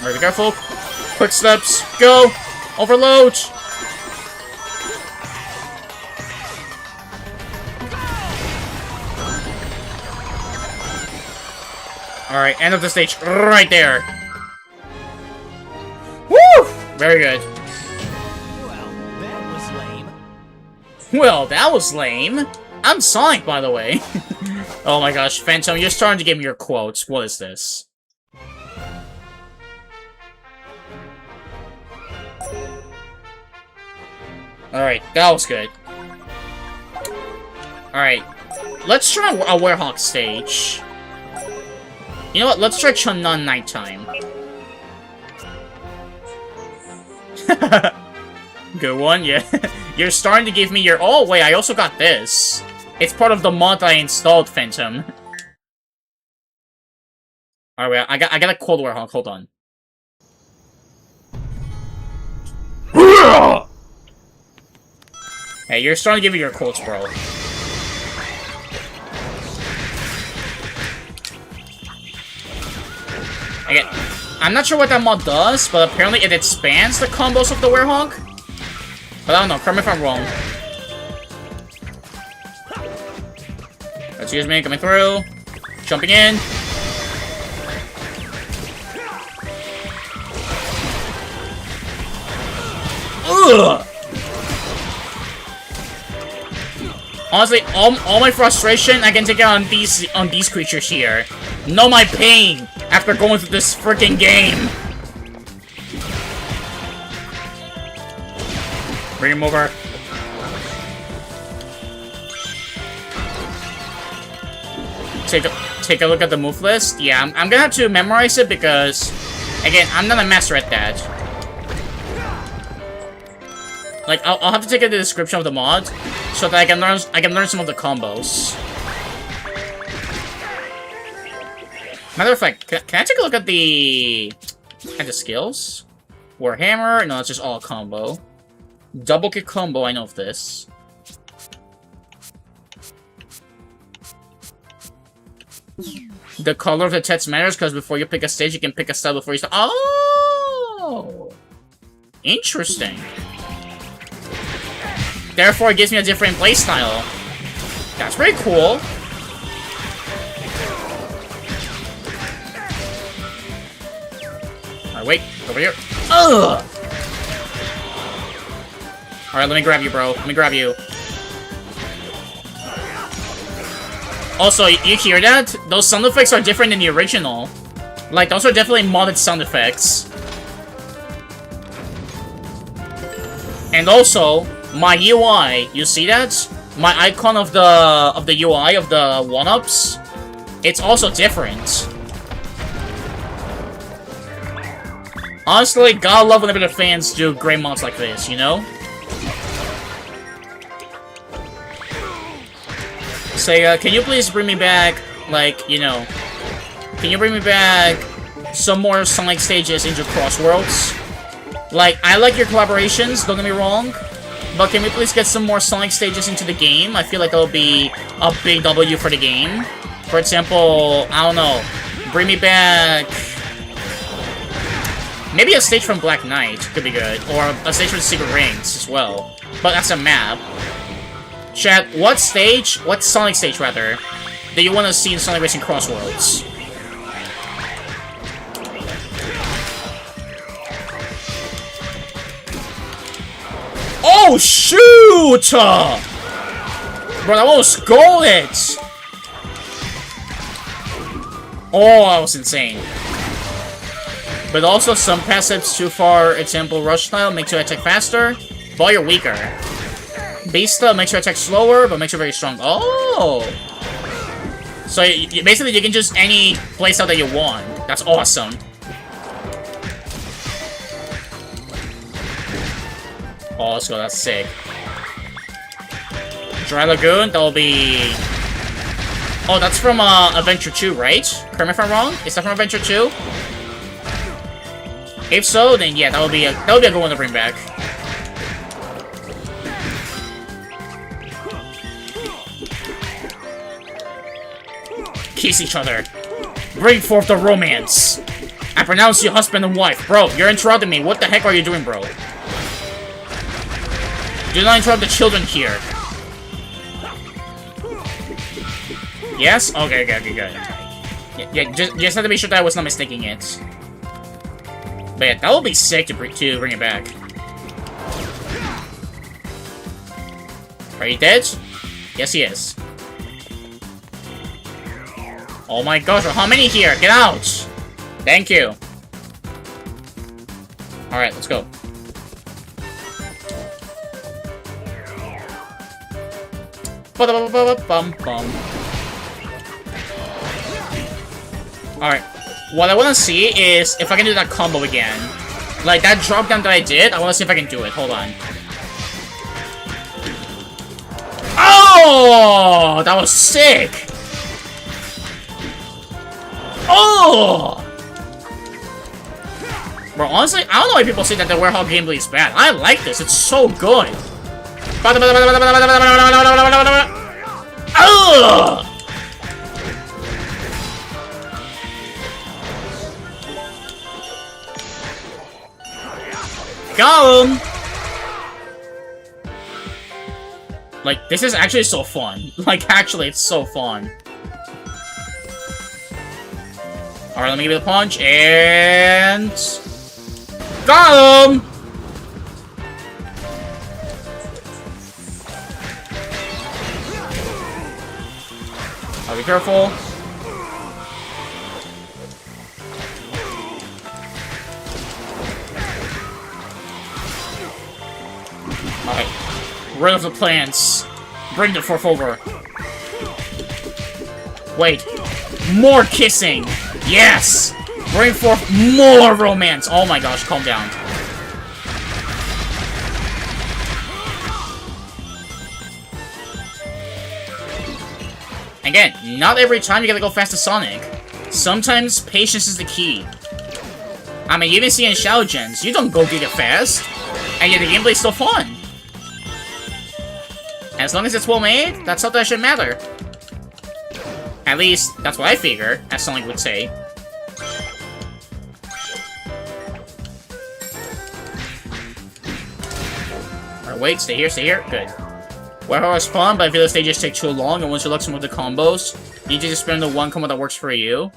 Alright, be careful. Quick steps. Go! Overload! Alright, end of the stage. Right there. Woo! Very good. Well, that was lame. Well, that was lame. I'm Sonic, by the way. Oh my gosh, Phantom, you're starting to give me your quotes. What is this? Alright, that was good. Alright, let's try a Werehog stage. You know what, let's try Chun-Nun Nighttime. Good one, yeah. You're starting to give me your... Oh, wait, I also got this. It's part of the mod I installed, Phantom. Alright, wait, I got a cold Werehog, hold on. Hey, you're starting to give me your quotes, bro. Again, I'm not sure what that mod does, but apparently it expands the combos of the Werehog. But I don't know, correct me if I'm wrong. Excuse me, coming through. Jumping in. Ugh! Honestly, all my frustration I can take out on these creatures here. Know my pain after going through this freaking game. Bring him over. Take a look at the move list. Yeah, I'm gonna have to memorize it because, again, I'm not a master at that. Like, I'll have to take a description of the mod so that I can learn some of the combos. Matter of fact, can I take a look at the skills? Warhammer? No, it's just all combo. Double kick combo, I know of this. The color of the text matters because before you pick a stage, you can pick a style before you start. Oh! Interesting. Therefore, it gives me a different playstyle. That's pretty cool. Alright, wait. Over here. Ugh! Alright, let me grab you, bro. Let me grab you. Also, you hear that? Those sound effects are different than the original. Like, those are definitely modded sound effects. And also, my UI, you see that? My icon of the UI of the 1-ups, it's also different. Honestly, gotta love whenever the fans do great mods like this, you know? Say, can you please bring me back, like, you know, can you bring me back some more Sonic stages into Crossworlds? Like, I like your collaborations, don't get me wrong, but can we please get some more Sonic stages into the game? I feel like that'll be a big W for the game. For example, I don't know, bring me back... Maybe a stage from Black Knight could be good, or a stage from Secret Rings as well. But that's a map. Chat, what Sonic stage rather, that you want to see in Sonic Racing Crossworlds? Oh shoot! Bro, that one was golden! Oh, that was insane. But also some passives too far, example rush style makes you attack faster, but you're weaker. Base style makes you attack slower, but makes you very strong. Oh! So basically you can just any playstyle that you want. That's awesome. Oh, let's go, that's sick. Dry Lagoon, that'll be... Oh, that's from Adventure 2, right? Correct me if I'm wrong? Is that from Adventure 2? If so, then yeah, that would be a good one to bring back. Kiss each other. Bring forth the romance. I pronounce you husband and wife. Bro, you're interrupting me. What the heck are you doing, bro? Do not interrupt the children here. Yes? Okay, good. Yeah, just have to be sure that I was not mistaking it. But yeah, that would be sick to bring it back. Are you dead? Yes, he is. Oh my gosh, how many here? Get out! Thank you. Alright, let's go. Alright. What I want to see is if I can do that combo again. Like, that drop down that I did, I want to see if I can do it. Hold on. Oh! That was sick! Oh! Bro, honestly, I don't know why people say that the Werehog gameplay is bad. I like this. It's so good. Ugh! Got him! Like, this is actually so fun. Like, actually, it's so fun. Alright, let me give it a punch, and... Got him! I'll be careful. Alright. Rid of the plants. Bring the forth over. Wait. More kissing! Yes! Bring forth more romance! Oh my gosh, calm down. Again, not every time you gotta go fast to Sonic. Sometimes patience is the key. I mean, you even see in Shadow Gens, you don't go giga fast, and yet the gameplay's still fun. As long as it's well made, that's something that should matter. At least, that's what I figure, as Sonic would say. Alright, wait, stay here, good. Werehog is fun, but I feel the stages take too long, and once you look some of the combos, you need to just spend the one combo that works for you.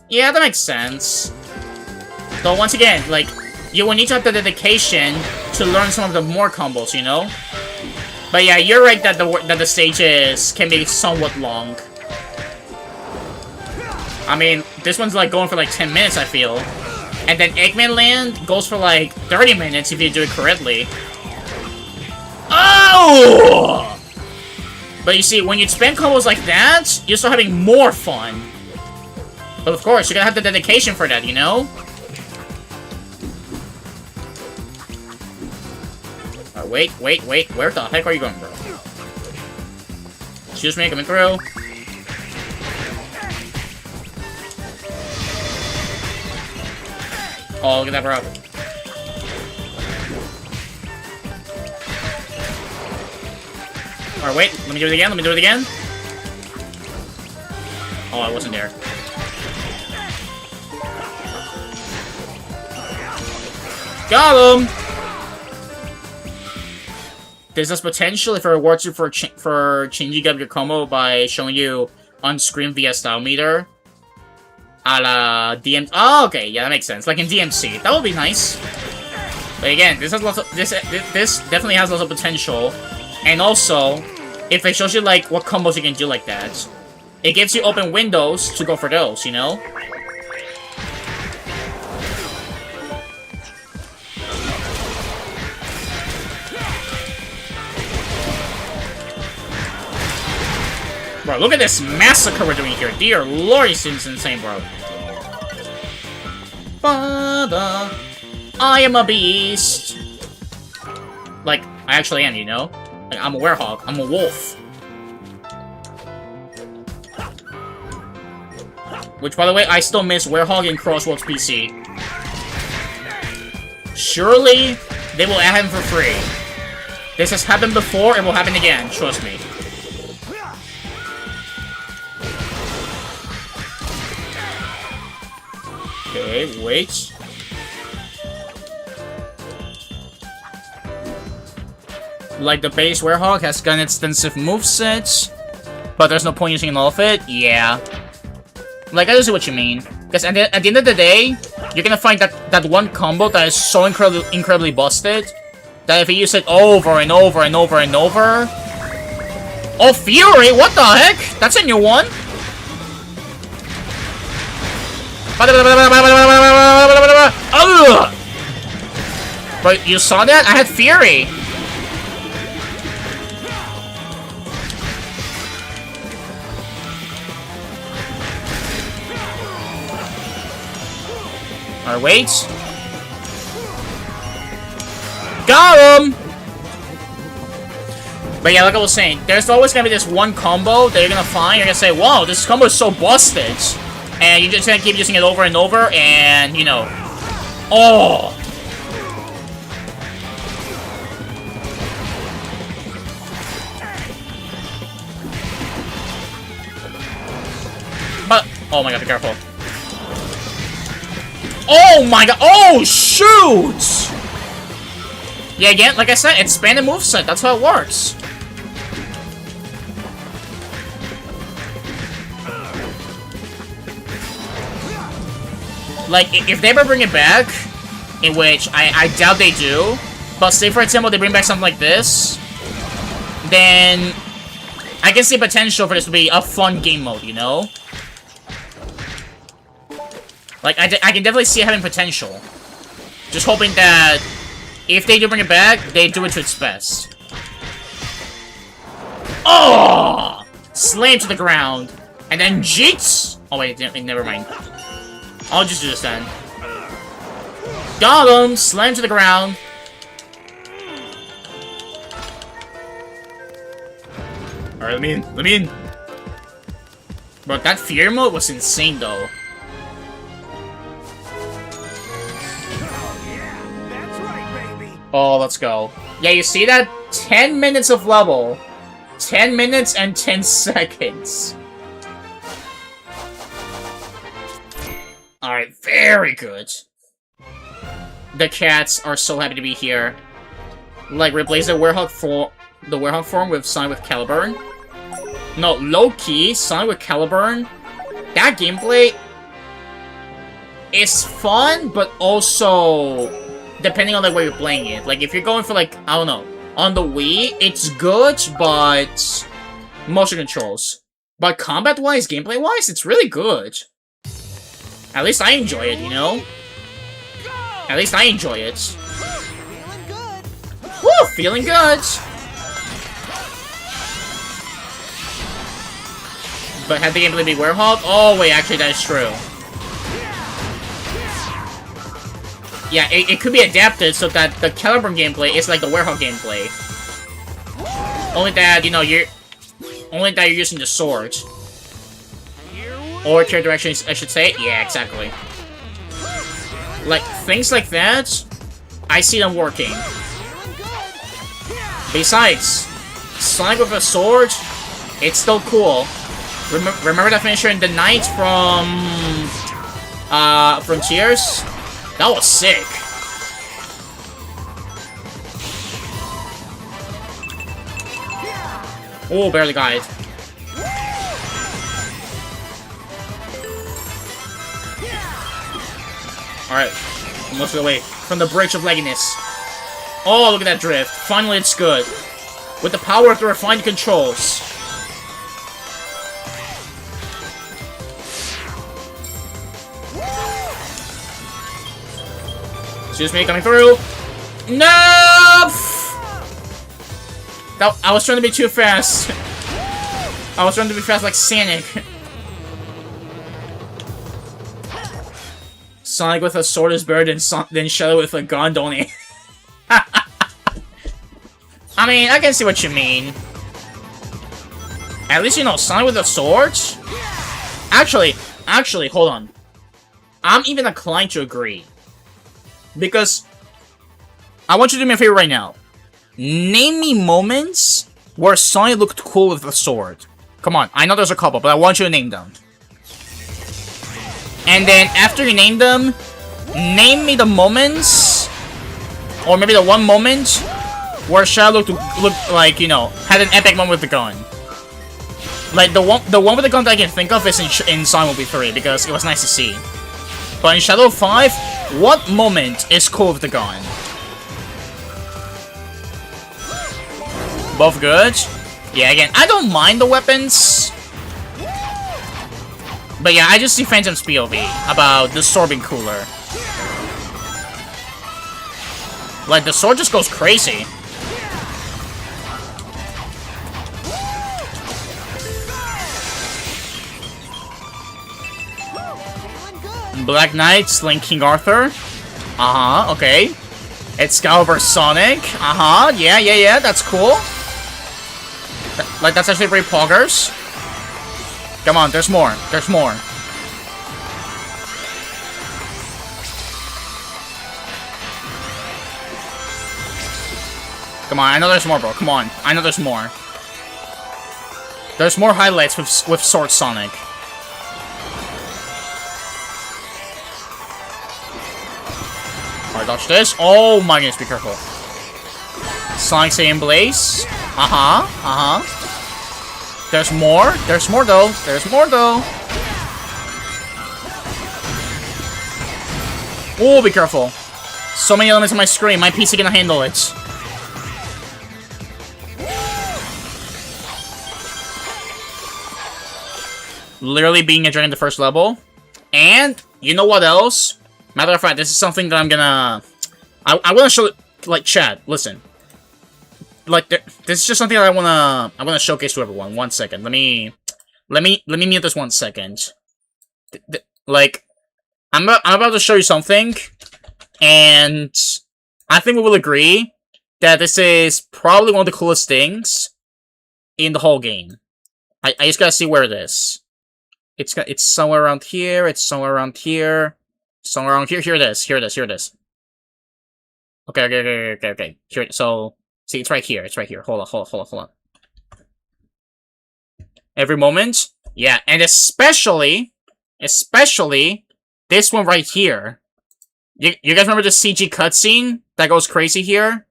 Yeah, that makes sense. Though, once again, like, you will need to have the dedication to learn some of the more combos, you know? But yeah, you're right that the stages can be somewhat long. I mean, this one's like going for like 10 minutes, I feel. And then Eggman Land goes for like 30 minutes if you do it correctly. Oh! But you see, when you spam combos like that, you start having more fun. But of course, you're gonna have the dedication for that, you know? Wait. Where the heck are you going, bro? Excuse me, coming through. Oh, look at that, bro. Alright, wait. Let me do it again. Oh, I wasn't there. Got him! There's this potential if it rewards you for changing up your combo by showing you on screen via style meter. A la DM. Oh, okay, yeah, that makes sense. Like in DMC, that would be nice. But again, this has lots of this definitely has lots of potential. And also, if it shows you like what combos you can do like that, it gives you open windows to go for those, you know? Bro, look at this massacre we're doing here. Dear lord, it seems insane, bro. Father, I am a beast. Like, I actually am, you know? Like, I'm a werehog. I'm a wolf. Which, by the way, I still miss werehog in Crossworlds PC. Surely, they will add him for free. This has happened before, it will happen again. Trust me. Okay, wait. Like, the base werehog has got an extensive moveset, but there's no point using all of it? Yeah. Like, I don't see what you mean. Because at the end of the day, you're gonna find that one combo that is so incredibly busted, that if you use it over and over and over and over... Oh, Fury! What the heck? That's a new one! Ugh. But you saw that? I had Fury! Alright, wait. Got him! But yeah, like I was saying, there's always gonna be this one combo that you're gonna find. You're gonna say, wow, this combo is so busted. And you're just gonna keep using it over and over, and, you know. Oh! But, oh my god, be careful. Oh my god! Oh, shoot! Yeah, again, like I said, expanded moveset. That's how it works. Like, if they ever bring it back, in which I doubt they do, but say, for example, they bring back something like this, then I can see potential for this to be a fun game mode, you know? Like, I can definitely see it having potential. Just hoping that if they do bring it back, they do it to its best. Oh! Slam to the ground. And then Jeets! Oh, wait, never mind. I'll just do this then. Got him! Slam to the ground. Alright, let me in. But that fear mode was insane, though. Oh, let's go. Yeah, you see that? 10 minutes of level. 10 minutes and 10 seconds. Alright, very good. The cats are so happy to be here. Like, replace the werehog form with Sonic with Caliburn. No, low-key, Sonic with Caliburn. That gameplay is fun, but also depending on like where you're playing it. Like, if you're going for like, I don't know, on the Wii, it's good, but motion controls. But combat-wise, gameplay-wise, it's really good. At least I enjoy it, you know? At least I enjoy it. Feeling good. Woo! Feeling good! But had the gameplay be Werehog? Oh, wait, actually, that is true. Yeah, it could be adapted so that the Caliburn gameplay is like the Werehog gameplay. Only that, you know, you're using the sword. Or chair directions, I should say. Yeah, exactly. Like, things like that, I see them working. Besides, Sonic with a sword, it's still cool. Remember that finisher in the night from Frontiers? That was sick. Oh, barely got it. Alright, almost away from the bridge of legginess. Oh, look at that drift. Finally, it's good. With the power of the refined controls. Excuse me, coming through. No! I was trying to be too fast. I was trying to be fast like Sonic. Sonic with a sword is better than Shadow with a gun, don't he? I mean, I can see what you mean. At least, you know, Sonic with a sword? Actually, hold on. I'm even inclined to agree. Because, I want you to do me a favor right now. Name me moments where Sonic looked cool with the sword. Come on, I know there's a couple, but I want you to name them. And then, after you name them, name me the moments, or maybe the one moment, where Shadow looked like, you know, had an epic moment with the gun. Like, the one with the gun that I can think of is in Sonic Movie 3, because it was nice to see. But in Shadow 5, what moment is cool with the gun? Both good? Yeah, again, I don't mind the weapons. But yeah, I just see Phantom's POV about the sword being cooler. Like, the sword just goes crazy. Black Knight, Sling King Arthur. Uh-huh, okay. Excalibur Sonic. Uh-huh, yeah, that's cool. Like, that's actually pretty poggers. Come on, there's more. There's more. Come on, I know there's more, bro. Come on. I know there's more. There's more highlights with Sword Sonic. Alright, dodge this. Oh my goodness, be careful. Sonic Saiyan Blaze. There's more. There's more though. There's more though. Oh, be careful. So many elements on my screen. My PC cannot handle it. Literally being a dragon in the first level. And, you know what else? Matter of fact, this is something that I'm gonna... I wanna show... Like, chat, listen. Like, this is just something that I wanna showcase to everyone. 1 second. Let me mute this 1 second. Like, I'm about to show you something, and I think we will agree that this is probably one of the coolest things in the whole game. I just gotta see where it is. It's somewhere around here. It's somewhere around here. Somewhere around here. Here it is. Here it is. Here it is. Okay. Here. So. See, it's right here. It's right here. Hold on. Every moment. Yeah, and especially this one right here. You guys remember the CG cutscene that goes crazy here?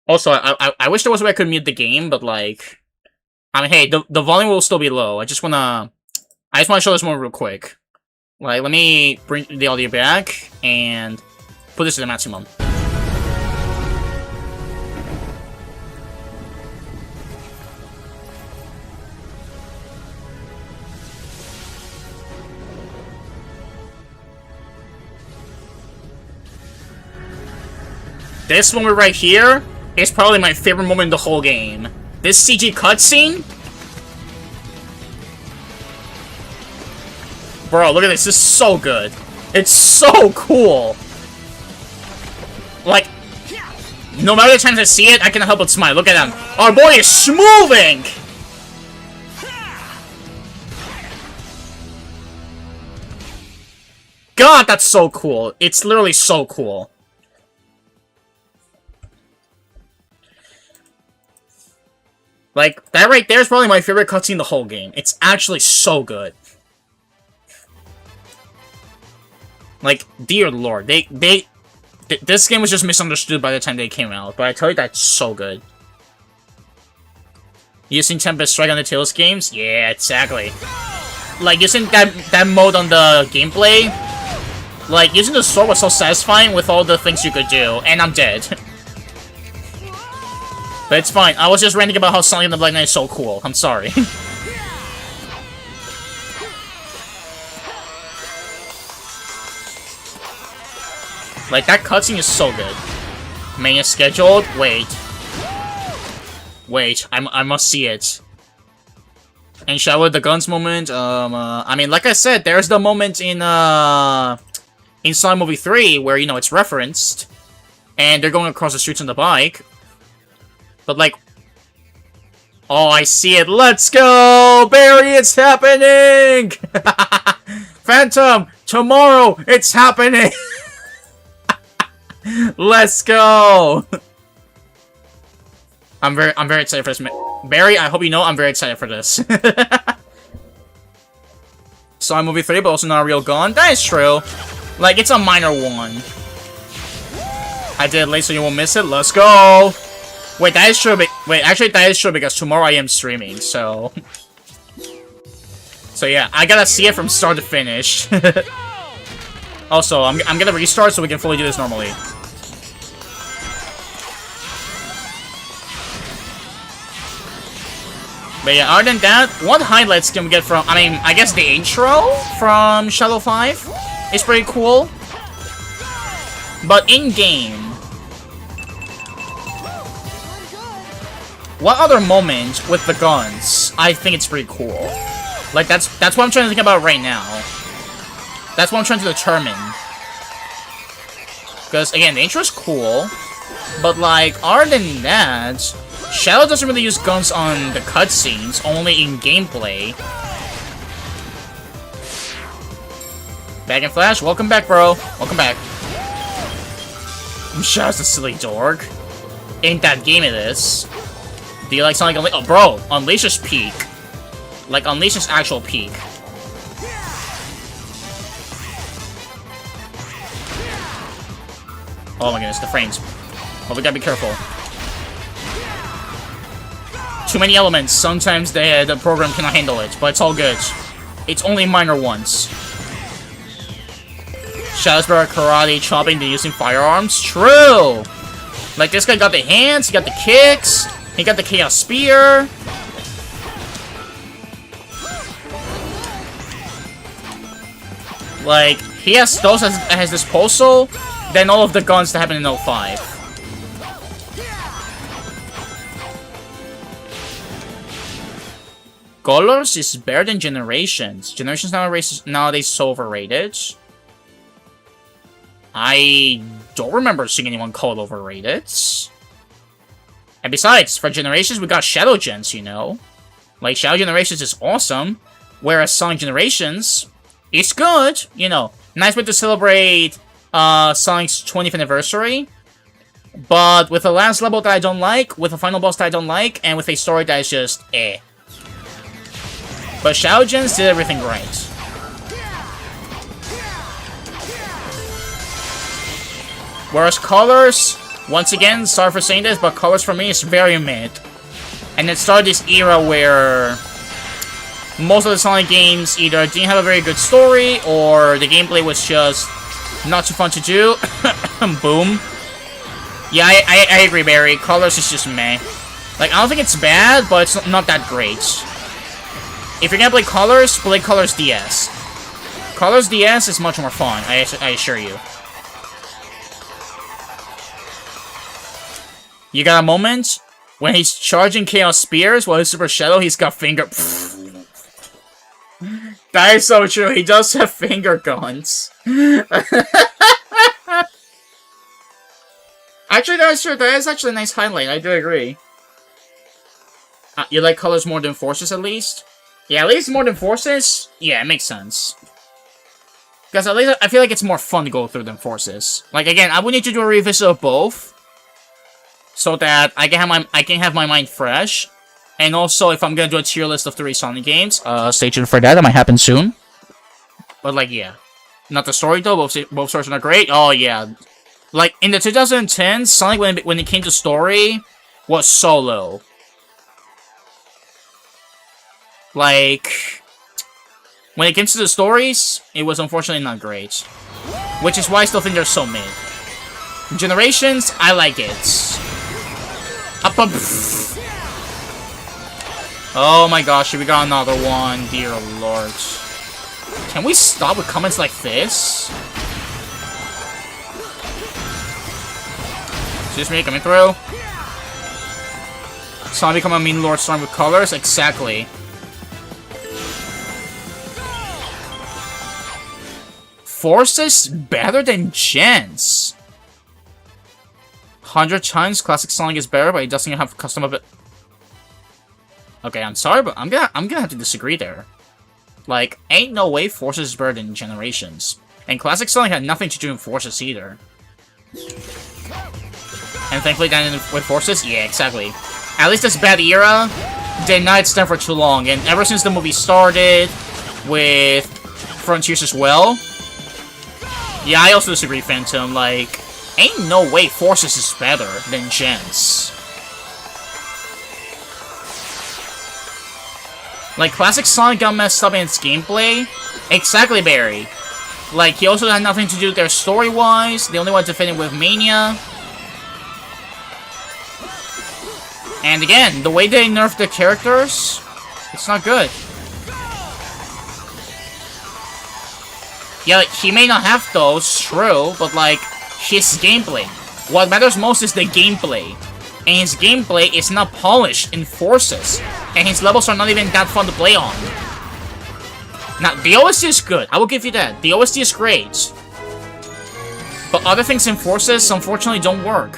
Also, I wish there was a way I could mute the game, but like, I mean, hey, the volume will still be low. I just wanna show this one real quick. Like, let me bring the audio back and put this to the maximum. This moment right here is probably my favorite moment in the whole game. This CG cutscene? Bro, look at this. This is so good. It's so cool. Like, no matter the times I see it, I cannot help but smile. Look at him. Our boy is smoothing! God, that's so cool. It's literally so cool. Like, that right there is probably my favorite cutscene in the whole game. It's actually so good. Like, dear lord, this game was just misunderstood by the time they came out, but I tell you, that's so good. You seen Tempest Strike on the Tails games? Yeah, exactly. Like, using that mode on the gameplay, like, using the sword was so satisfying with all the things you could do, and I'm dead. But it's fine, I was just ranting about how Sonic and the Black Knight is so cool, I'm sorry. Like, that cutscene is so good. Mania scheduled? Wait. Wait, I must see it. And Shadow with the Guns moment, I mean, like I said, there's the moment in Sonic Movie 3 where, you know, it's referenced. And they're going across the streets on the bike. But, like... Oh, I see it. Let's go! Barry, it's happening! Phantom, tomorrow, it's happening! Let's go! I'm very excited for this. Barry, I hope you know I'm very excited for this. Sonic Movie 3, but also not a real gun. That is true. Like, it's a minor one. I did it late so you won't miss it. Let's go! Wait, that is true. Wait, actually, that is true because tomorrow I am streaming, so... So yeah, I gotta see it from start to finish. Also, I'm gonna restart so we can fully do this normally. But yeah, other than that, what highlights can we get from... I mean, I guess the intro from Shadow 5 is pretty cool. But in-game... What other moment with the guns? I think it's pretty cool. Like, that's what I'm trying to think about right now. That's what I'm trying to determine. Because, again, the intro's cool. But, like, other than that... Shadow doesn't really use guns on the cutscenes, only in gameplay. Back in Flash, welcome back, bro. Welcome back. Shadow's a silly dork. Ain't that game it is. Do you like Sonic Unleashed? Oh, bro, Unleashed is peak. Like, Unleashed is actual peak. Oh my goodness, the frames. Oh, we gotta be careful. Too many elements. Sometimes the program cannot handle it, but it's all good. It's only minor ones. Shadow's better at karate, chopping than using firearms. True! Like, this guy got the hands, he got the kicks, he got the chaos spear. Like, he has those at his disposal, then all of the guns that happened in 05. Colors is better than Generations. Generations nowadays so overrated. I don't remember seeing anyone call it overrated. And besides, for Generations, we got Shadow Gens, you know? Like, Shadow Generations is awesome, whereas Sonic Generations is good, you know. Nice way to celebrate Sonic's 20th anniversary, but with a last level that I don't like, with a final boss that I don't like, and with a story that is just eh. But Shadow Gens did everything right. Whereas Colors, once again, sorry for saying this, but Colors for me is very mid. And it started this era where most of the Sonic games either didn't have a very good story, or the gameplay was just not too fun to do. Boom. Yeah, I agree, Barry. Colors is just meh. Like, I don't think it's bad, but it's not that great. If you're gonna play Colors DS. Colors DS is much more fun, I assure you. You got a moment when he's charging Chaos Spears while his Super Shadow, he's got finger. That is so true. He does have finger guns. Actually, that is true. That is actually a nice highlight. I do agree. You like colors more than forces, at least? Yeah, at least more than forces? Yeah, it makes sense. Because at least I feel like it's more fun to go through than forces. Like, again, I would need to do a revisit of both. So that I can have my mind fresh. And also, if I'm gonna do a tier list of 3 Sonic games, stay tuned for that. That might happen soon. But, like, yeah. Not the story, though. Both stories are great. Oh, yeah. Like, in the 2010s, Sonic, when it came to story, was so low. Like, when it came to the stories, it was unfortunately not great. Which is why I still think they're so mid. Generations, I like it. Oh my gosh, we got another one. Dear lord. Can we stop with comments like this? Excuse me, coming through. Sonic become a mean Lord Storm with colors? Exactly. Forces better than gens. 100 times classic Sonic is better, but it doesn't have custom of it. Okay, I'm sorry, but I'm gonna have to disagree there. Like, ain't no way Forces is better than Generations. And classic Sonic had nothing to do with Forces either. And thankfully that ended with Forces? Yeah, exactly. At least this bad era did not extend for too long, and ever since the movie started, with Frontiers as well. Yeah, I also disagree, Phantom. Like, ain't no way Forces is better than Gens. Like, classic Sonic got messed up in its gameplay. Exactly, Barry. Like, he also had nothing to do with their story-wise. They only wanted to fit in with Mania. And again, the way they nerfed the characters, it's not good. Yeah, like, he may not have those, true, but like, his gameplay. What matters most is the gameplay. And his gameplay is not polished in Forces. And his levels are not even that fun to play on. Now, the OST is good, I will give you that. The OST is great. But other things in Forces, unfortunately, don't work.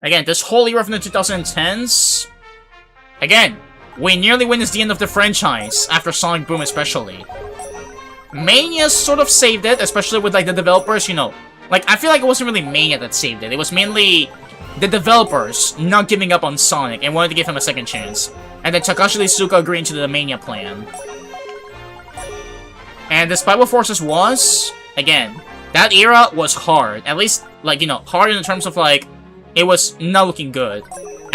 Again, this whole era from the 2010s... Again, we nearly witnessed the end of the franchise, after Sonic Boom especially. Mania sort of saved it, especially with like the developers, you know. Like, I feel like it wasn't really Mania that saved it. It was mainly the developers not giving up on Sonic and wanted to give him a second chance. And then Takashi Tezuka agreeing to the Mania plan. And despite what Forces was, again, that era was hard. At least, like, you know, hard in terms of like, it was not looking good.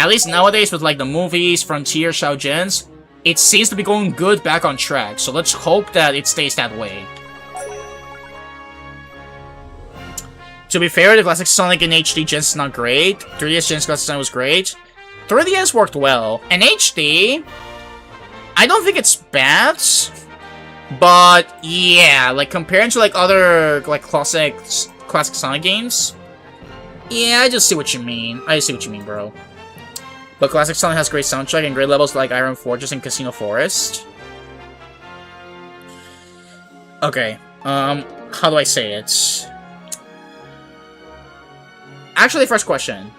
At least nowadays with like the movies, Frontier, Shao Gens, it seems to be going good back on track. So let's hope that it stays that way. To be fair, the classic Sonic in HD Gens is not great. 3DS Gens classic Sonic was great. 3DS worked well. And HD, I don't think it's bad. But yeah, like compared to like other like classic Sonic games, yeah, I just see what you mean. I see what you mean, bro. But classic Sonic has great soundtrack and great levels like Iron Fortress and Casino Forest. Okay, how do I say it? Actually, first question.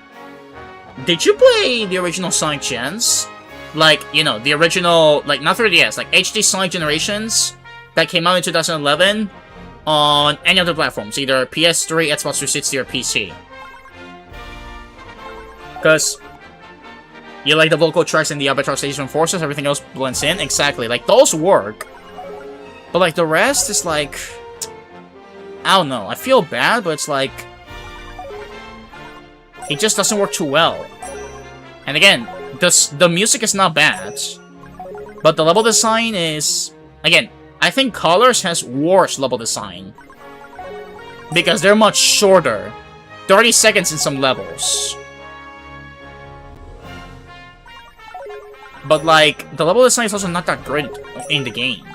Did you play the original Sonic Gens? Like, you know, the original, like, not 3DS, like HD Sonic Generations that came out in 2011 on any other platforms, either PS3, Xbox 360, or PC. Because you like the vocal tracks and the avatar stages from Forces, everything else blends in. Exactly, like, those work. But, like, the rest is like... I don't know, I feel bad, but it's like... it just doesn't work too well. And again, the music is not bad. But the level design is... again, I think Colors has worse level design. Because they're much shorter. 30 seconds in some levels. But like, the level design is also not that great in the game.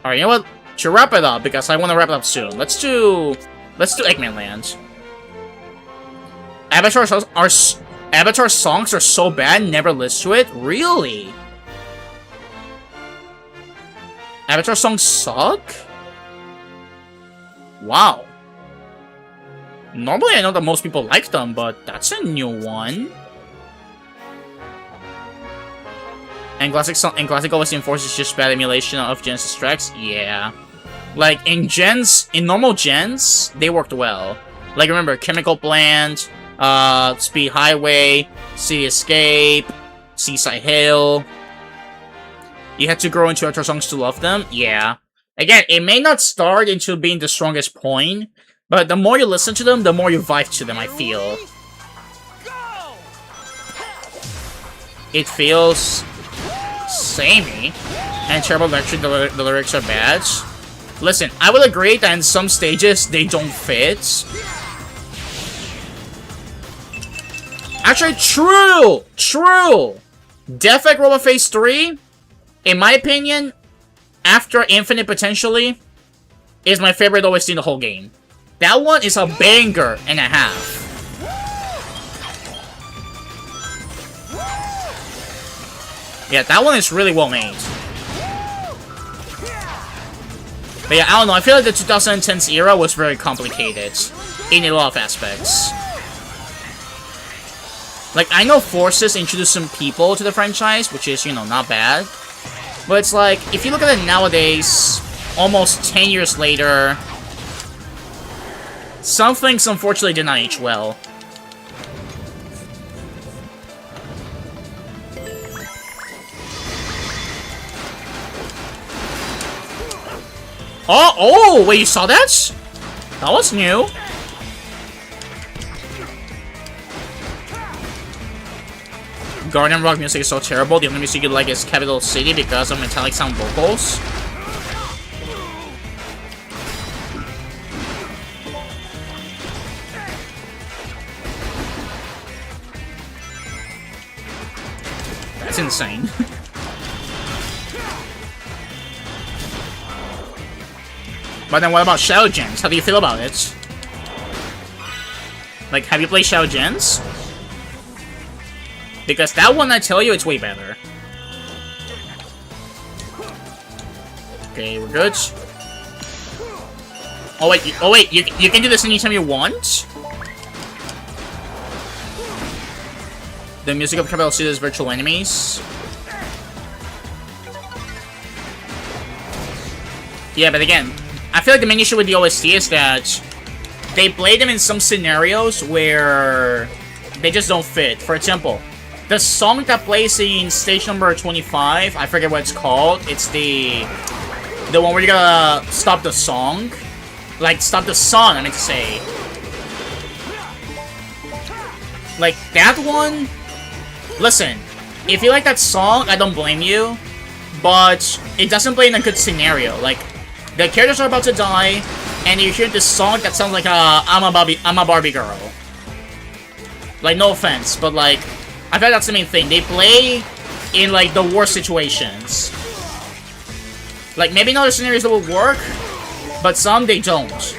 Alright, you know what? to wrap it up, because I want to wrap it up soon, let's do Eggman Land. Avatar songs are so bad, never listen to it? Really? Avatar songs suck? Wow. Normally I know that most people like them, but that's a new one. And classic OST enforces just bad emulation of Genesis tracks? Yeah. Like, in normal gens, they worked well. Like, remember, Chemical Plant, Speed Highway, City Escape, Seaside Hill. You had to grow into Avatar songs to love them? Yeah. Again, it may not start into being the strongest point, but the more you listen to them, the more you vibe to them, I feel. It feels samey and terrible electric, the lyrics are bad. Listen, I will agree that in some stages, they don't fit. Actually, true! Death Egg Robot Phase 3, in my opinion, after Infinite potentially, is my favorite OST in the whole game. That one is a banger and a half. Yeah, that one is really well made. But yeah, I don't know, I feel like the 2010s era was very complicated in a lot of aspects. Like, I know Forces introduced some people to the franchise, which is, you know, not bad. But it's like, if you look at it nowadays, almost 10 years later, some things unfortunately did not age well. Oh, wait, you saw that? That was new. Garden Rock music is so terrible. The only music you like is Capital City because of metallic sound vocals. That's insane. But then what about Shadow Gens? How do you feel about it? Like, have you played Shadow Gens? Because that one, I tell you, it's way better. Okay, we're good. Oh wait, you can do this anytime you want? The music of Capital City is virtual enemies. Yeah, but again, I feel like the main issue with the OST is that they play them in some scenarios where they just don't fit. For example, the song that plays in stage number 25, I forget what it's called. It's the one where you gotta stop the song. Like, stop the sun, I meant to say. Like, that one... Listen, if you like that song, I don't blame you. But it doesn't play in a good scenario. Like, the characters are about to die, and you hear this song that sounds like I'm a Barbie girl. Like, no offense, but like... I feel like that's the main thing. They play in, like, the worst situations. Like, maybe in other scenarios that will work, but some they don't.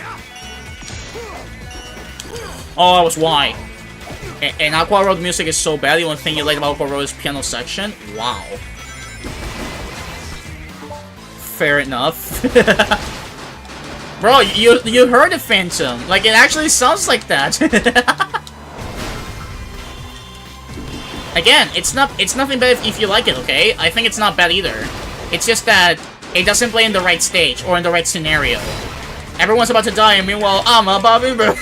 Oh, that was why. And Aqua Road music is so bad, the only thing you like about Aqua Road is piano section? Wow. Fair enough. Bro, you heard the Phantom. Like, it actually sounds like that. Again, it's nothing bad if you like it, okay? I think it's not bad either. It's just that it doesn't play in the right stage or in the right scenario. Everyone's about to die, and meanwhile, I'm a Bobby Bro.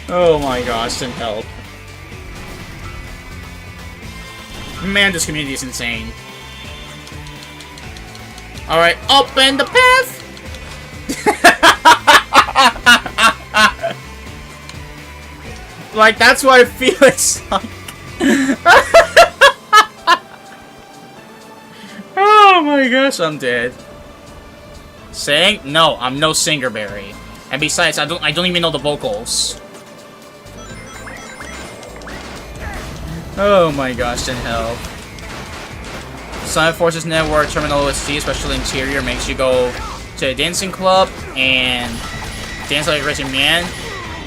Oh my gosh, send help. Man, this community is insane. Alright, open the path! Like, that's what I feel it's like. Oh my gosh, I'm dead. Sing? No, I'm no Singerberry. And besides, I don't even know the vocals. Oh my gosh, in hell. Sonic Forces Network Terminal OST, especially interior, makes you go to a dancing club and dance like a crazy man.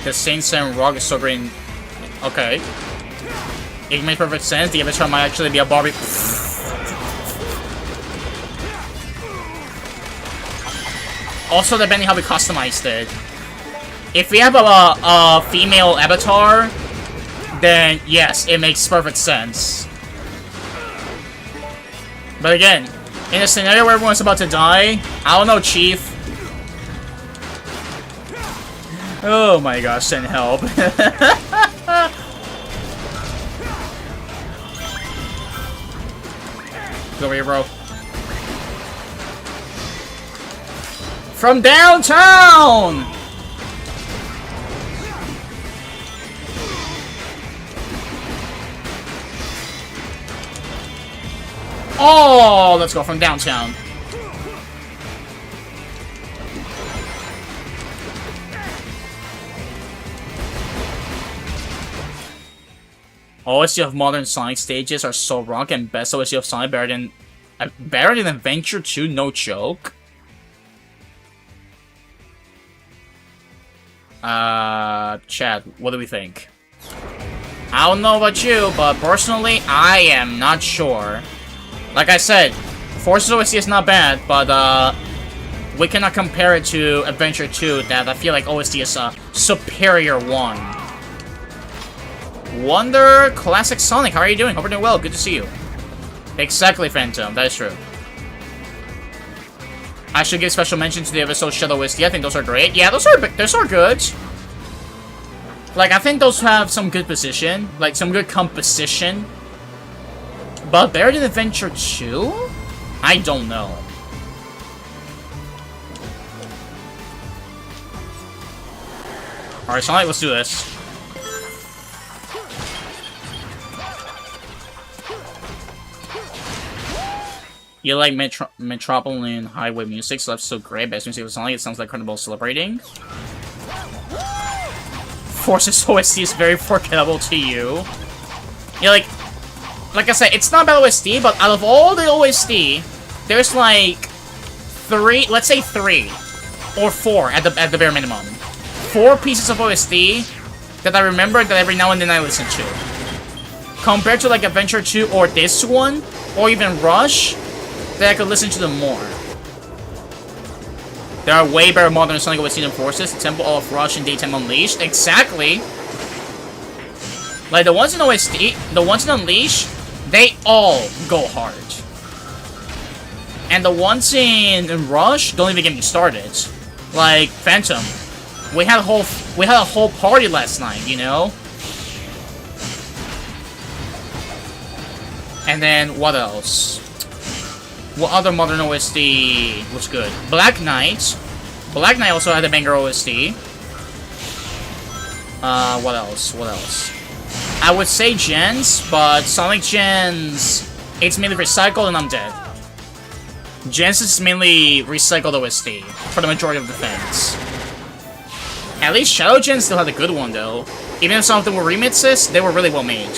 The Saints and Rock is so great. Okay. It makes perfect sense. The avatar might actually be a Barbie. Also, depending how we customized it. If we have a female avatar, then yes, it makes perfect sense. But again, in a scenario where everyone's about to die, I don't know, Chief. Oh my gosh, send help. Go over here, bro. From downtown! Oh, let's go from downtown. OST of modern Sonic stages are so wrong, and best OST of Sonic better than Adventure 2, no joke. Chad, what do we think? I don't know about you, but personally, I am not sure. Like I said, Forces OST is not bad, but we cannot compare it to Adventure 2, that I feel like OST is a superior one. Wonder, Classic Sonic, how are you doing? Hope you're doing well, good to see you. Exactly, Phantom, that is true. I should give special mention to the episode Shadow OST, I think those are great. Yeah, those are good. Like, I think those have some good position, like some good composition. But better than Adventure 2? I don't know. Alright, Sonic, let's do this. You like Metropolitan Highway music, so that's so great. Best music of Sonic, it sounds like Carnival celebrating. Forces OST is very forgettable to you. Yeah, like I said, it's not bad OST, but out of all the OST, there's like 3, let's say 3 or 4 at the bare minimum. 4 pieces of OST that I remember that every now and then I listen to. Compared to like Adventure 2 or this one, or even Rush, that I could listen to them more. There are way better modern Sonic OST than Forces, Temple of Rush and Daytime Unleashed. Exactly. Like the ones in OST, the ones in Unleash, they all go hard. And the ones in Rush don't even get me started. Like Phantom, we had a whole party last night, you know. And then what else? What other modern OST was good? Black Knight. Black Knight also had a banger OST. What else? What else? I would say Gens, but Sonic Gens, it's mainly recycled and I'm dead. Gens is mainly recycled OST for the majority of the fans. At least Shadow Gens still had a good one though. Even if some of them were remixes, they were really well made.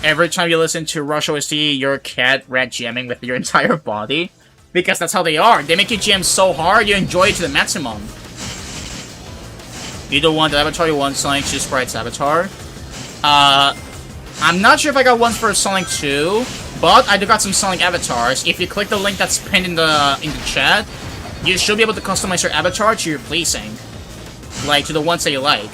Every time you listen to Rush OST, you're cat rat jamming with your entire body. Because that's how they are. They make you jam so hard, you enjoy it to the maximum. You don't want the avatar, you want Sonic 2 Sprite's avatar. I'm not sure if I got one for Sonic 2, but I do got some Sonic avatars. If you click the link that's pinned in the chat, you should be able to customize your avatar to your pleasing. Like, to the ones that you like.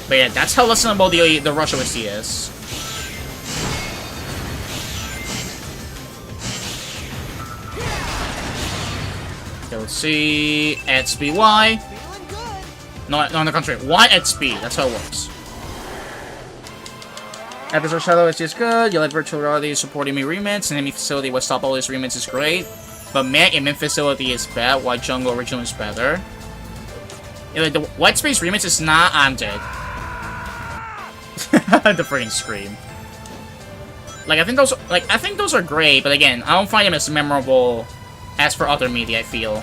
But yeah, that's how listenable the Rush OST is. Okay, let's see. Add speed Y. No, on the contrary. Y at speed. That's how it works. Episode Shadow OST is good. You like Virtual Reality supporting me remix. Enemy Facility with Stop All This remix is great. But man, Enemy Facility is bad. White Jungle Original is better. Yeah, like the White Space remix is not. I'm dead. The freaking scream. Like I think those are great, but again, I don't find them as memorable as for other media, I feel.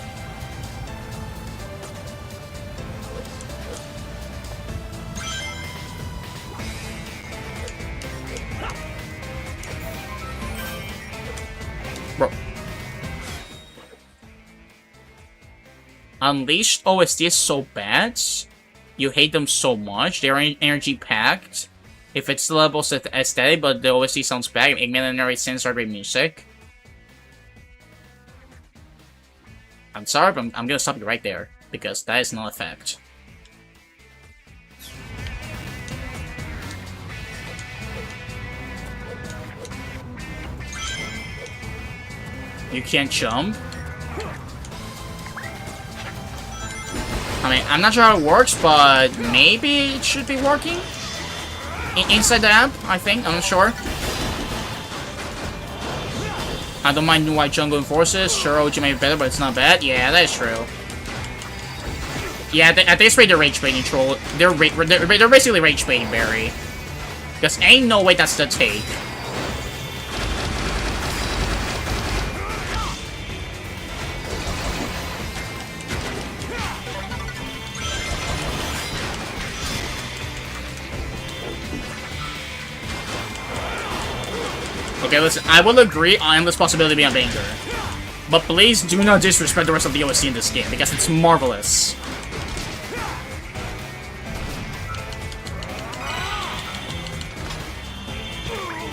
Bro. Unleashed OST is so bad. You hate them so much. They're energy packed. If it's the level aesthetic, but the OST sounds bad, Millenary Sins are great music. I'm sorry, but I'm gonna stop you right there, because that is not a fact. You can't jump. I mean, I'm not sure how it works, but maybe it should be working? Inside the app, I think. I'm not sure. I don't mind New White Jungle Enforces. Sure, OG may be better, but it's not bad. Yeah, that is true. Yeah, at this rate, they're rage baiting troll. They're basically rage baiting Barry. Because ain't no way that's the take. Okay, listen, I will agree on Endless Possibility being a banger. But please do not disrespect the rest of the OSC in this game, because it's marvelous.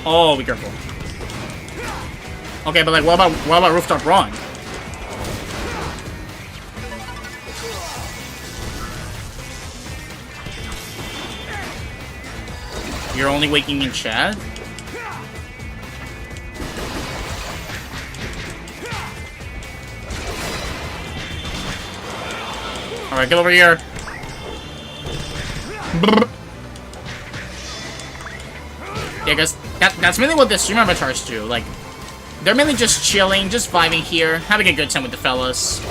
Oh, be careful. Okay, but like, what about Rooftop Run? You're only waking in chat? Alright, get over here. Yeah, guys, that's mainly what the stream avatars do. Like, they're mainly just chilling, just vibing here, having a good time with the fellas.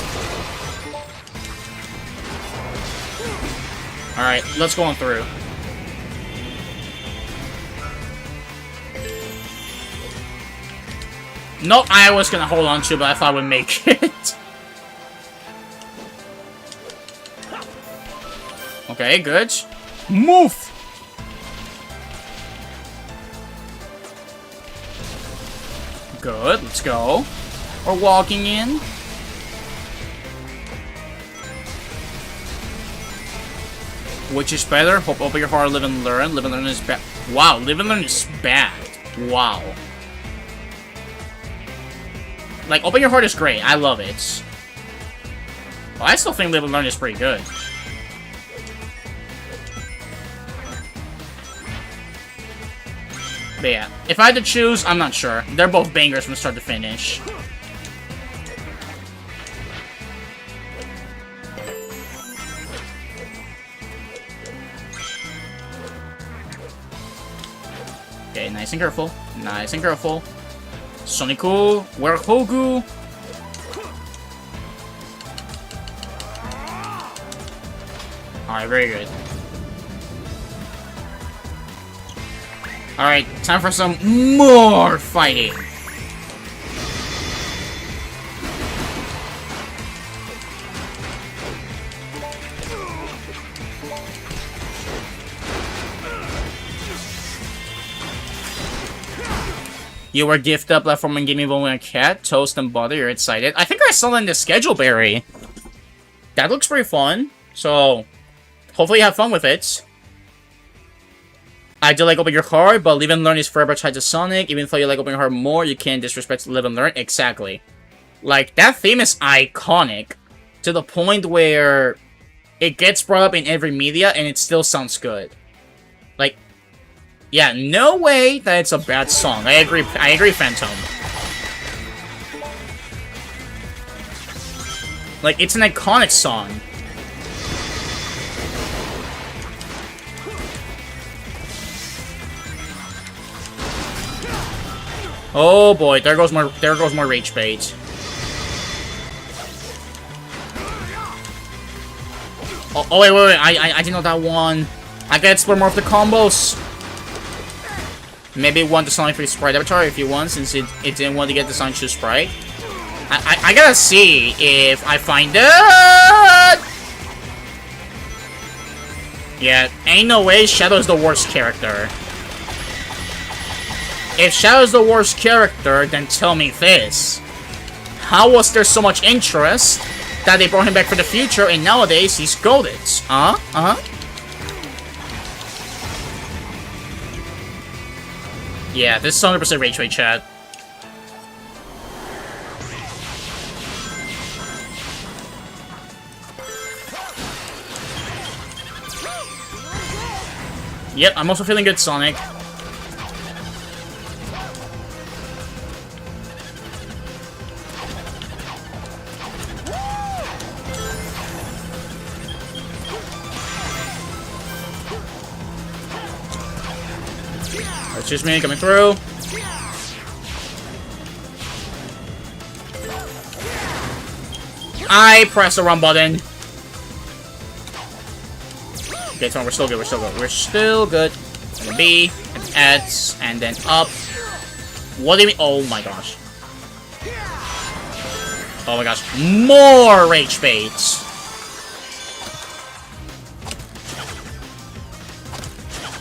Alright, let's go on through. Nope, I was gonna hold on to, but I thought I would make it. Okay, good. Move! Good, let's go. We're walking in. Which is better? Hope open your heart, live and learn. Live and learn is bad. Wow, live and learn is bad. Wow. Like, open your heart is great. I love it. Well, I still think live and learn is pretty good. But yeah, if I had to choose, I'm not sure. They're both bangers from start to finish. Okay, nice and careful. Nice and careful. Soniku, Werhogu. Alright, very good. Alright, time for some more fighting. You were gifted a platform and gaming with a cat, toast and butter, you're excited. I think I saw in the schedule, Barry. That looks pretty fun, so hopefully you have fun with it. I do like open your heart, but live and learn is forever tied to Sonic. Even though you like open your heart more, you can't disrespect live and learn. Exactly. Like, that theme is iconic to the point where it gets brought up in every media and it still sounds good. Like, yeah, no way that it's a bad song. I agree, Phantom. Like, it's an iconic song. Oh boy, there goes more rage bait. Oh wait, I didn't know that one. I gotta explore more of the combos. Maybe want the Sonic Free Sprite avatar if you want, since it didn't want to get the Sonic 2 Sprite. I gotta see if I find it. Yeah, ain't no way Shadow's the worst character. If Shadow's the worst character, then tell me this. How was there so much interest that they brought him back for the future and nowadays he's goated? Yeah, this is 100% rage bait, chat. Yep, I'm also feeling good, Sonic. Excuse me, coming through. I pressed the wrong button. Okay, so we're still good, we're still good. We're still good. And then B, and S, and then up. What do you mean? Oh my gosh. Oh my gosh. More rage baits.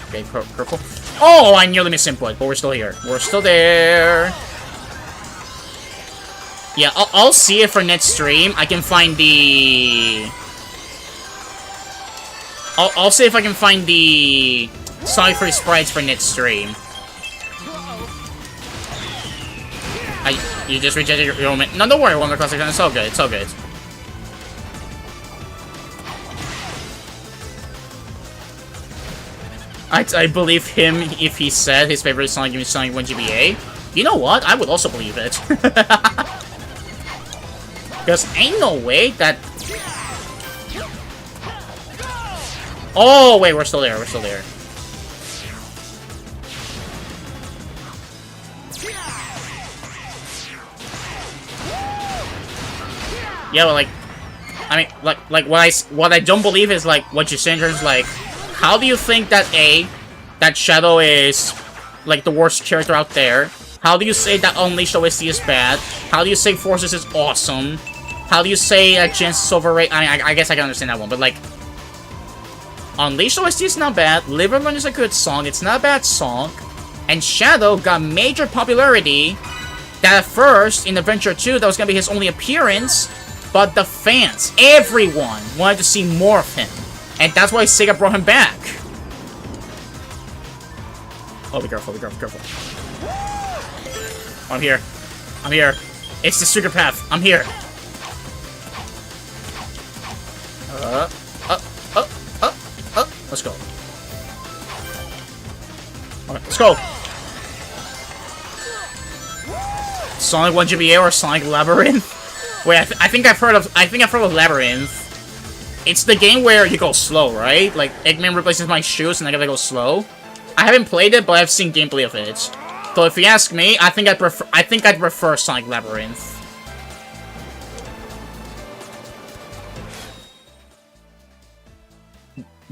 Okay, purple. Oh, I nearly missed input, but we're still here. We're still there. Yeah, I'll see if for next stream I can find the... I'll see if I can find the Sonic 3 sprites for next stream. You just rejected your own... No, don't worry, Wonder Classic. It's all good. It's all good. I believe him if he said his favorite Sonic game is Sonic 1 GBA. You know what? I would also believe it. Because ain't no way that... Oh, wait, we're still there. We're still there. Yeah, but like... I mean, like what I don't believe is, like, what you're saying is, like... How do you think that that Shadow is, like, the worst character out there? How do you say that Unleashed OST is bad? How do you say Forces is awesome? How do you say that Chance is overrated? I mean, I guess I can understand that one, but, like... Unleashed OST is not bad, Live and Learn is a good song, it's not a bad song, and Shadow got major popularity that at first, in Adventure 2, that was gonna be his only appearance, but the fans, everyone, wanted to see more of him. And that's why Sega brought him back. Oh, be careful, be careful, be careful. Oh, I'm here. I'm here. It's the secret path. I'm here. Let's go. Okay, let's go. Sonic 1 GBA or Sonic Labyrinth? Wait, I think I've heard of Labyrinth. It's the game where you go slow, right? Like, Eggman replaces my shoes and I gotta go slow. I haven't played it, but I've seen gameplay of it. So if you ask me, I think I'd prefer Sonic Labyrinth.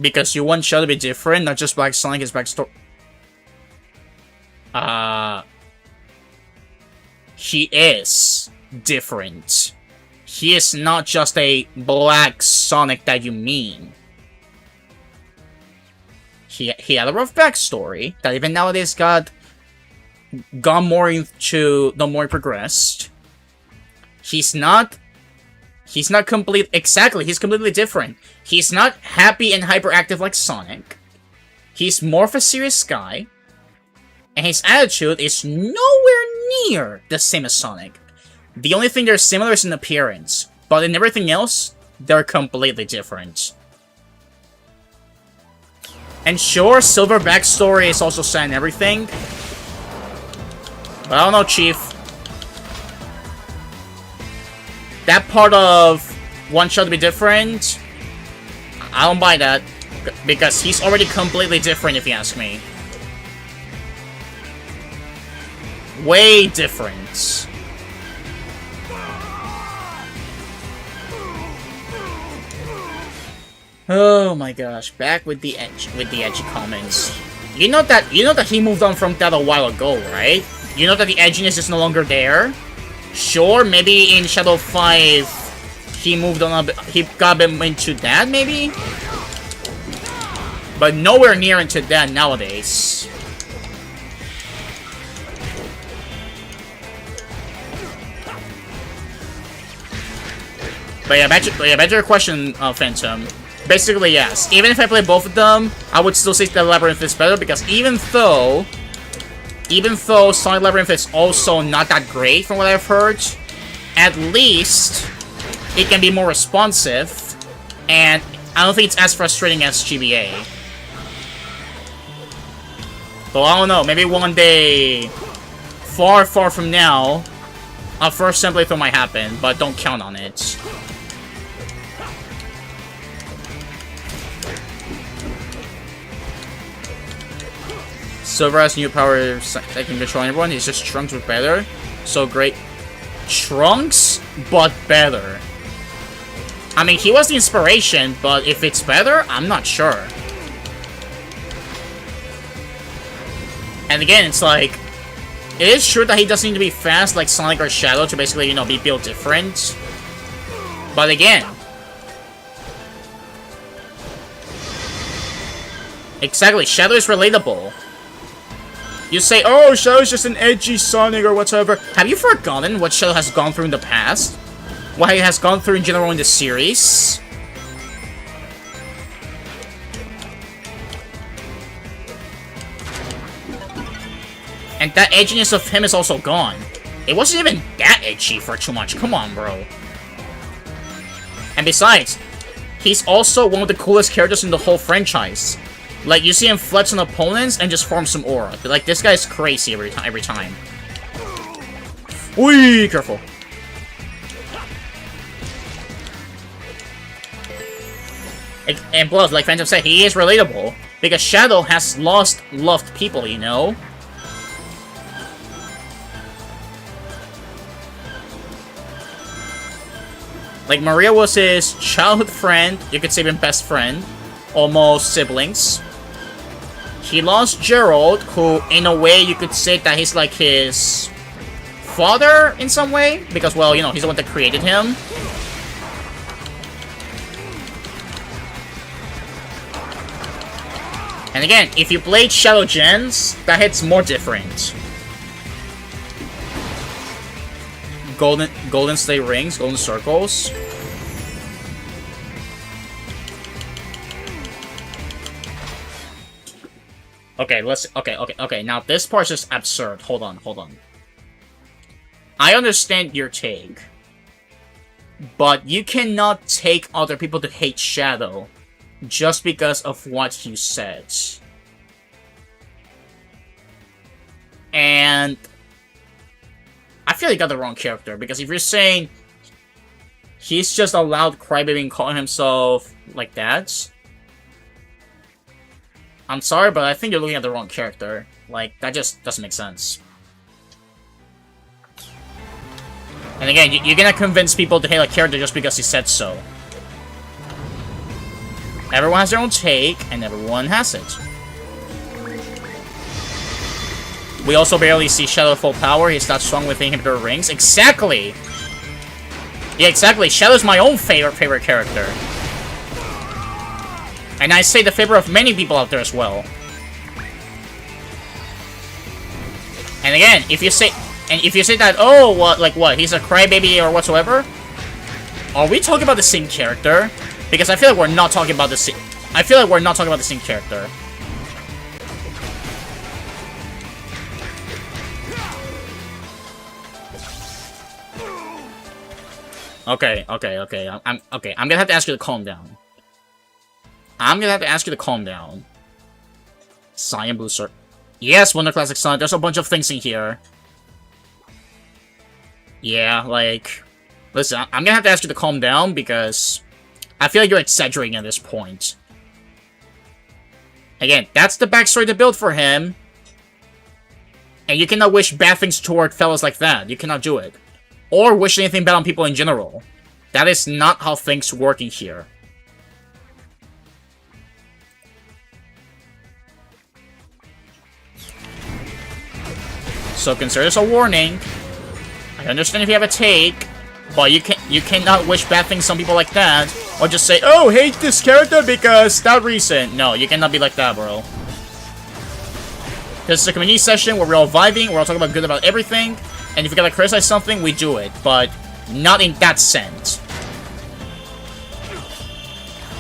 Because you want Shadow to be different, not just like Sonic is backstory. He is different. He is not just a black Sonic that you mean. He had a rough backstory that even nowadays got more into the more he progressed. He's completely different. He's not happy and hyperactive like Sonic. He's more of a serious guy. And his attitude is nowhere near the same as Sonic. The only thing they're similar is in appearance. But in everything else, they're completely different. And sure, Silver backstory is also sad and everything. But I don't know, Chief. That part of One Shot to be different, I don't buy that. Because he's already completely different, if you ask me. Way different. Oh my gosh, back with the edgy comments. You know that he moved on from that a while ago, right? You know that the edginess is no longer there? Sure, maybe in Shadow 5, he moved on a bit, he got him into that, maybe? But nowhere near into that nowadays. But yeah, back to your question, Phantom. Basically, yes. Even if I play both of them, I would still say that Labyrinth is better, because even though Sonic Labyrinth is also not that great from what I've heard, at least it can be more responsive, and I don't think it's as frustrating as GBA. So I don't know, maybe one day, far, far from now, a first sim playthrough might happen, but don't count on it. Silver has new powers that can control everyone. He's just Trunks with better. So great. Trunks, but better. I mean, he was the inspiration, but if it's better, I'm not sure. And again, it's like, it is true that he doesn't need to be fast like Sonic or Shadow to basically, you know, be built different. But again, exactly, Shadow is relatable. You say, oh, Shadow's just an edgy Sonic or whatever. Have you forgotten what Shadow has gone through in the past? What he has gone through in general in the series? And that edginess of him is also gone. It wasn't even that edgy for too much. Come on, bro. And besides, he's also one of the coolest characters in the whole franchise. Like, you see him flex on opponents and just form some aura. Like, this guy's crazy every time. Whee! Careful. And plus, like Phantom said, he is relatable. Because Shadow has lost loved people, you know? Like, Maria was his childhood friend, you could say even best friend. Almost siblings. He lost Gerald, who, in a way, you could say that he's like his father in some way, because, well, you know, he's the one that created him. And again, if you played Shadow Gens, that hits more different. Golden State Rings, Golden Circles. Okay, okay. Now, this part's just absurd. Hold on. I understand your take. But you cannot take other people to hate Shadow just because of what you said. And I feel you got the wrong character, because if you're saying he's just a loud crybaby and calling himself like that, I'm sorry, but I think you're looking at the wrong character. Like, that just doesn't make sense. And again, you're gonna convince people to hate a character just because he said so. Everyone has their own take, and everyone has it. We also barely see Shadow full power. He's not strong with inhibitor rings. Exactly! Yeah, exactly. Shadow's my own favorite character. And I say the favor of many people out there as well. And again, if you say that, oh, what, he's a crybaby or whatsoever, are we talking about the same character? Because I feel like we're not talking about the same. I feel like we're not talking about the same character. Okay. I'm gonna have to ask you to calm down. Cyan Blue Sir. Yes, Wonder Classic Sonic. There's a bunch of things in here. Yeah, like, listen, I'm gonna have to ask you to calm down because I feel like you're exaggerating at this point. Again, that's the backstory to build for him. And you cannot wish bad things toward fellas like that. You cannot do it. Or wish anything bad on people in general. That is not how things work in here. So consider this a warning. I I understand if you have a take, but you cannot wish bad things on people like that, or just say, oh, hate this character because that reason. No, you cannot be like that, bro. This is a community session where we're all vibing, we're all talking about good about everything, and if you gotta criticize something, we do it, but not in that sense.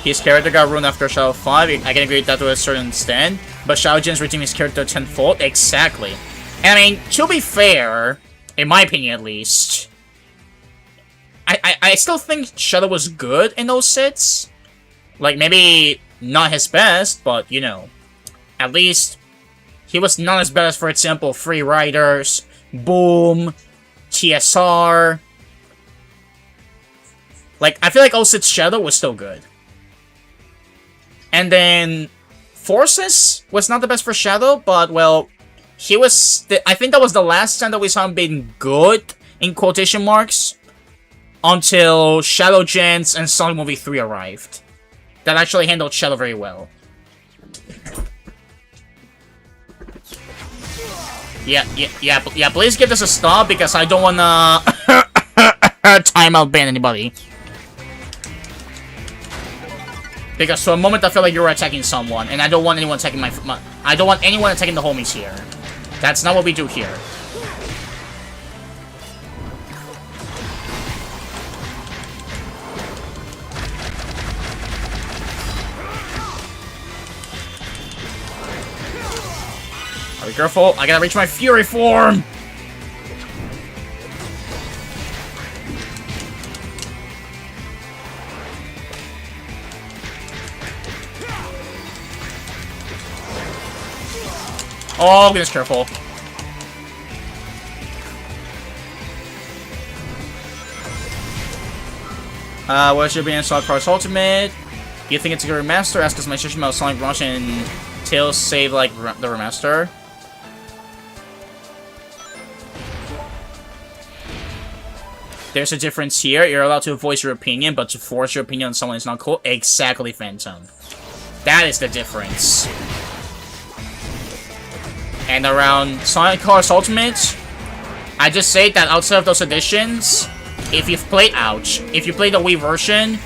His character got ruined after Shadow 5, I can agree with that to a certain extent, but Shadow Gen's reaching his character tenfold, exactly. And I mean, to be fair, in my opinion at least, I still think Shadow was good in those sets. Like, maybe not his best, but, you know, at least he was not as bad as, for example, Free Riders, Boom, TSR. Like, I feel like 06 Shadow was still good. And then Forces was not the best for Shadow, but, well, he was... I think that was the last time that we saw him being good, in quotation marks, until Shadow Gens and Sonic Movie 3 arrived. That actually handled Shadow very well. Yeah, please give this a stop, because I don't wanna timeout ban anybody. Because for a moment I feel like you were attacking someone, and I don't want anyone attacking I don't want anyone attacking the homies here. That's not what we do here. Be careful, I gotta reach my Fury form! Oh, goodness, careful. What should be in Sonic Cross Ultimate? You think it's a good remaster? Ask us my suggestion about Sonic Rush and Tails save like the remaster. There's a difference here. You're allowed to voice your opinion, but to force your opinion on someone is not cool. Exactly, Phantom. That is the difference. And around Sonic Cross Ultimate, I just say that outside of those editions, if you've played if you played the Wii version,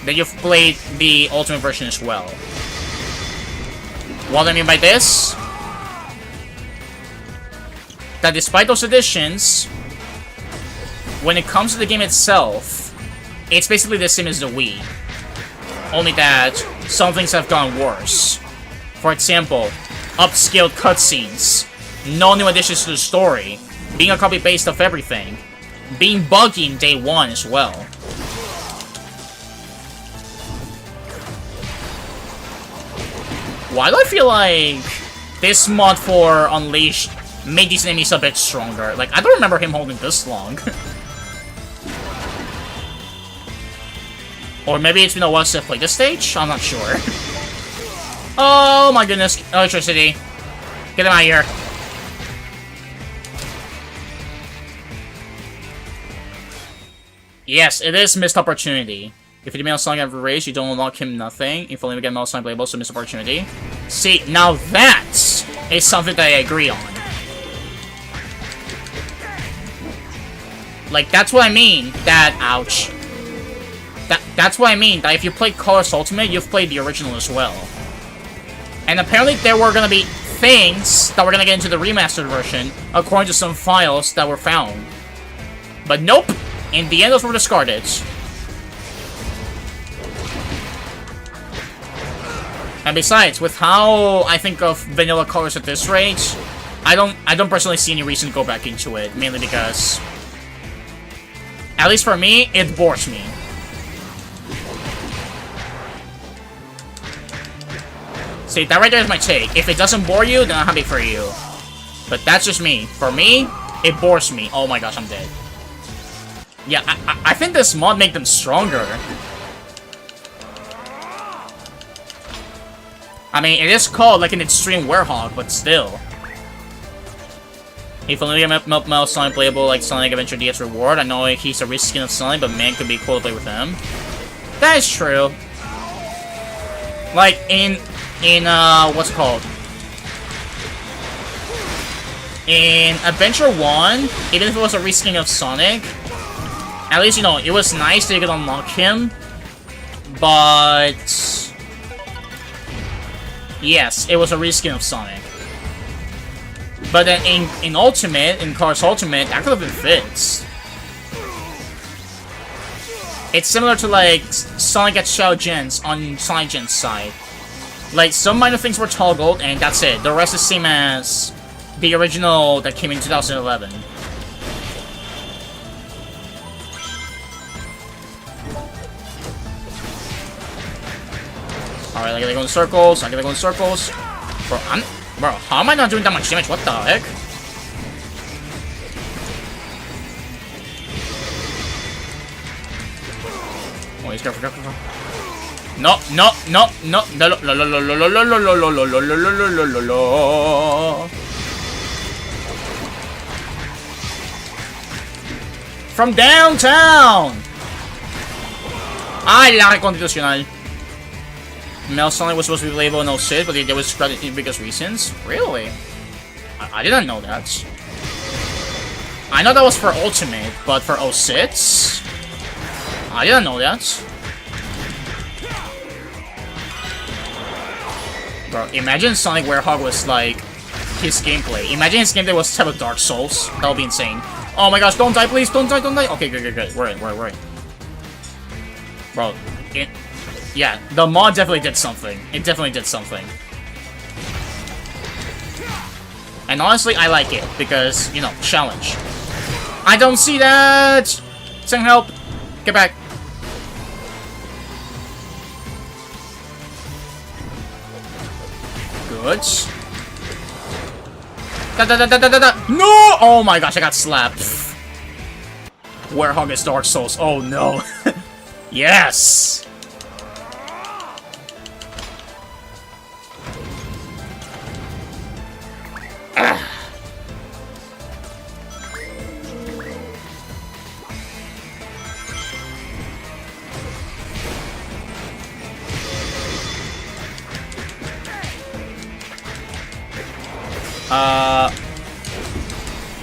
then you've played the Ultimate version as well. What I mean by this, that despite those editions, when it comes to the game itself, it's basically the same as the Wii. Only that some things have gone worse. For example, upscaled cutscenes, no new additions to the story, being a copy-paste of everything, being buggy in day one as well. Why do I feel like this mod for Unleashed made these enemies a bit stronger? Like, I don't remember him holding this long. Or maybe it's been a while since I played this stage? I'm not sure. Oh my goodness, electricity. Get him out of here. Yes, it is missed opportunity. If you demand Sonic every race, you don't unlock him nothing. If only we get Metal Sonic playable, so missed opportunity. See, now that is something that I agree on. Like, that's what I mean, that, ouch. That's what I mean, that if you played Colors Ultimate, you've played the original as well. And apparently there were gonna be things that were gonna get into the remastered version, according to some files that were found. But nope! In the end, those were discarded. And besides, with how I think of vanilla colors at this rate, I don't personally see any reason to go back into it, mainly because, at least for me, it bores me. See, that right there is my take. If it doesn't bore you, then I'm happy for you. But that's just me. For me, it bores me. Oh my gosh, I'm dead. Yeah, I think this mod makes them stronger. I mean, it is called like an extreme werehog, but still. If only we get Metal Sonic playable like Sonic Adventure DS reward. I know he's a reskin of Sonic, but man, could be cool to play with him. That is true. Like, in what's it called? in Adventure 1, even if it was a reskin of Sonic, at least, you know, it was nice that you could unlock him, but yes, it was a reskin of Sonic. But then in Ultimate, in Cars Ultimate, that could have been fixed. It's similar to like Sonic at Shadow Gens on Sonic Gen's side. Like some minor things were toggled and that's it. The rest is same as the original that came in 2011. Alright, I gotta go in circles. I gotta go in circles. Bro, how am I not doing that much damage? What the heck? Oh, he's careful, careful, careful. No, no, no, no, no, no, no, no, no, no, no, no, no, no, no, no, no. From downtown! ¡Ay, la constitucional! Mel Sonic was supposed to be labeled no Sid, but they was credited because reasons? Really? I didn't know that. I know that was for Ultimate, but for 06? I didn't know that. Bro, imagine Sonic Werehog was like his gameplay. Imagine his gameplay was type of Dark Souls. That would be insane. Oh my gosh, don't die, please, don't die, don't die. Okay, good, good, good. We're in. Bro, yeah, the mod definitely did something. It definitely did something. And honestly, I like it because, you know, challenge. I don't see that! Send help! Get back! Good. No! Oh my gosh, I got slapped. Werehog is Dark Souls. Oh no. Yes!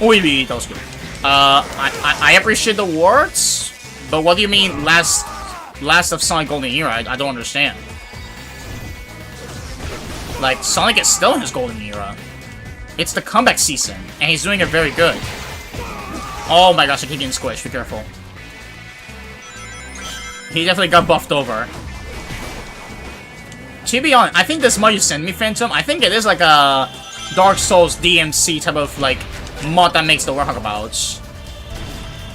Oily, that was good. I appreciate the words, but what do you mean last of Sonic Golden Era? I don't understand. Like, Sonic is still in his golden era. It's the comeback season, and he's doing it very good. Oh my gosh, I keep getting squished, be careful. He definitely got buffed over. To be honest, I think this mod you sent me, Phantom, I think it is like a Dark Souls DMC type of, like, mod that makes the Werehog about.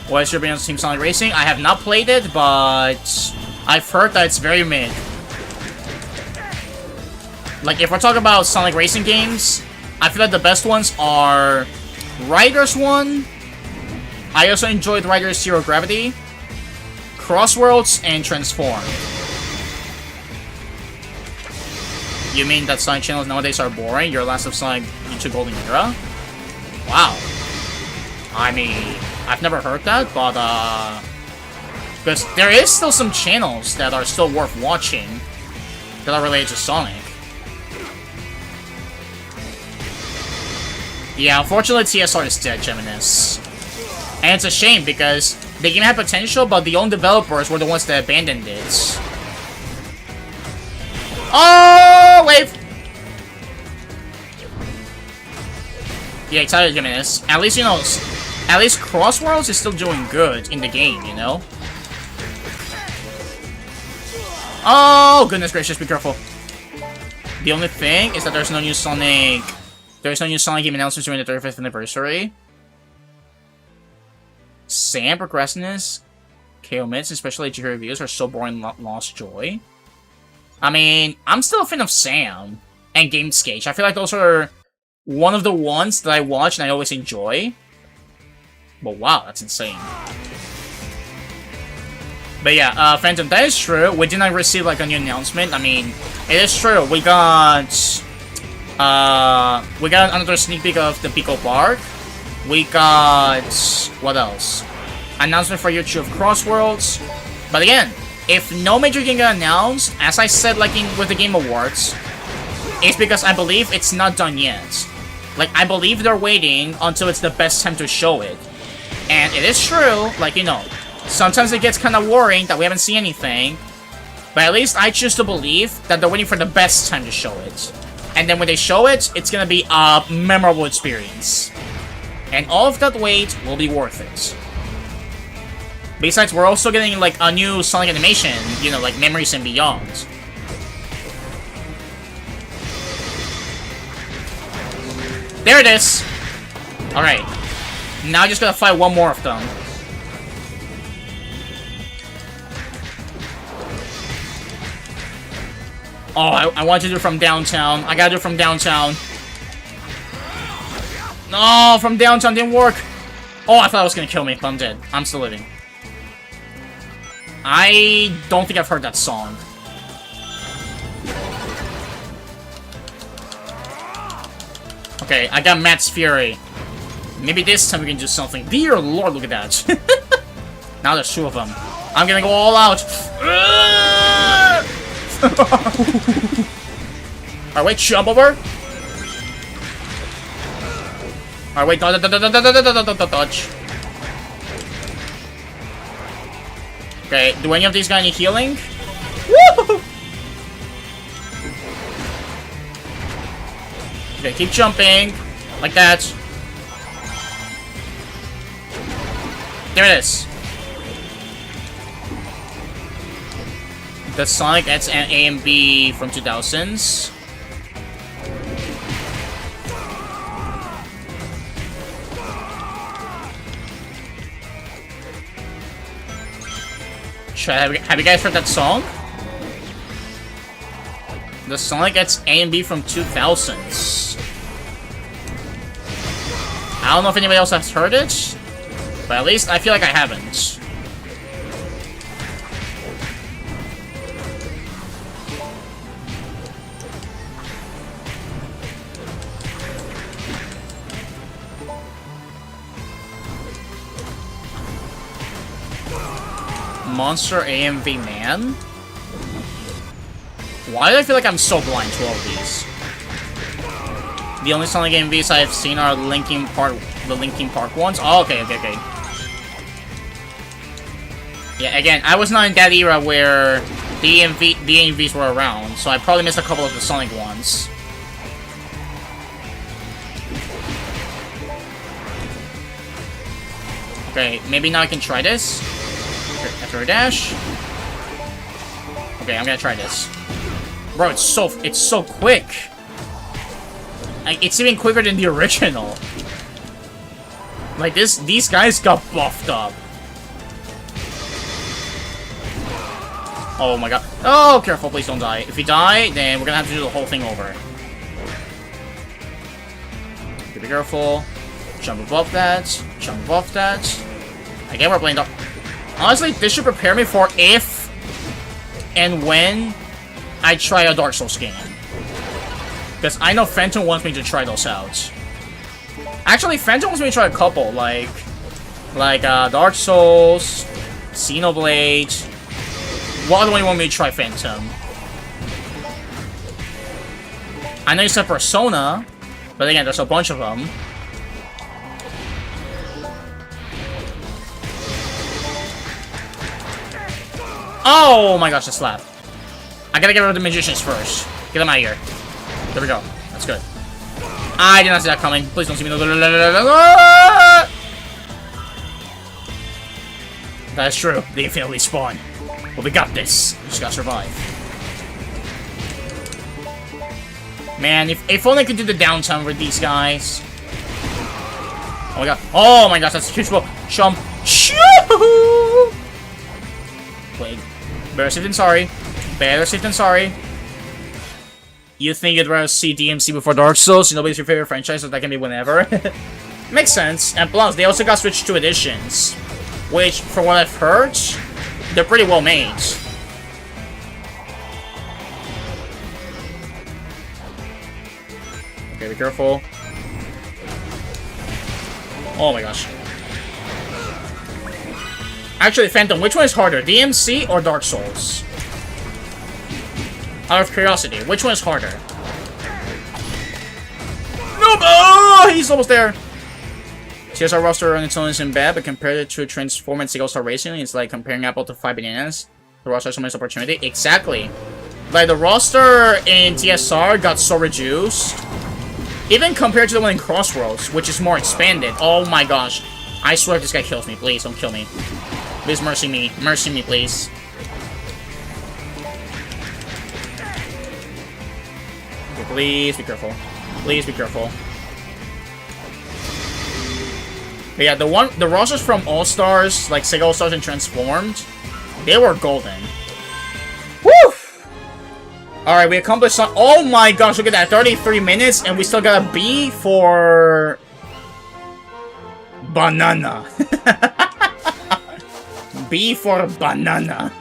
What is your opinion on Team Sonic Racing? I have not played it, but I've heard that it's very mid. Like, if we're talking about Sonic Racing games, I feel like the best ones are Riders 1. I also enjoyed Riders Zero Gravity, Crossworlds, and Transform. You mean that Sonic channels nowadays are boring? Your last of Sonic YouTube Golden Era? Wow. I mean, I've never heard that, but, because there is still some channels that are still worth watching that are related to Sonic. Yeah, unfortunately TSR is dead, Geminis. And it's a shame because the game had potential, but the own developers were the ones that abandoned it. Oh, wave! Yeah, excited, Geminis. At least, you know, at least Crossworlds is still doing good in the game, you know? Oh, goodness gracious, be careful. The only thing is that there's no new Sonic game announcements during the 35th anniversary. Sam, Progressiveness, KO Mids, especially GP reviews, are so boring, lost joy. I mean, I'm still a fan of Sam and Gameskage. I feel like those are one of the ones that I watch and I always enjoy. But wow, that's insane. But yeah, Phantom, that is true. We did not receive like a new announcement. I mean, it is true. We got another sneak peek of the Pico Park. We got what else? Announcement for YouTube of Crossworlds. But again, if no major game got announced, as I said, like with the Game Awards, it's because I believe it's not done yet. Like, I believe they're waiting until it's the best time to show it. And it is true, like, you know, sometimes it gets kind of worrying that we haven't seen anything. But at least I choose to believe that they're waiting for the best time to show it. And then when they show it, it's gonna be a memorable experience. And all of that wait will be worth it. Besides, we're also getting, like, a new Sonic animation, you know, like Memories and Beyond. There it is! Alright. Now I just gotta fight one more of them. Oh, I want to do it from downtown. I gotta do it from downtown. No, from downtown didn't work. Oh, I thought it was gonna kill me, but I'm dead. I'm still living. I don't think I've heard that song. Okay, I got Matt's Fury. Maybe this time we can do something. Dear Lord, look at that. Now there's two of them. I'm gonna go all out. Alright, wait, jump over. Alright, wait, dodge. Okay, do any of these got any healing? Woo! Okay, keep jumping. Like that. There it is. The Sonic X and A and B from 2000s. Have you guys heard that song? The Sonic X A and B from 2000s. I don't know if anybody else has heard it, but at least I feel like I haven't. Monster AMV Man? Why do I feel like I'm so blind to all of these? The only Sonic AMVs I've seen are the Linkin Park ones. Oh, okay. Yeah, again, I was not in that era where the AMVs were around, so I probably missed a couple of the Sonic ones. Okay, maybe now I can try this. After a dash. Okay, I'm gonna try this. Bro, it's so quick. It's even quicker than the original. Like these guys got buffed up. Oh my god. Oh, careful, please don't die. If you die, then we're gonna have to do the whole thing over. Okay, be careful. Jump above that. Jump above that. Again, we're playing the... Honestly, this should prepare me for if and when I try a Dark Souls game. Because I know Phantom wants me to try those out. Actually, Phantom wants me to try a couple, like Dark Souls, Xenoblade. What other one you want me to try, Phantom? I know you said Persona, but again, there's a bunch of them. Oh my gosh, the slap. I gotta get rid of the magicians first. Get them out of here. There we go. That's good. I did not see that coming. Please don't see me. That's true. They infinitely spawn. But we got this. We just gotta survive. Man, if only I could do the downtown with these guys. Oh my god. Oh my gosh, that's a huge blow. Jump. Shoo! Wait. Better safe than sorry. Better safe than sorry. You think you'd rather see DMC before Dark Souls? Nobody's your favorite franchise, so that can be whenever. Makes sense. And plus, they also got switched to editions. Which, from what I've heard, they're pretty well made. Okay, be careful. Oh my gosh. Actually, Phantom, which one is harder, DMC or Dark Souls? Out of curiosity, which one is harder? Nope! Oh, he's almost there. TSR roster on its own isn't bad, but compared it to Transform and Single Star Racing, it's like comparing apple to 5 bananas. The roster has so much opportunity. Exactly. Like, the roster in TSR got so reduced. Even compared to the one in Crossworlds, which is more expanded. Oh my gosh. I swear if this guy kills me. Please, don't kill me. Please mercy me. Mercy me, please. Okay, please be careful. Please be careful. But yeah, the rosters from All-Stars, like Sega All-Stars and Transformed, they were golden. Woo! Alright, we accomplished some— oh my gosh, look at that. 33 minutes, and we still got a B for... banana. B for banana.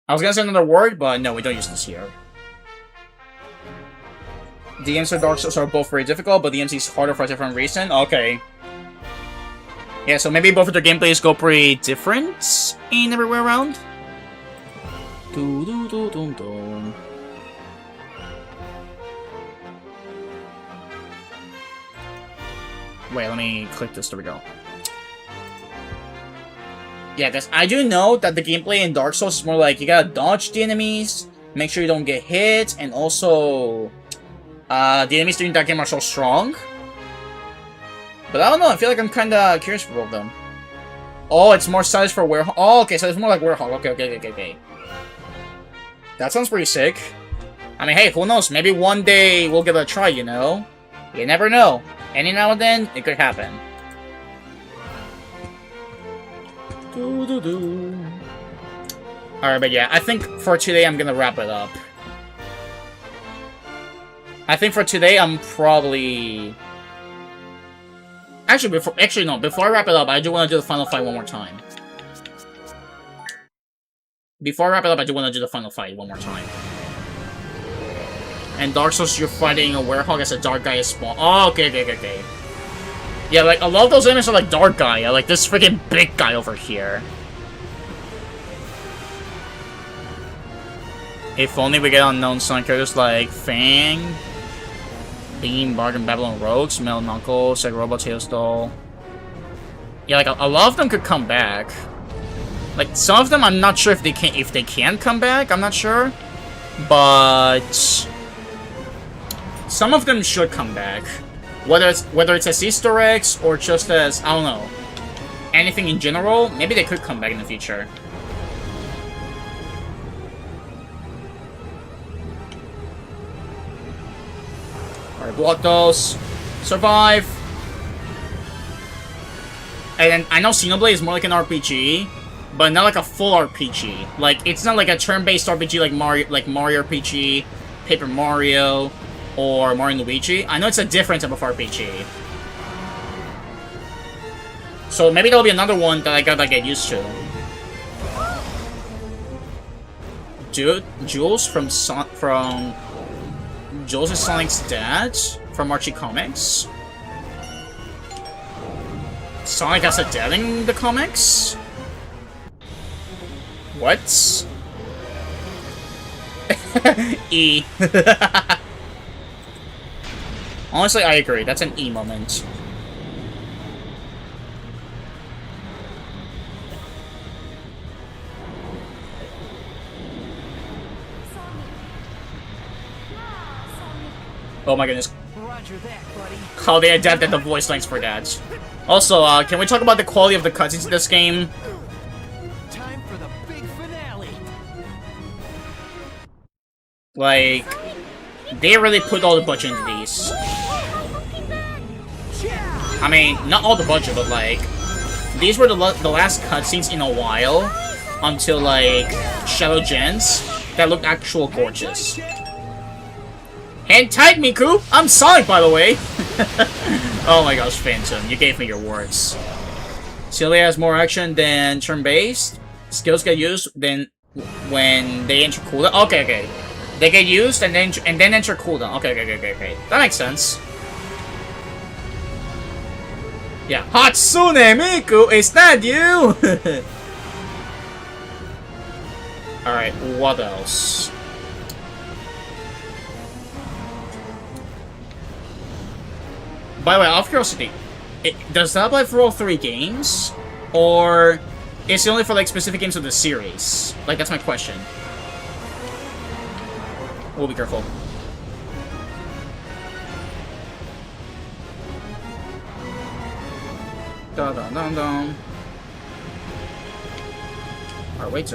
I was gonna say another word, but no, we don't use this here. DMs and Dark Souls are both very difficult, but DMC is harder for a different reason. Okay. Yeah, so maybe both of their gameplays go pretty different in everywhere around. Wait, let me click this. There we go. Yeah, guys, I do know that the gameplay in Dark Souls is more like you gotta dodge the enemies, make sure you don't get hit, and also the enemies during that game are so strong. But I don't know, I feel like I'm kinda curious for both of them. Oh, it's more sized for Werehog. Oh, okay, so it's more like Werehog. Okay. That sounds pretty sick. I mean, hey, who knows? Maybe one day we'll give it a try, you know? You never know. Any now and then, it could happen. Alright, but yeah, I think for today I'm gonna wrap it up. I think for today I'm probably... Actually, no, before I wrap it up, I do want to do the final fight one more time. Before I wrap it up, I do want to do the final fight one more time. And Dark Souls, you're fighting a Werehog as a dark guy is spawn. Oh, okay. Yeah, like, a lot of those enemies are like dark guy. Like this freaking big guy over here. If only we get unknown Sonic characters like Fang, Beam, Bargain, Babylon Rogues, Metal Knuckle, Sega Robot, Tails Doll. Yeah, like a lot of them could come back. Like some of them, I'm not sure if they can come back. I'm not sure, but some of them should come back. Whether it's as Easter eggs or just as, I don't know, anything in general, maybe they could come back in the future. Alright, block those. Survive. And then I know Xenoblade is more like an RPG, but not like a full RPG. Like it's not like a turn-based RPG like Mario RPG, Paper Mario, or Mario & Luigi. I know it's a different type of RPG. So maybe there'll be another one that I gotta get used to. Dude, Jules Jules is Sonic's dad from Archie Comics. Sonic has a dad in the comics? What? E. Honestly, I agree. That's an E moment. Oh my goodness. Roger that, buddy. How they adapted the voice lines for that. Also, can we talk about the quality of the cutscenes in this game? Time for the big finale. Like, they really put all the budget into these. I mean, not all the budget, but like, these were the last cutscenes in a while until like Shadow Gens that looked actual gorgeous. Hang tight, Miku! I'm Sonic, by the way! Oh my gosh, Phantom, you gave me your words. Celia has more action than turn-based. Skills get used then when they enter cooldown. Okay. They get used and then enter cooldown. Okay. That makes sense. Yeah. Hatsune Miku, is that you? Alright, what else? By the way, out of curiosity, does that apply for all 3 games? Or is it only for like specific games of the series? Like, that's my question. We'll be careful. Dun dun dun dun. Alright, wait.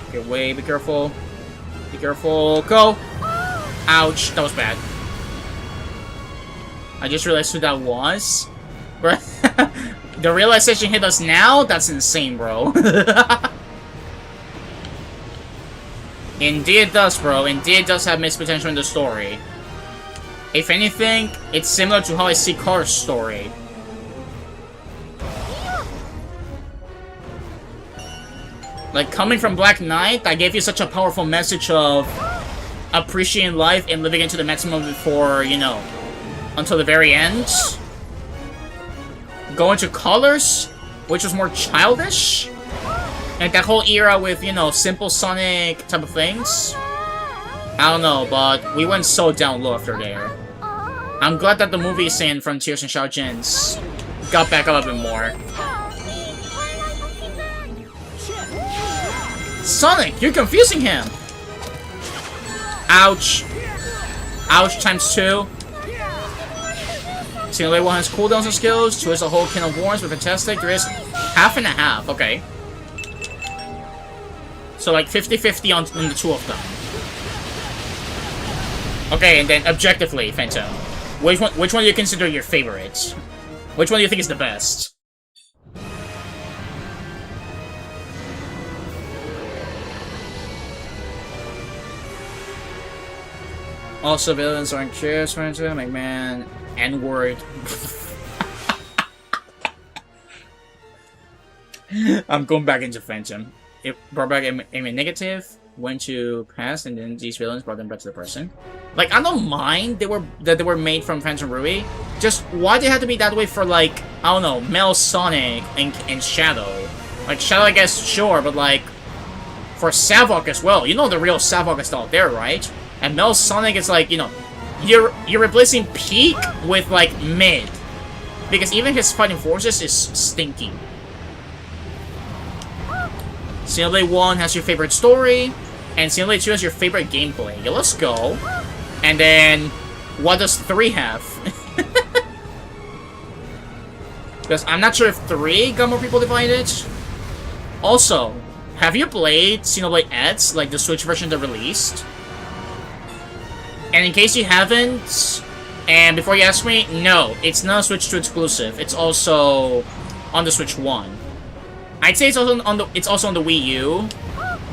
Okay, wait, be careful. Be careful. Go! Ouch, that was bad. I just realized who that was. The realization hit us now? That's insane, bro. Indeed it does, bro. Indeed it does have missed potential in the story. If anything, it's similar to how I see Car's story. Like, coming from Black Knight, that gave you such a powerful message of appreciating life and living into the maximum before, you know, until the very end. Going to Colors, which was more childish. And that whole era with, you know, simple Sonic type of things. I don't know, but we went so down low after there. I'm glad that the movies in Frontiers and ShadowGens got back up a bit more. Sonic, you're confusing him! Ouch. Ouch times 2. Single 1 has cooldowns and skills, 2 has a whole can of worms, but fantastic. 3 is half and a half, okay. So like 50-50 on the 2 of them. Okay, and then objectively, Phantom. Which one do you consider your favorite? Which one do you think is the best? Also, villains aren't cheers, Phantom, McMahon, N-word. I'm going back into Phantom. It brought back a negative, went to past, and then these villains brought them back to the present. Like, I don't mind that they were made from Phantom Ruby. Just why they had to be that way for, like, I don't know, Mel Sonic and Shadow. Like, Shadow, I guess, sure, but like for Savok as well. You know the real Savok is out there, right? And Mel Sonic is like, you know, you're replacing peak with like mid. Because even his fighting forces is stinky. Xenoblade 1 has your favorite story, and Xenoblade 2 has your favorite gameplay. Yeah, let's go. And then, what does 3 have? Because I'm not sure if 3 got more people divided. Also, have you played Xenoblade X, like the Switch version they released? And in case you haven't, and before you ask me, no, it's not a Switch 2 exclusive. It's also on the Switch 1. I'd say it's also on the Wii U,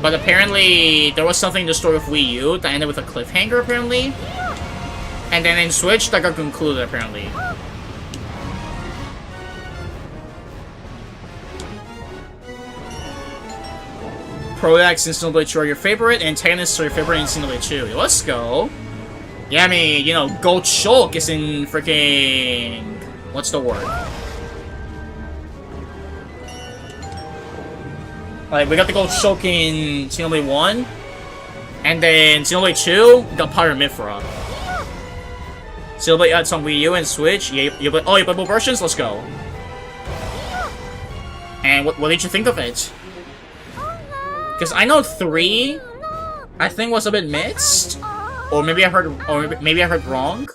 but apparently there was something in the story of Wii U that ended with a cliffhanger, apparently. And then in Switch, that got concluded, apparently. Proax and Xenoblade 2 are your favorite, and antagonists are your favorite in Xenoblade 2. Let's go. Yeah, I mean, you know, Gold Shulk is in freaking... what's the word? Like, we got the Gold Shulk in Xenoblade 1, and then Xenoblade 2 got Pyre Mythra. Xenoblade adds on Wii U and Switch. You play both versions? Let's go. And what did you think of it? Because I know 3, I think was a bit mixed, or maybe I heard wrong.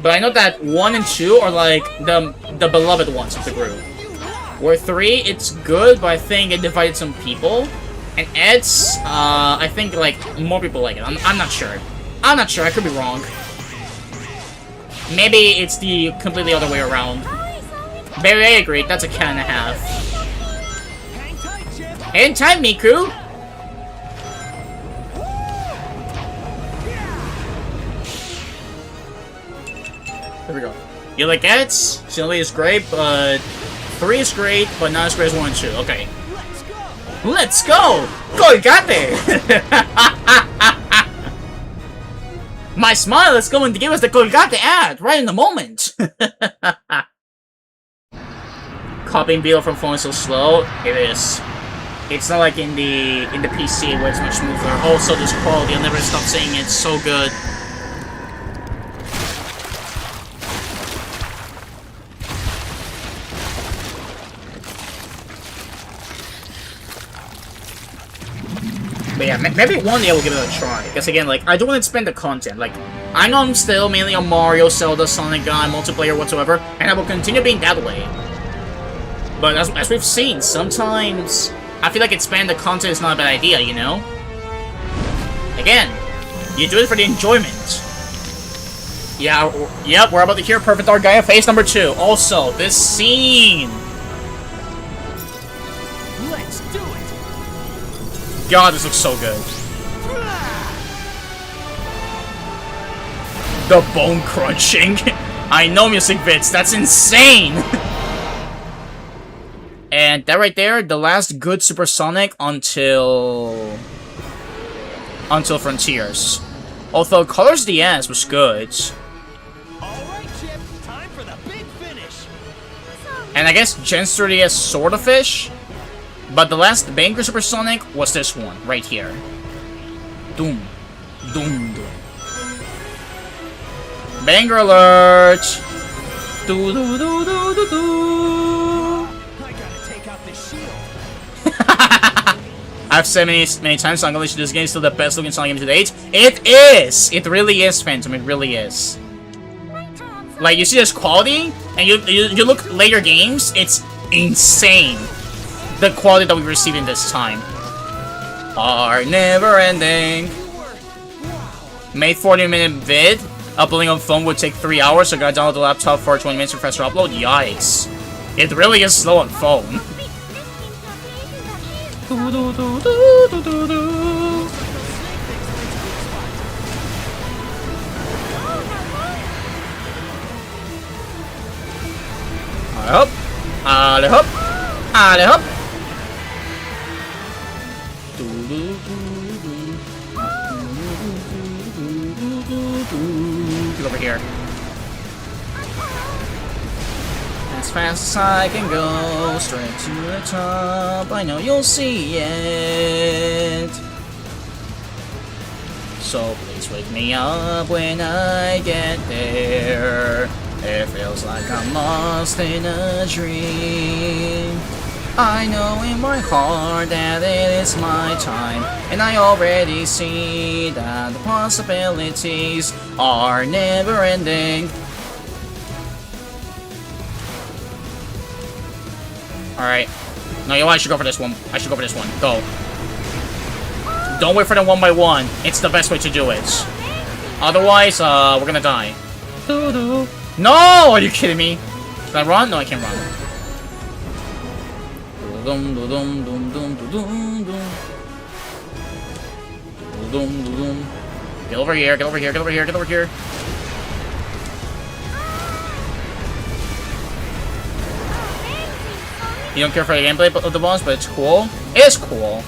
But I know that 1 and 2 are like the beloved ones of the group. Where 3, it's good, but I think it divided some people. And Ed's, I think like more people like it. I'm not sure. I'm not sure. I could be wrong. Maybe it's the completely other way around. Maybe I agree. That's a cat and a half. Hang time, Miku! There we go. You like Ed's? Xenoblade is great, but 3 is great, but not as great as 1 and 2. Okay. Let's go! Colgate! My smile is going to give us the Colgate ad right in the moment! Copying Beetle from phone is so slow. It is. It's not like in the PC where it's much smoother. Also, this quality, I'll never stop saying it's so good. But yeah, maybe one day I will give it a try. Because again, like, I don't want to spend the content. Like, I know I'm still mainly a Mario, Zelda, Sonic guy, multiplayer whatsoever, and I will continue being that way. But as we've seen, sometimes I feel like expanding the content is not a bad idea, you know? Again, you do it for the enjoyment. Yeah, yep, we're about to hear Perfect Dark Gaia phase number 2. Also, this scene. Let's do it. God, this looks so good. The bone crunching. I know music bits. That's insane. And that right there, the last good Supersonic until Frontiers. Although Colors DS was good. Alright, Chip, time for the big finish. And I guess Gen 3DS sort of fish. But the last banger Supersonic was this one, right here. Doom. Doom, doom. Banger alert! Do do do do do do. I gotta take out this shield. I've said many times, Sonic Unleashed, this game is still the best looking Sonic game to date. It is! It really is, Phantom. It really is. Like, you see this quality, and you look later games, it's insane. The quality that we received in this time. Are never ending. Made 40-minute vid. Uploading on phone would take 3 hours, so gotta download the laptop for 20 minutes for faster upload. Yikes. It really is slow on phone. Hop. Ale hop. Ale hop. Get over here. As fast as I can go, straight to the top. I know you'll see it. So please wake me up when I get there. It feels like I'm lost in a dream. I know in my heart that it is my time, and I already see that the possibilities are never ending. Alright. No, you know what? I should go for this one. I should go for this one. Go. Don't wait for them one by one. It's the best way to do it. Otherwise, we're gonna die. No! Are you kidding me? Can I run? No, I can't run. Get over here, get over here, get over here, get over here. You don't care for the gameplay of the boss, but it's cool. It is cool.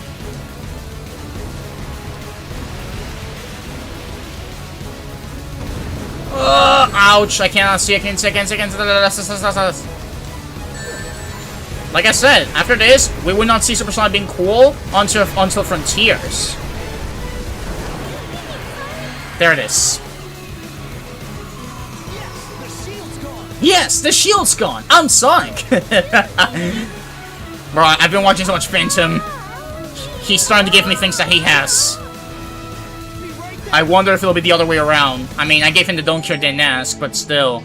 Ouch! I cannot see. I can't see. I can't see. I can't see. Like I said, after this, we will not see Supersonic being cool until Frontiers. There it is. Yes, the shield's gone. I'm Sonic. Bro, I've been watching so much Phantom. He's starting to give me things that he has. I wonder if it'll be the other way around. I mean, I gave him the don't care, didn't ask, but still.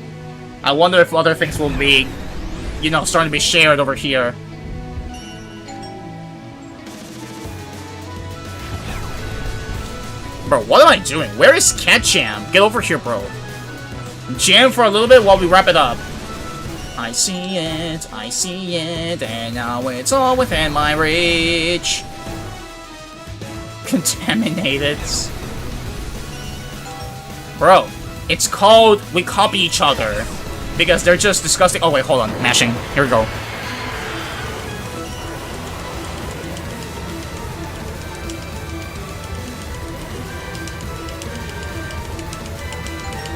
I wonder if other things will be, you know, starting to be shared over here. Bro, what am I doing? Where is Cat Jam? Get over here, bro. Jam for a little bit while we wrap it up. I see it, and now it's all within my reach. Contaminated. Bro, it's called we copy each other. Because they're just disgusting. Oh wait, hold on. Mashing. Here we go.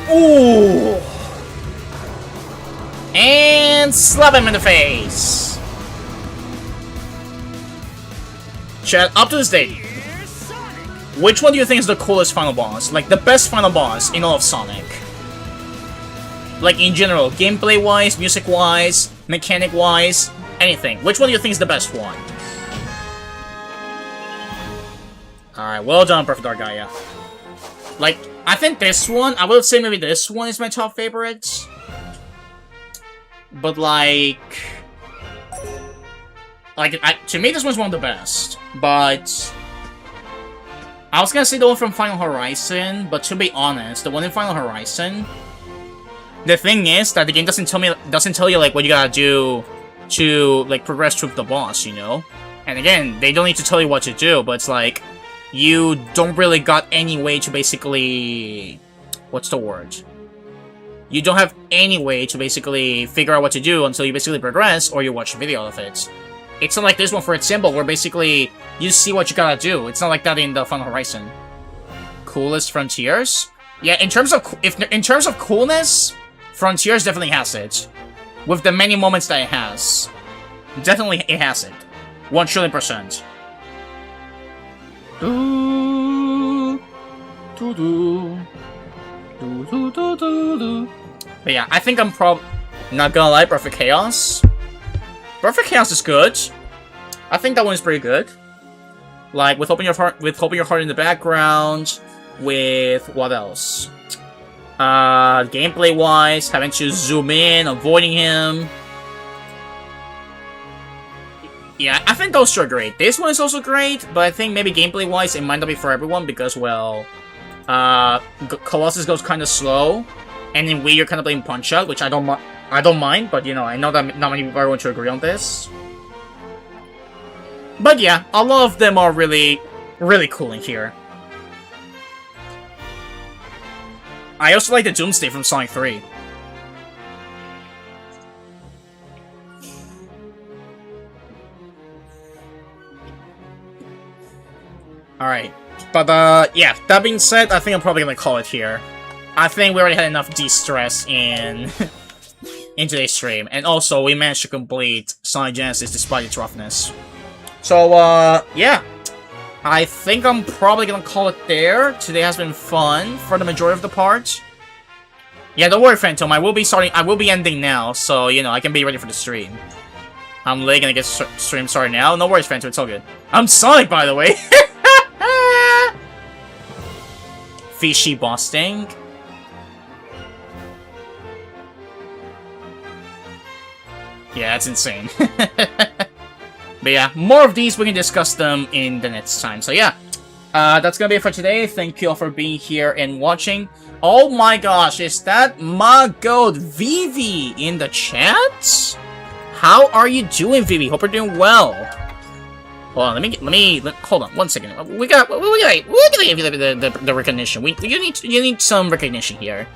Ooh! And slap him in the face. Chad, up to this date, Here's Sonic. which one do you think is the coolest final boss? Like, the best final boss in all of Sonic? Like, in general, gameplay-wise, music-wise, mechanic-wise, anything. Which one do you think is the best one? Alright, well done, Perfect Dark Guy, yeah. Like, I think this one, I would say maybe this one is my top favorite. But, like, to me, this one's one of the best. But I was gonna say the one from Final Horizon, but to be honest, the one in Final Horizon, the thing is that the game doesn't tell you like what you gotta do to like progress through the boss, you know? And again, they don't need to tell you what to do, but it's like you don't really got any way to basically, what's the word? You don't have any way to basically figure out what to do until you basically progress or you watch a video of it. It's not like this one, for example, where basically you see what you gotta do. It's not like that in the Final Horizon. Coolest Frontiers? Yeah, in terms of coolness, Frontiers definitely has it. With the many moments that it has. Definitely it has it. 1,000,000,000%. But yeah, I think I'm not gonna lie, Perfect Chaos. Perfect Chaos is good. I think that one is pretty good. Like with Open Your Heart in the background, with what else? Gameplay wise, having to zoom in, avoiding him. Yeah, I think those two are great. This one is also great, but I think maybe gameplay wise it might not be for everyone because, well, Colossus goes kind of slow, and in Wii you're kind of playing Punch Out, which I don't mind, but you know, I know that not many people are going to agree on this. But yeah, a lot of them are really, really cool in here. I also like the Doomsday from Sonic 3. Alright, but yeah, that being said, I think I'm probably gonna call it here. I think we already had enough de-stress in today's stream, and also we managed to complete Sonic Genesis despite its roughness. So, yeah. I think I'm probably gonna call it there. Today has been fun for the majority of the part. Yeah, don't worry, Phantom. I will be ending now, so, you know, I can be ready for the stream. I'm literally gonna get stream started now. No worries, Phantom. It's all good. I'm Sonic, by the way. Fishy boss thing. Yeah, that's insane. But yeah, more of these, we can discuss them in the next time. So yeah, that's gonna be it for today. Thank you all for being here and watching. Oh my gosh, is that my goat Vivi in the chat? How are you doing, Vivi? Hope you're doing well. Hold on, hold on 1 second. We gotta give you the recognition. You need some recognition here.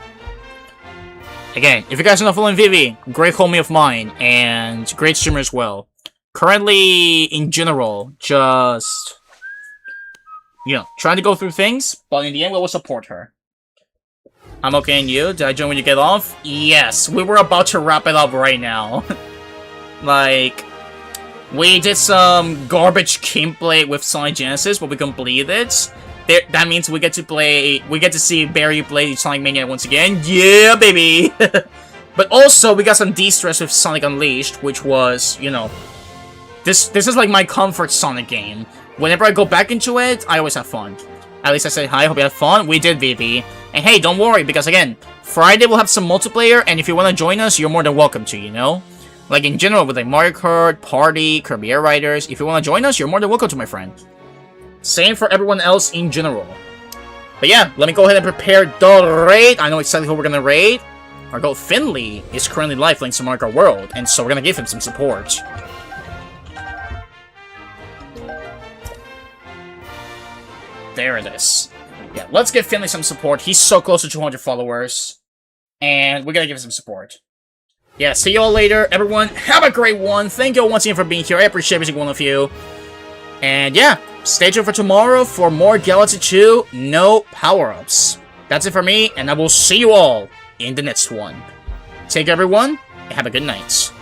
Again, if you guys are not following Vivi, great homie of mine and great streamer as well. Currently, in general, just, you know, trying to go through things, but in the end, we will support her. I'm okay, and you? Did I join when you get off? Yes, we were about to wrap it up right now. Like, we did some garbage gameplay with Sonic Genesis, but we completed it. That means we get to see Barry play Sonic Mania once again. Yeah, baby! But also, we got some de-stress with Sonic Unleashed, which was, you know, this is like my comfort Sonic game. Whenever I go back into it, I always have fun. At least I said hi, hope you had fun. We did, VP. And hey, don't worry, because again, Friday we'll have some multiplayer, and if you want to join us, you're more than welcome to, you know? Like in general, with like Mario Kart, Party, Kirby Air Riders, if you want to join us, you're more than welcome to, my friend. Same for everyone else in general. But yeah, let me go ahead and prepare the raid. I know exactly who we're gonna raid. Our goat Finley is currently live playing some Mario Kart World, and so we're gonna give him some support. There it is. Yeah, let's give Finley some support. He's so close to 200 followers. And we're gonna give him some support. Yeah, see you all later. Everyone, have a great one. Thank you all once again for being here. I appreciate every single one of you. And yeah, stay tuned for tomorrow for more Galaxy 2 no power-ups. That's it for me, and I will see you all in the next one. Take care, everyone, and have a good night.